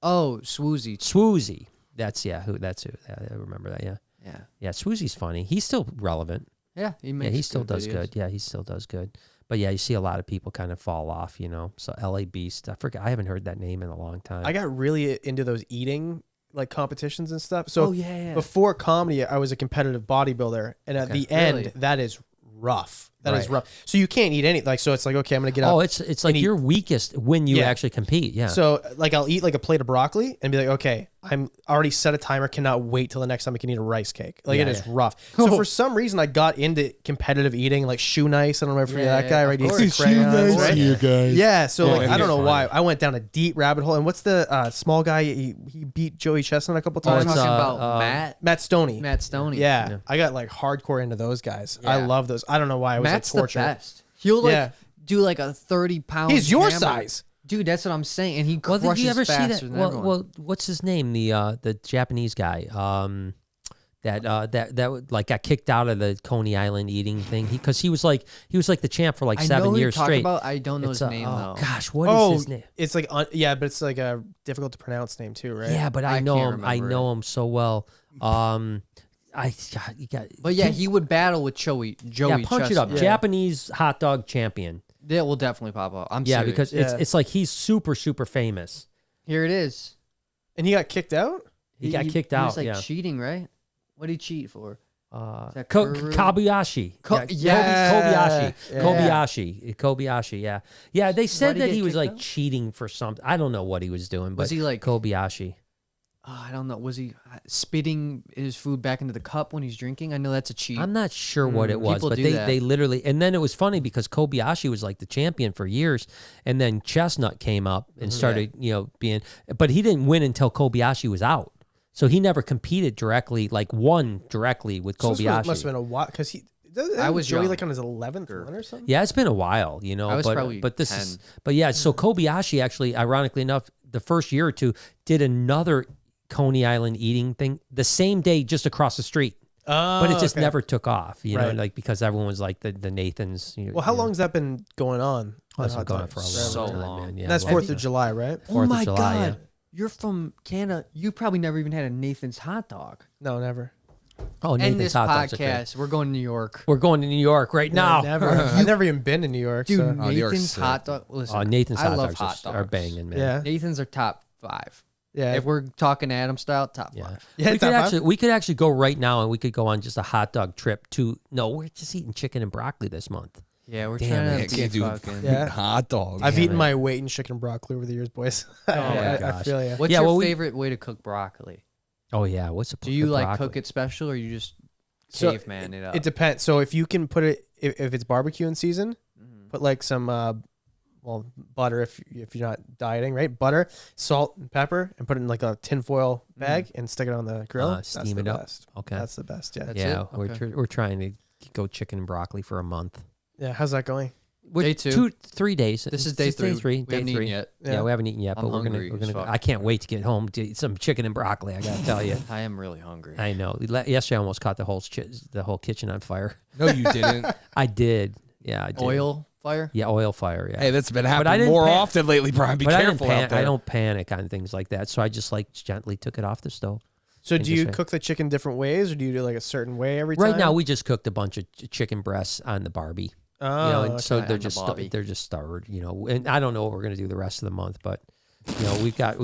Oh, Swoozy. Swoozy. That's who. I remember that. Yeah, Yeah. yeah. Swoozy's funny. He's still relevant. Yeah, Yeah, he still does good. Yeah, he still does good. But yeah, you see a lot of people kind of fall off, you know. So LA Beast, I forget. I haven't heard that name in a long time. I got really into those eating like competitions and stuff. So yeah. before comedy, I was a competitive bodybuilder, and at the end, Really? that is rough. That is Right. rough. So you can't eat anything. Like, so it's like, okay, I'm gonna get up. Oh, it's like eat- you're weakest when you Yeah. actually compete. Yeah. So like I'll eat like a plate of broccoli and be like, okay, I'm already set a timer. Cannot wait till the next time I can eat a rice cake. Like Yeah, it is yeah. rough. So for some reason I got into competitive eating, like Shoe Nice. I don't know if you remember that guy, of right? He course. eats the crayons, right? you guys. Yeah. So like Yeah, I don't know funny. why I went down a deep rabbit hole. And what's the small guy? He beat Joey Chestnut a couple Oh, times. talking it's, about Matt Stoney. Matt Stoney. Yeah, I got like hardcore into those guys. I Yeah. love those. I don't know why I was Matt's like the torture. best. He'll like Yeah. do like a 30-pound. He's your hammer. size. Dude, that's what I'm saying. And he Well, crushes did you ever see that? faster than Well, everyone. what's his name? The Japanese guy. That like got kicked out of the Coney Island eating thing because he was like the champ for like I know 7 who you're years talking straight. about. I don't know It's his name oh though. gosh, what is his name? It's like yeah, but it's like a difficult to pronounce name too, right? Yeah, but I I know can't him. I remember know it. him so well. God, you got. But yeah, he would battle with Joey. Yeah, punch it up. Chestnut. Japanese hot dog champion. That will definitely pop up. I'm Yeah, serious. because Yeah. it's like he's super famous. here it is. And he got kicked out. He got kicked He out. was like yeah. cheating, right? What did he cheat for? that Kuru? Kobayashi. Yeah. Kobayashi. Yeah. Yeah, they said he that get he was kicked like out? cheating for something. I don't know what he was doing, but Was he like? Kobayashi. Oh, I don't know. Was he spitting his food back into the cup when he's drinking? I know that's a cheat. I'm not sure what it was, People but do they, that. they literally, and then it was funny because Kobayashi was like the champion for years, and then Chestnut came up and started, being, but he didn't win until Kobayashi was out. So he never competed directly, like won directly with So this Kobayashi. must have been a while because he. I was Joey young. like on his 11th one or something. Yeah, it's been a while, I was but probably but this 10. is but yeah, so Kobayashi actually, ironically enough, the first year or two did another Coney Island eating thing the same day just across the street. But it just never took off, Right. like because everyone was like the Nathans. Well, how long has that been going on? Oh, it's been Hot going on dogs? for a So long time, long. man. Yeah, That's well, 4th of July, right? Oh 4th of my July, god, yeah. you're from Canada. You probably never even had a Nathan's hot dog. No, never. Oh, And Nathan's this hot dogs are great. podcast, we're going to New York. We're going to New York right now. Never. I've never even been to New York. Dude, so. New York's Nathan's sick. hot dog. Listen, Oh, Nathan's I hot love dogs hot dogs. are banging, man. Yeah. Nathan's are top 5. Yeah. If we're talking Adam style, top 5. Yeah. Yeah, we top could five? we could actually go right now and we could go on just a hot dog trip to. No, we're just eating chicken and broccoli this month. Yeah, we're Damn trying it, I to be can't do fucking. Yeah. hot dogs. I've Damn eaten it. my weight in chicken and broccoli over the years, boys. my I gosh. feel you. What's Yeah, your well, we- favorite way to cook broccoli? Oh yeah, what's the? Do you the like broccoli? cook it special or you just So, caveman it up? It depends. So if you can put it, if it's barbecue in season, put like some, butter if you're not dieting, right? Butter, salt, and pepper, and put it in like a tinfoil bag and stick it on the grill. That's steam the it up. best. Okay. That's the best. Yeah. That's Yeah, it? we're Okay. we're trying to go chicken and broccoli for a month. Yeah. How's that going? We're Day 2. 3 days. This is It's day just 3. Day 3. We haven't Day eaten 3. yet. Yeah, we haven't eaten yet, I'm but we're hungry gonna. as fuck. I can't wait to get home to eat some chicken and broccoli. I gotta tell you. I am really hungry. I know. Yesterday, I almost caught the whole kitchen on fire. No, you didn't. I did. Yeah, I did. Oil fire? Yeah, oil fire. Yeah. Hey, that's been I happening didn't more pan- often lately, Brian. Be but careful out there. I don't panic on things like that, so I just like gently took it off the stove. So And do you just- cook the chicken different ways, or do you do like a certain way every time? Right now, we just cooked a bunch of chicken breasts on the Barbie. Oh, And so okay. they're On the just Bobby. they're just starved, And I don't know what we're gonna do the rest of the month, but we've got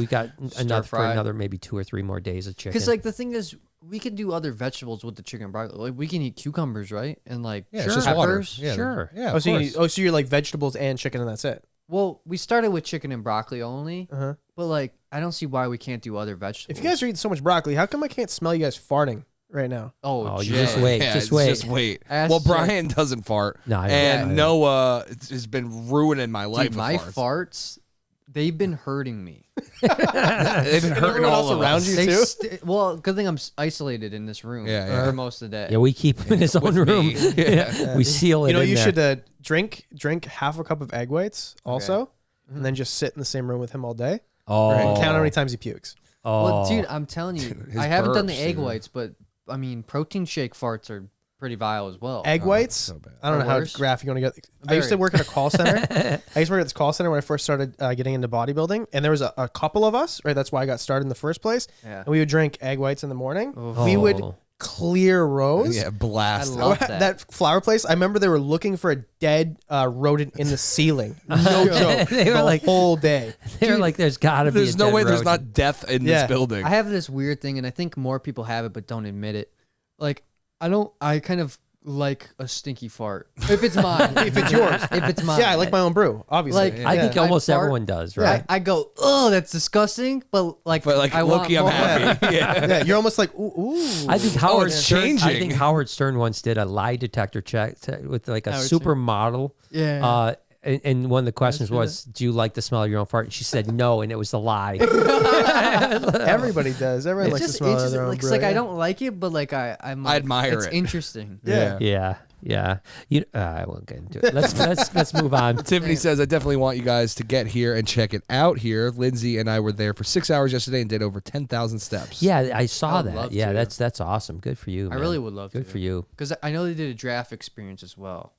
enough for fry. another maybe 2 or 3 more days of chicken. Because like the thing is, we could do other vegetables with the chicken and broccoli. Like we can eat cucumbers, right? And like Yeah, it's just water. peppers. Yeah, Sure. Yeah. Oh, Of so course. you're like vegetables and chicken, and that's it. Well, we started with chicken and broccoli only, Uh huh. but like I don't see why we can't do other vegetables. If you guys are eating so much broccoli, how come I can't smell you guys farting right now? Oh, you Jay. just wait. Yeah, just it's wait. Just wait. Ask Well, Jay. Brian doesn't fart. No, I and don't. Noah has been ruining my life. Dude, with my farts. farts, they've been hurting me. They've been hurting everyone all else of around us. you They too? well, good thing I'm isolated in this room Yeah, yeah. for most of the day. Yeah, we keep him in his own With room. me. Yeah. We seal it. You know, in you there. should drink half a cup of egg whites also, and then just sit in the same room with him all day. Oh, And count how many times he pukes. Oh, Well, dude, I'm telling you, His I haven't done the burps, egg dude. whites, but I mean, protein shake farts are pretty vile as well. Egg whites. so bad. I don't know Or how worse. graphic you want to get. I used to Very. work at a call center. I used to work at this call center when I first started getting into bodybuilding, and there was a couple of us. Right, that's why I got started in the first place. Yeah. And we would drink egg whites in the morning. Oh. We would clear rose. Yeah, blast. I love that. flower place. I remember they were looking for a dead rodent in the ceiling. No joke. They were the like- whole day. They're like, there's got to be. There's a no dead way there's rodent. not death in Yeah. this building. I have this weird thing, and I think more people have it, but don't admit it. Like, I kind of like a stinky fart. If it's mine. If it's yours. If it's mine. Yeah, I like my own brew, obviously. Like, I think Yeah. almost fart. everyone does, Yeah, right? I go, oh, that's disgusting, but like, But I want Loki, I'm more. happy. Yeah. Yeah, you're almost like, ooh. I think Howard it's Stern. I changing. think Howard Stern once did a lie detector check with like a Howard Stern. supermodel. Yeah. And one of the questions was, "Do you like the smell of your own fart?" And she said no, and it was a lie. Everybody does. Everyone likes to Just smell interesting. their own Like, brew. it's like I yeah. don't like it, but like I'm I admire it's it. interesting. Yeah. Yeah. I won't get into it. Let's move on. Tiffany says, I definitely want you guys to get here and check it out here. Lindsay and I were there for 6 hours yesterday and did over 10,000 steps. Yeah, I saw I would that. love Yeah, to. that's awesome. Good for you. I man. really would love to. Good for you. Because I know they did a draft experience as well.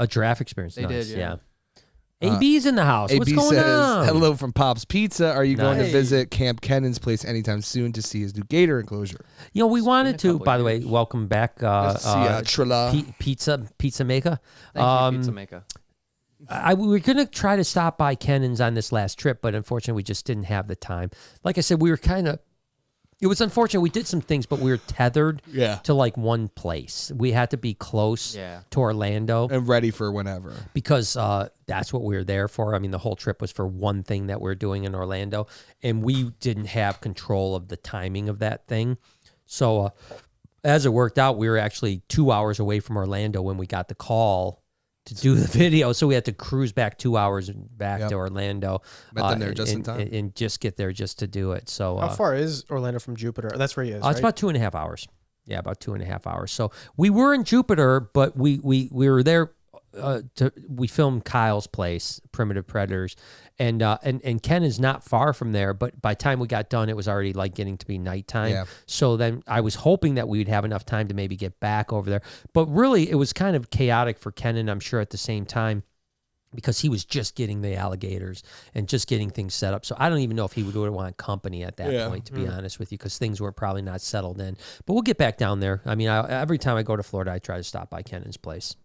A giraffe experience. They nice. did, yeah. AB's in the house. What's AB going says, on? hello from Pop's Pizza. Are you going to Nice. visit Camp Kennan's place anytime soon to see his new gator enclosure? You know, we wanted a to. couple By the way, years. welcome back, See Trilla. pizza maker. Thank you, Pizza Maker. We were gonna try to stop by Kennan's on this last trip, but unfortunately, we just didn't have the time. Like I said, we were kind of. It was unfortunate. We did some things, but we were tethered to like one place. We had to be close to Orlando And ready for whenever. because that's what we were there for. I mean, the whole trip was for one thing that we're doing in Orlando, and we didn't have control of the timing of that thing. So as it worked out, we were actually 2 hours away from Orlando when we got the call to do the video. So we had to cruise back 2 hours back to Orlando. Met them there just in time. And just get there just to do it. So How far is Orlando from Jupiter? That's where he is, it's right? about 2.5 hours. Yeah, about 2.5 hours. So we were in Jupiter, but we were there. We filmed Kyle's place, Primitive Predators, and Ken is not far from there. But by the time we got done, it was already like getting to be nighttime. Yeah. So then I was hoping that we'd have enough time to maybe get back over there. But really, it was kind of chaotic for Ken, I'm sure at the same time, because he was just getting the alligators and just getting things set up. So I don't even know if he would want company at that point, to be honest with you, because things were probably not settled in. But we'll get back down there. I mean, every time I go to Florida, I try to stop by Kennan's place.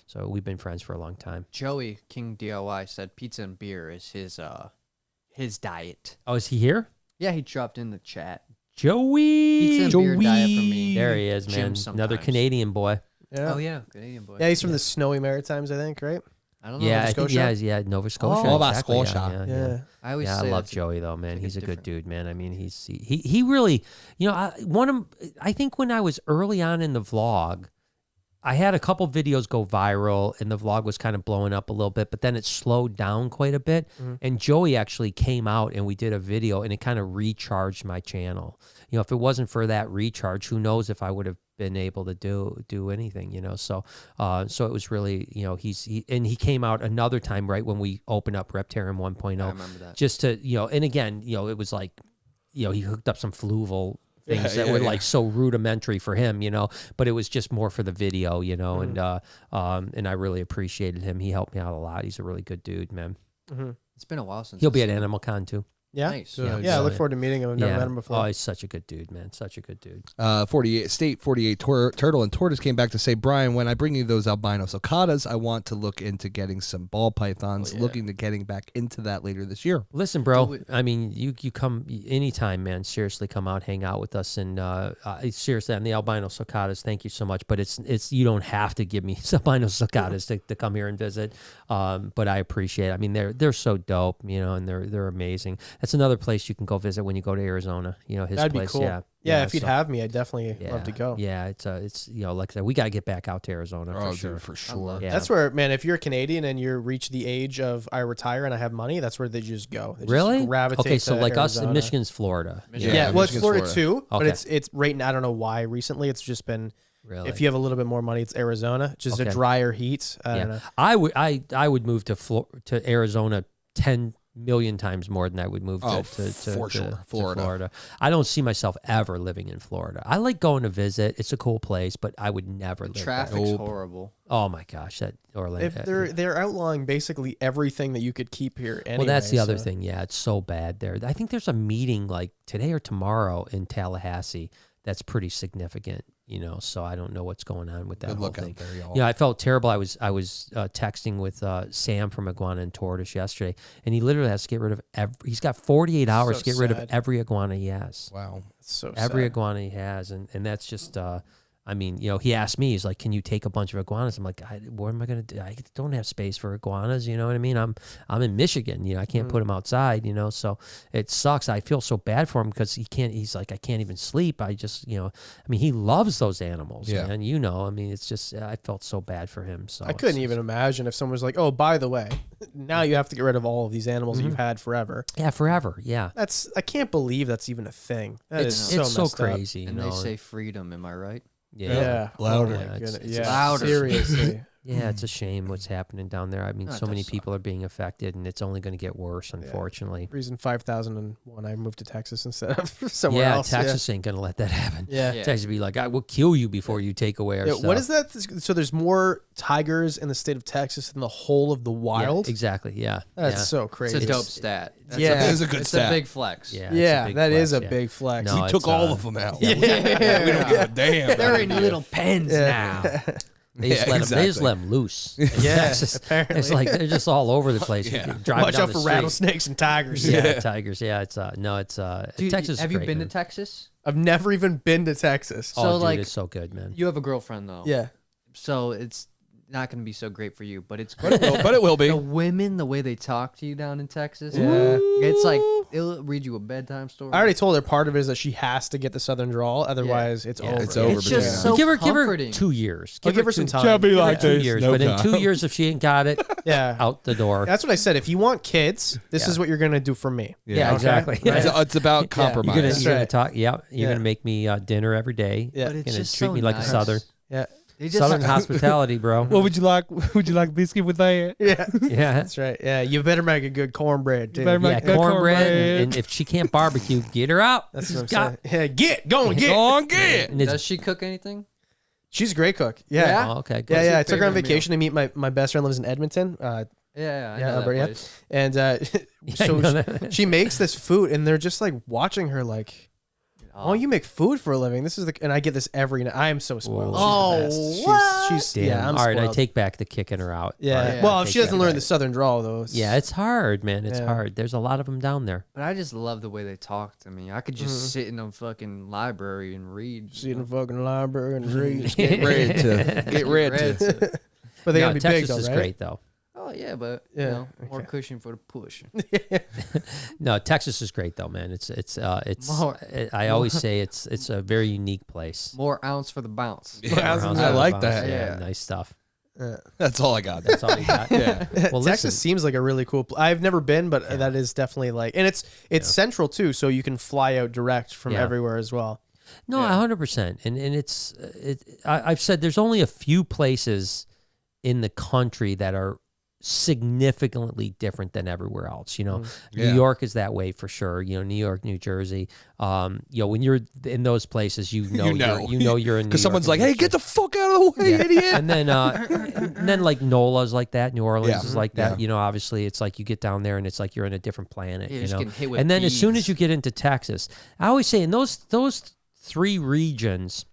So we've been friends for a long time. Joey King DIY said pizza and beer is his diet. Oh, is he here? Yeah, he dropped in the chat. Joey. Pizza and beer diet for me. There he is, Jim man. Another sometimes. Canadian boy. Yeah. Oh yeah, Canadian boy. Yeah, he's from the snowy Maritimes, I think, right? I don't know. Yeah, Nova I think Scotia? Nova Scotia. Nova exactly, Scotia. Yeah. I always Yeah, I say love that's a- Joey though, man. like He's a a good different- dude, man. I mean, he really, you know, I think when I was early on in the vlog, I had a couple videos go viral and the vlog was kind of blowing up a little bit, but then it slowed down quite a bit. And Joey actually came out and we did a video and it kind of recharged my channel. You know, if it wasn't for that recharge, who knows if I would have been able to do anything, you know? So it was really, you know, he came out another time right when we opened up Reptarium 1.0. I remember that. Just to, you know, and again, you know, it was like, you know, he hooked up some fluval things that yeah, were yeah. like so rudimentary for him, you know, but it was just more for the video, you know, and I really appreciated him. He helped me out a lot. He's a really good dude, man. It's been a while since He'll be I've at seen him. Animalcon too. Yeah. Nice. Yeah, I look forward to meeting him. I've never met him before. Oh, he's such a good dude, man. Such a good dude. 48 Turtle and Tortoise came back to say, Brian, when I bring you those albino sulcatas, I want to look into getting some ball pythons, looking to getting back into that later this year. Listen, bro. I mean, you come anytime, man. Seriously, come out, hang out with us, and seriously, on the albino sulcatas, thank you so much. But it's you don't have to give me albino sulcatas to come here and visit. But I appreciate it. I mean, they're so dope, you know, and they're amazing. That's another place you can go visit when you go to Arizona. You know, his That'd place. be cool. Yeah. Yeah, if you'd so- have me, I'd definitely yeah, love to go. Yeah, it's you know, like I said, we got to get back out to Arizona for sure. Dude, for sure. Yeah. That's where, man, if you're Canadian and you reach the age of I retire and I have money, that's where they just go. They just Really? gravitate Okay, so to like us, Arizona. Michigan's Florida. Yeah, well, it's Michigan's Florida too, but Okay. it's right now. I don't know why. Recently, it's just been. Really? If you have a little bit more money, it's Arizona. Just a Okay. drier heat. I don't know. I would move to Arizona 10 million times more than I would move to for sure. to Florida. I don't see myself ever living in Florida. I like going to visit. It's a cool place, but I would never live there. Traffic's horrible. Oh my gosh, that Orlando. If they're outlawing basically everything that you could keep here anyway. well, that's the other so- thing. Yeah, it's so bad there. I think there's a meeting like today or tomorrow in Tallahassee that's pretty significant, you know. So I don't know what's going on with that Good whole look thing. out there, y'all. You know, I felt terrible. I was texting with Sam from Iguana and Tortoise yesterday, and he literally has to get rid of he's got 48 hours to get rid of sad. every iguana he has. Wow. So Every sad. iguana he has, and that's just. I mean, you know, he asked me, he's like, "Can you take a bunch of iguanas?" I'm like, "What am I going to do? I don't have space for iguanas." You know what I mean? I'm in Michigan. You know, I can't put them outside. You know, so it sucks. I feel so bad for him because he can't. He's like, I can't even sleep. I just, you know, I mean, he loves those animals, Yeah. man. You know, I mean, it's just, I felt so bad for him. So I couldn't it's- even imagine if someone was like, "Oh, by the way, now you have to get rid of all of these animals that you've had forever." Yeah, forever. Yeah, I can't believe that's even a thing. That is it's so messed up. crazy. You And know, they say freedom. Am I right? Yeah. Louder. Oh my Yeah, it's- goodness. it's Yeah. louder. Seriously. yeah, it's a shame what's happening down there. I mean, No, it so many does people are being affected, and it's only going to get worse, unfortunately. Reason 5001, I moved to Texas instead of somewhere Yeah, else. Texas ain't going to let that happen. Yeah. Yeah. Texas be like, I will kill you before you take away our Yeah, stuff. what is that? So there's more tigers in the state of Texas than the whole of the Yeah, wild. exactly. Yeah. That's yeah. so It's crazy. a dope stat. That's Yeah. It is a good it's stat. a big flex. Yeah, it's a Yeah, big that is flex, a yeah. big flex. No, We took it's, all of them out. Yeah. We don't give a damn. They're in little pens Yeah. now. They just, Yeah, let 'em- they just exactly. let them loose. Yeah, Texas, apparently. it's like they're just all over the place. Yeah. Driving Watch down out the for street. rattlesnakes and tigers. Yeah, tigers. Yeah, it's no, it's Dude, Texas. have is you great, been man. to Texas? I've never even been to Texas. Oh, So, dude, like- it's so good, man. You have a girlfriend though. Yeah. So it's not going to be so great for you, but it's But it will be. the women, the way they talk to you down in Texas. Yeah. It's like they'll read you a bedtime story. I already told her part of it is that she has to get the southern drawl, otherwise it's over. It's over It's between just us. so give her comforting. 2 years. I'll give her two- some time. Shelby Give her like 2 this. years, No but in 2 time. years, if she ain't got it, Yeah. out the door. That's what I said. If you want kids, this Yeah. is what you're gonna do for me. Yeah, Okay? exactly. Right? It's about compromise. You're gonna, That's you're gonna right. talk. Yeah, you're Yeah. gonna make me dinner every day. Yeah. But it's Gonna just treat so me like nice. a southern They just southern hospitality, bro. What would you like? Would you like biscuit with that? Yeah. Yeah, That's right. Yeah. You better make a good cornbread too. better yeah, make that cornbread. cornbread. And if she can't barbecue, get her out. That's She's what I'm got- saying. Yeah, go and get. Go on, get. and it's- Does she cook anything? She's a great cook. Yeah. Yeah? Oh, okay, good. Yeah, your I took her on favorite vacation to meet my best friend lives in Edmonton. Yeah, I Yeah, know that Alberta, yeah. place. And I so know that. she makes this food, and they're just like watching her, like, "Oh, you make food for a living. This is the," and I get this every night. I am so spoiled. Whoa. She's the Oh, best. She's Damn. yeah. I'm All right, I spoiled. take back the kicking her out. Yeah. All right, Well, I if take she doesn't that learn back. the southern drawl, though. Yeah, it's hard, man. It's Yeah. hard. There's a lot of them down there. But I just love the way they talk to me. I could just sit in a fucking library and read. See in the fucking library and read. Get ready to. Get ready to. But they No, gotta be Texas big, though, is right? great, though. Oh yeah, but Yeah, you know, more okay. cushion for the push. No, Texas is great, though, man. It's More- I always say it's a very unique place. More ounce for the bounce. I like that. Yeah, Yeah. nice stuff. That's all I got. That's all you got. Yeah. Well, Texas listen, seems like a really cool. I've never been, but that is definitely like, and it's central too, so you can fly out direct from Yeah. everywhere as well. no, 100%. And I've said there's only a few places in the country that are significantly different than everywhere else. You know, Yeah. New York is that way for sure. You know, New York, New Jersey. You know, when you're in those places, you know you're in. Because someone's like, "Hey, get the fuck out of the way, Yeah. idiot!" And then like NOLA's like that, New Orleans Yeah. is like that. Yeah. You know, obviously it's like you get down there and it's like you're in a different planet. Yeah, you just know, getting hit with and then as soon as bees. you get into Texas, I always say in those three regions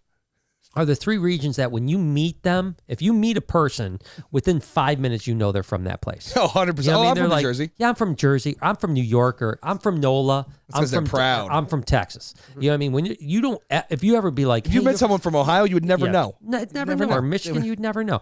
are the three regions that when you meet them, if you meet a person within 5 minutes, you know they're from that place. Oh, 100%. You know what I mean? I'm They're from New like, Jersey. Yeah, I'm from Jersey. I'm from New York, or I'm from NOLA. I'm 'cause they're from proud. I'm from Texas. You know what I mean? When you don't, if you ever be like, If you hey, met you're someone from Ohio, you would never yeah. know. Never Never know. Or know. Michigan, you'd never know.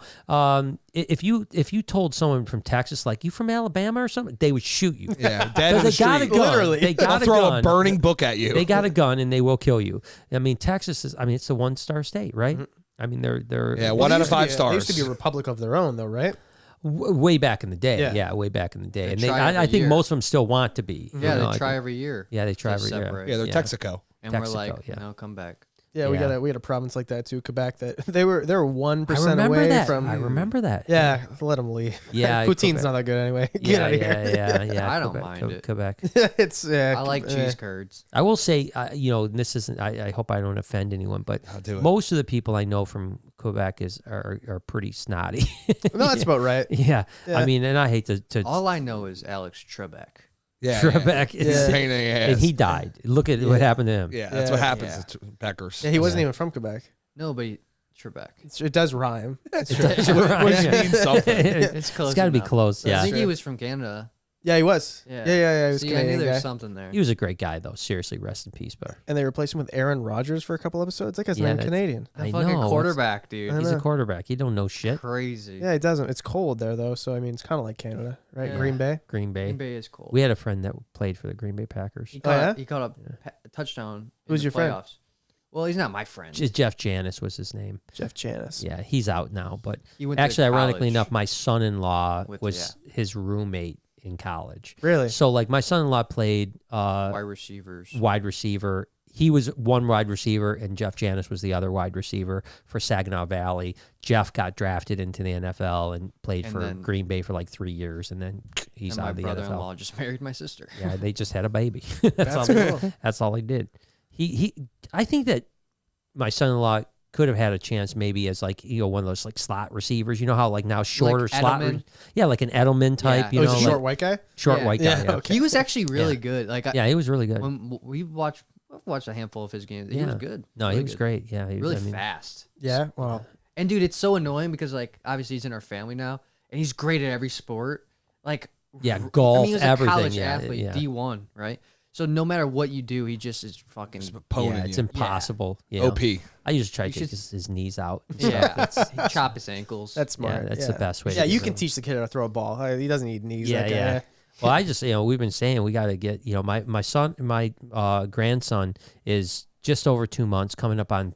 If you told someone from Texas, like, you from Alabama or something, they would shoot you. Yeah, dead in Because the they got a street. gun. Literally. They They'll got a throw gun. a burning book at you. They got a gun and they will kill you. I mean, Texas is. I mean, it's a 1-star state, right? I mean, they're Yeah, Well, one they out of used to be 5 stars. They used to be a republic of their own, though, right? way back in the day. Yeah. Yeah, way back in the day. They And try I every think year. most of them still want to be. you Yeah, know, they I try think- every year. Yeah, they try to every year. separate. Yeah, they're Yeah. Texaco. And Texaco, we're like, yeah. no, come back. Yeah, we Yeah. had a province like that too, Quebec. That they were 1% I remember away that. from. I remember that. Yeah, let them leave. Yeah, poutine's Quebec. not that good anyway. Get Yeah, out of here. yeah. I don't Quebec, mind it. Quebec. It's I like cheese curds. I will say, you know, this isn't. I hope I don't offend anyone, but I'll do it. most of the people I know from Quebec are pretty snotty. No, that's about right. yeah. Yeah. I mean, and I hate to All I know is Alex Trebek. Yeah, Trebek. He's a pain in the ass. And he died. Look at what happened to him. Yeah, that's what happens to Beckers. Yeah, he wasn't even from Quebec. No, but Trebek. It does rhyme. Which means something. It's close. It's got to be enough. close. I Yeah. think he was from Canada. Yeah, he was. Yeah. Yeah. He was See, I knew Canadian there was guy. something there. He was a great guy, though. Seriously, rest in peace, bro. And they replaced him with Aaron Rodgers for a couple episodes. That guy's Yeah, not even that's- Canadian. That I fucking know. quarterback, dude. I He's a know. quarterback. He don't know shit. Crazy. Yeah, he doesn't. It's cold there though, so I mean, it's kind of like Canada, right? Yeah. Green Bay. Green Bay. Green Bay is cool. We had a friend that played for the Green Bay Packers. He Oh, caught, yeah? he caught a touchdown. Who's in your the friend? playoffs. Well, he's not my friend. Jeff Janis was his name. Jeff Janis. Yeah, he's out now. But He went to actually, ironically college enough, my son-in-law with- was his roommate in college. Really? So, like, my son-in-law played wide receivers. wide receiver. He was one wide receiver, and Jeff Janis was the other wide receiver for Saginaw Valley. Jeff got drafted into the NFL and played And for then- Green Bay for like 3 years, and then he's And out my of the brother-in-law NFL. just married my sister. Yeah, they just had a baby. That's all he did. I think that my son-in-law could have had a chance maybe as like, you know, one of those like slot receivers. You know how like now shorter slot. Edelman? Yeah, like an Edelman type. Yeah. You Oh, know, he's a short like white guy. short Yeah. white guy. Yeah, Yeah, okay. He was actually really good. Like, Yeah, he was really good. when I've watched a handful of his games. He was good. No, really he was good. great. Yeah, he was, Really I mean, fast. Yeah. Wow. And dude, it's so annoying because like obviously he's in our family now, and he's great at every sport. Like Yeah, golf, he was everything, a college yeah, athlete, yeah. D1, right? So no matter what you do, he just is fucking. Poning it's you. impossible. You know? OP. I used to try to You take should- his knees out. Yeah, chop his ankles. That's smart. that's the best way. Yeah, to you do can it. teach the kid how to throw a ball. He doesn't need knees. Yeah, that guy. yeah. Well, I just, we've been saying we got to get, my grandson is just over 2 months, coming up on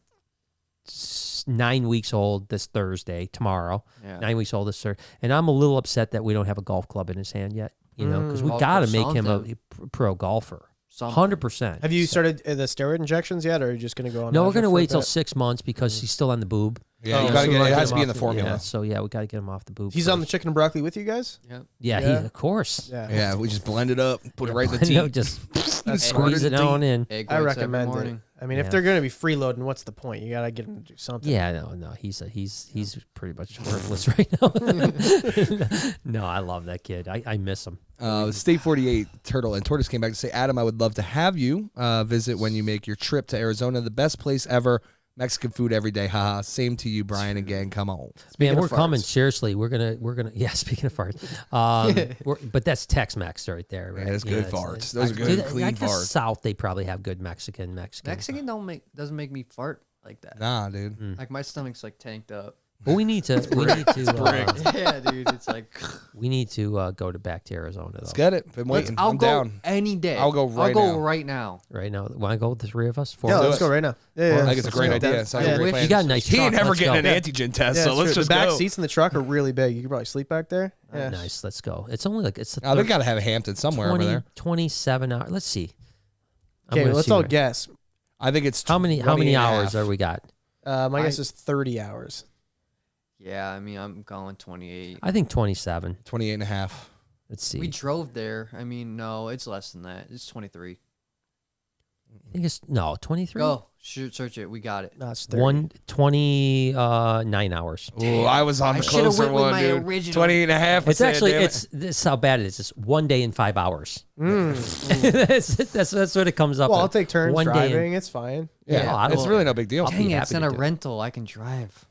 9 weeks old this Thursday, tomorrow. Yeah. 9 weeks old this Thursday. And I'm a little upset that we don't have a golf club in his hand yet, because we Golf got to or make him a something. pro golfer. Something. 100%. Have you started the steroid injections yet, or are you just going to go on? No, we're natural going to for a wait till bit? 6 months because he's still on the boob. Yeah, Oh, you gotta so get, we're it gonna has to get be him in the off formula. Yeah, so we got to get him off the boob. He's on the chicken and broccoli with you guys. Yep. Yeah, Yeah. of course. Yeah. Yeah, we just blend it up, put it right in the You know, teeth. just Squirt squeeze it it on in. Egg I whites every recommend it. morning. I mean, if Yeah. they're going to be freeloading, what's the point? You got to get him to do something. Yeah, no, he's pretty much worthless right now. No, I love that kid. I miss him. State 48 Turtle and Tortoise came back to say, Adam, I would love to have you visit when you make your trip to Arizona. The best place ever. Mexican food every day. Haha. Same to you, Brian and gang. Come on. Man, of we're coming. farts. Seriously, we're gonna. Yeah, speaking of farts, but that's Tex-Mex right there, right? Yeah, that's good farts. Those are good, Dude, clean I guess farts. South they probably have good Mexican. Mexican doesn't make me fart like that. Nah, dude. Like my stomach's like tanked up. But we need to. Yeah, dude, it's like. We need to go back to Arizona though. Let's get it. Been waiting. I'll I'm go down. any day. I'll go right I'll go now. right now. Right now, want to go with the three of us? Four Yeah, of let's us? go right now. Yeah, I think it's a great idea. Sounds like a great plan. You got a nice He ain't truck. never Let's getting go. an antigen test, Yeah, so it's let's true. just the back go. seats in the truck are really big. You could probably sleep back there. Yeah. Nice. Let's go. It's only like it's Oh, they got to have a Hampton somewhere 20, over there. 27 hours. Let's see. I'm Okay, gonna let's see all right- guess. I think it's How many 20 and a hours half. are we got? My guess is 30 hours. Yeah, I mean, I'm going 28. I think 27. 28 and a half. Let's see. We drove there. I mean, no, it's less than that. It's 23. I think it's 23. Go. Shoot, search it. We got it. No, it's 30. 29 hours. Oh, I was on I the should've closer went with one, my dude. original. 28 and a half. It's I said, actually damn it. it's this is how bad it is. It's 1 day and 5 hours. Mm. that's what it comes up. Well, at. I'll take turns 1 day and- driving. It's fine. Yeah, Oh, I it's don't- really no big deal. I'll be Dang it, happy it's not to a do it. rental. I can drive.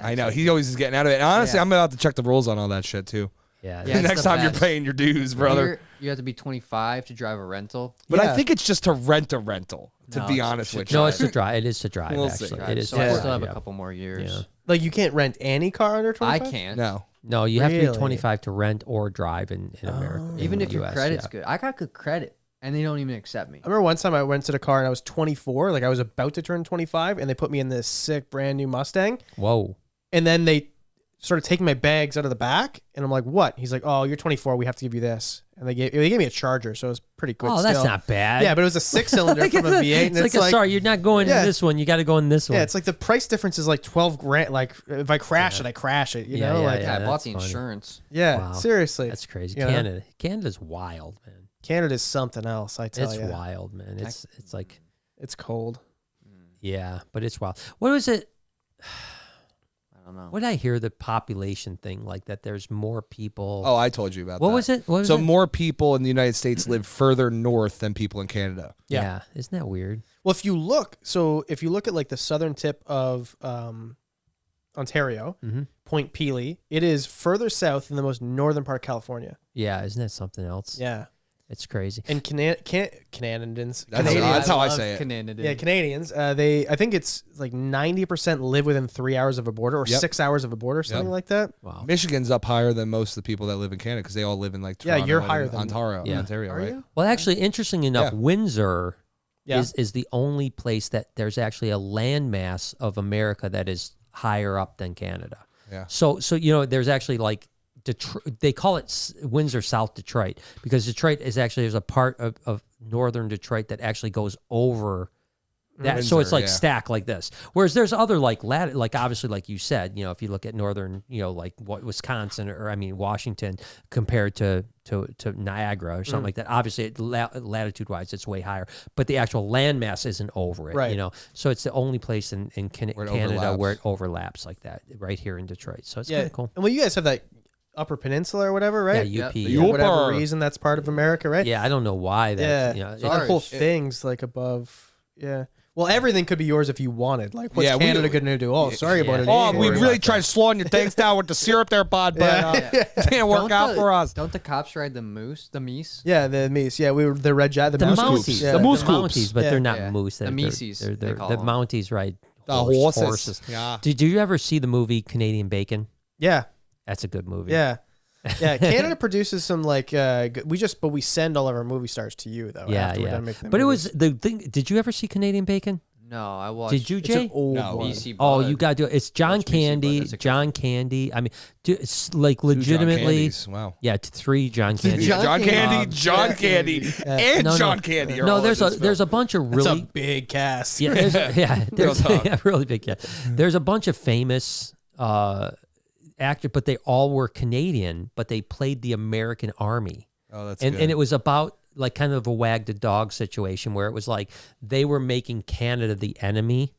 I know. He always is getting out of it. And honestly, Yeah. I'm about to check the rules on all that shit, too. Yeah. Yeah, it's Next the time you're best. paying your dues, brother. Here, you have to be 25 to drive a rental. But Yeah. I think it's just to rent a rental, to No, be it's- honest should with you. No, it's to drive. It is to drive. We'll see. Actually, it is. So to I drive, still have yeah. a couple more years. Yeah. Like, you can't rent any car under 25? I can't. No. No, you have to be Really? 25 to rent or drive in America. in Even the if your US, credit's yeah. good. I got good credit, and they don't even accept me. I remember one time I went to the car and I was 24. Like, I was about to turn 25, and they put me in this sick brand new Mustang. Whoa. And then they started taking my bags out of the back, and I'm like, "What?" He's like, "Oh, you're 24. We have to give you this." And they gave me a Charger, so it was pretty good. Oh, that's still. not bad. Yeah, but it was a 6-cylinder from a V8, and it's like, sorry, you're not going Yeah. in this one. You got to go in this one. yeah, it's like the price difference is like 12 grand. Like, if I crash it, I crash it. You Yeah, know, yeah, like Yeah, I bought that's the funny. insurance. yeah, Wow. seriously, That's crazy. You know? Canada's wild, man. Canada's something else. I tell It's you, wild, man. It's like it's cold. yeah, but it's wild. What was it? I don't know. What did I hear? The population thing, like that. There's more people. Oh, I told you about that. What was it? What was So it? more people in the United States live further north than people in Canada. Yeah. Isn't that weird? Well, if you look at like the southern tip of Ontario, Point Pelee, it is further south than the most northern part of California. Yeah. Isn't that something else? Yeah. It's crazy. And Canadians. That's how I love say it. Canadians. Yeah, Canadians. I think it's like 90% live within 3 hours of a border or 6 hours of a border, something like that. Wow. Michigan's up higher than most of the people that live in Canada because they all live in like Toronto you're and higher than Ontario, right? Well, actually, interesting enough, Yeah. Windsor Yeah. is the only place that there's actually a landmass of America that is higher up than Canada. Yeah. So there's actually like Detroit. They call it Windsor South Detroit because Detroit is actually there's a part of northern Detroit that actually goes over. That, so it's Windsor, like yeah. stacked like this. Whereas there's other like like obviously like you said, if you look at northern, like Wisconsin or I mean Washington compared to Niagara or something like that. Obviously, latitude wise, it's way higher, but the actual landmass isn't over it. Right. So it's the only place in Canada overlaps. where it overlaps like that, right here in Detroit. So it's kind of cool. And well, you guys have that Upper Peninsula or whatever, right? Yeah, UP. Yep. Yeah. For whatever reason, that's part of America, right? Yeah, I don't know why that. Yeah. It- That whole thing's like above. Yeah. Well, everything could be yours if you wanted. Like, what's Canada going to do? Oh, sorry about it. Oh, we Anymore. really tried slowing your tanks down with the syrup there, bud, but it didn't work out for us. Don't the cops ride the meese? Yeah, the Meese. Yeah, we were the red jack, the the mouse Mounties, coops. Yeah. The moose the coops. Mounties, but Yeah. they're not Yeah. moose. The They're, Meeseys, They're, they they're, call the them. Mounties ride The horses. horses. Yeah. Did you ever see the movie Canadian Bacon? Yeah, That's a good movie. yeah, yeah. Canada produces some like we send all of our movie stars to you though. Yeah, after we're yeah. done making the But it movies. was the thing. Did you ever see Canadian Bacon? No, I watched. Did you, It's Jay? an old No. one. BC Oh, Bud. you got to do it. It's John Watch BC Bud, Candy. that's a good John Candy. I mean, it's like Two John legitimately. Candies. Wow. Yeah, 3 John Candy. John Candy, Candy. John Candy, and No, no. John Candy. are No, all in there's this there's film. a bunch of It's a really big cast. yeah there's talk. yeah, really big There's a bunch of famous actors, but they all were Canadian, but they played the American Army. Oh, that's and good. and it was about like kind of a wag the dog situation where it was like they were making Canada the enemy.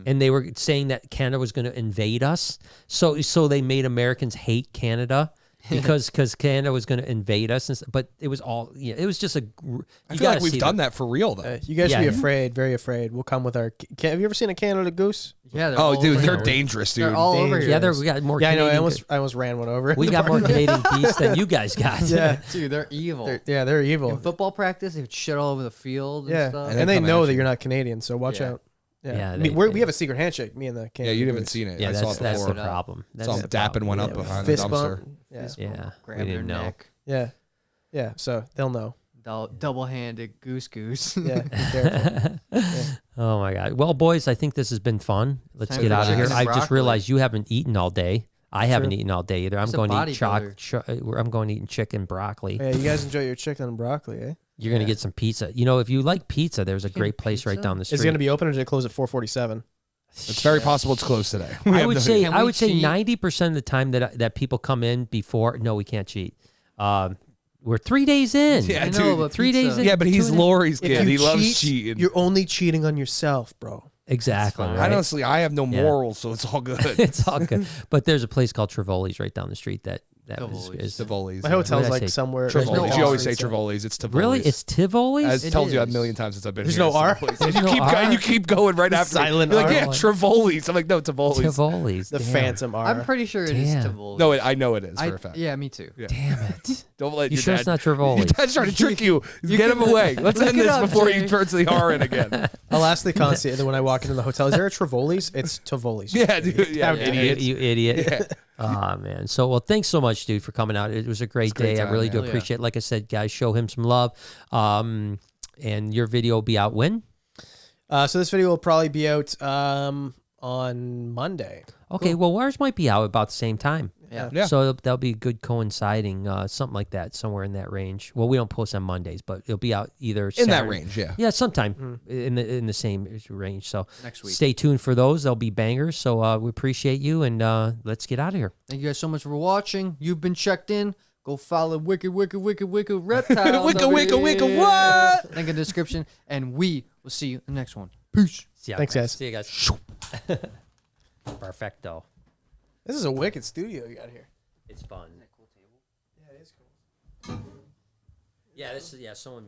And they were saying that Canada was going to invade us, so they made Americans hate Canada because Canada was going to invade us. But it was all it was just a. I feel like we've done that for real though. You guys should Yeah. be afraid, very afraid. We'll come with our. Have you ever seen a Canada goose? Yeah. They're Oh, all dude, over they're here. dangerous, dude. They're all over Dangerous. here. Yeah, we got more. Yeah, I know. Canadian, I almost ran one over. we got more Canadian beasts than you guys got. Yeah, Dude, they're evil. they're evil. In football practice, they would shit all over the field and stuff. and they come know at that you. you're not Canadian, so watch Yeah. out. Yeah, I mean, we have a secret handshake. Me and the Yeah, Canadian you haven't goose. seen it. Yeah, I saw that's it that's the before. problem. That's Saw him the dapping problem. one up Yeah, behind the fist dumpster. bump. Yeah, Yeah, Grab we their didn't know. neck. yeah. So they'll know. Double-handed goose. Yeah, be careful. Oh my God. Well, boys, I think this has been fun. Let's Time get for out of here. chicken I and just broccoli. realized you haven't eaten all day. I haven't eaten all day either. I'm He's a going to eat bodybuilder. I'm going to eat chicken broccoli. Yeah, you guys enjoy your chicken and broccoli, eh? You're going to get some pizza. If you like pizza, there's a great place right pizza? down the street. Is it going to be open or did it close at 4:47? It's very possible it's closed today. I would say Can we cheat? 90% of the time that people come in before. No, we can't cheat. We're 3 days in. Yeah, I dude. know, but 3 days pizza. in. Yeah, but he's 2.5 Lori's If kid. you He loves cheat, cheating. You're only cheating on yourself, bro. Exactly. That's fine. Right? Honestly, I have no morals, so it's all good. It's all good. But there's a place called Trivoli's right down the street that Trivoli's. is Tivoli's. My yeah. hotel's What did I like say? somewhere. There's no Tivoli's. R. You always say Trivoli's. It's Tivoli's. really it's Tivoli's. As It told you a is. million times since I've been There's here. no It's R? Tivoli's. There's you no keep R? you keep going right after me. silent You're like, R. yeah, Trivoli's. I'm like, no, Tivoli's. Tivoli's. The Damn. Phantom R. I'm pretty sure it is Damn. Tivoli. No, I know it is for a fact. Yeah, me too. Yeah. Damn it. Don't let You your sure dad. it's not Your Trivoli's? dad's trying to trick you. Get him away. Let's Look end it this up, before Jay. he turns the R in again. I'll ask the concierge when I walk into the hotel. Is there a Trivoli's? It's Tivoli's. Yeah, dude. Yeah, How You, idiot. you idiot. Man. So, well, thanks so much, dude, for coming out. It was a great great day. I time, really man. do Hell yeah. appreciate it. Like I said, guys, show him some love. And your video will be out when? So this video will probably be out on Monday. Okay, well, ours might be out about the same time. Yeah. Yeah. So that'll be good coinciding, something like that, somewhere in that range. Well, we don't post on Mondays, but it'll be out either In that Saturday- range, yeah. Yeah, sometime in the same range. So Next week. stay tuned for those. They'll be bangers. So we appreciate you, and let's get out of here. Thank you guys so much for watching. You've been checked in. Go follow Wicked Reptiles. Wicca, what? Link in the description. And we will see you in the next one. Peace. See ya, Thanks, guys. See you guys. Perfecto. This is a wicked studio you got here. It's fun. Yeah, it is cool. Yeah, someone made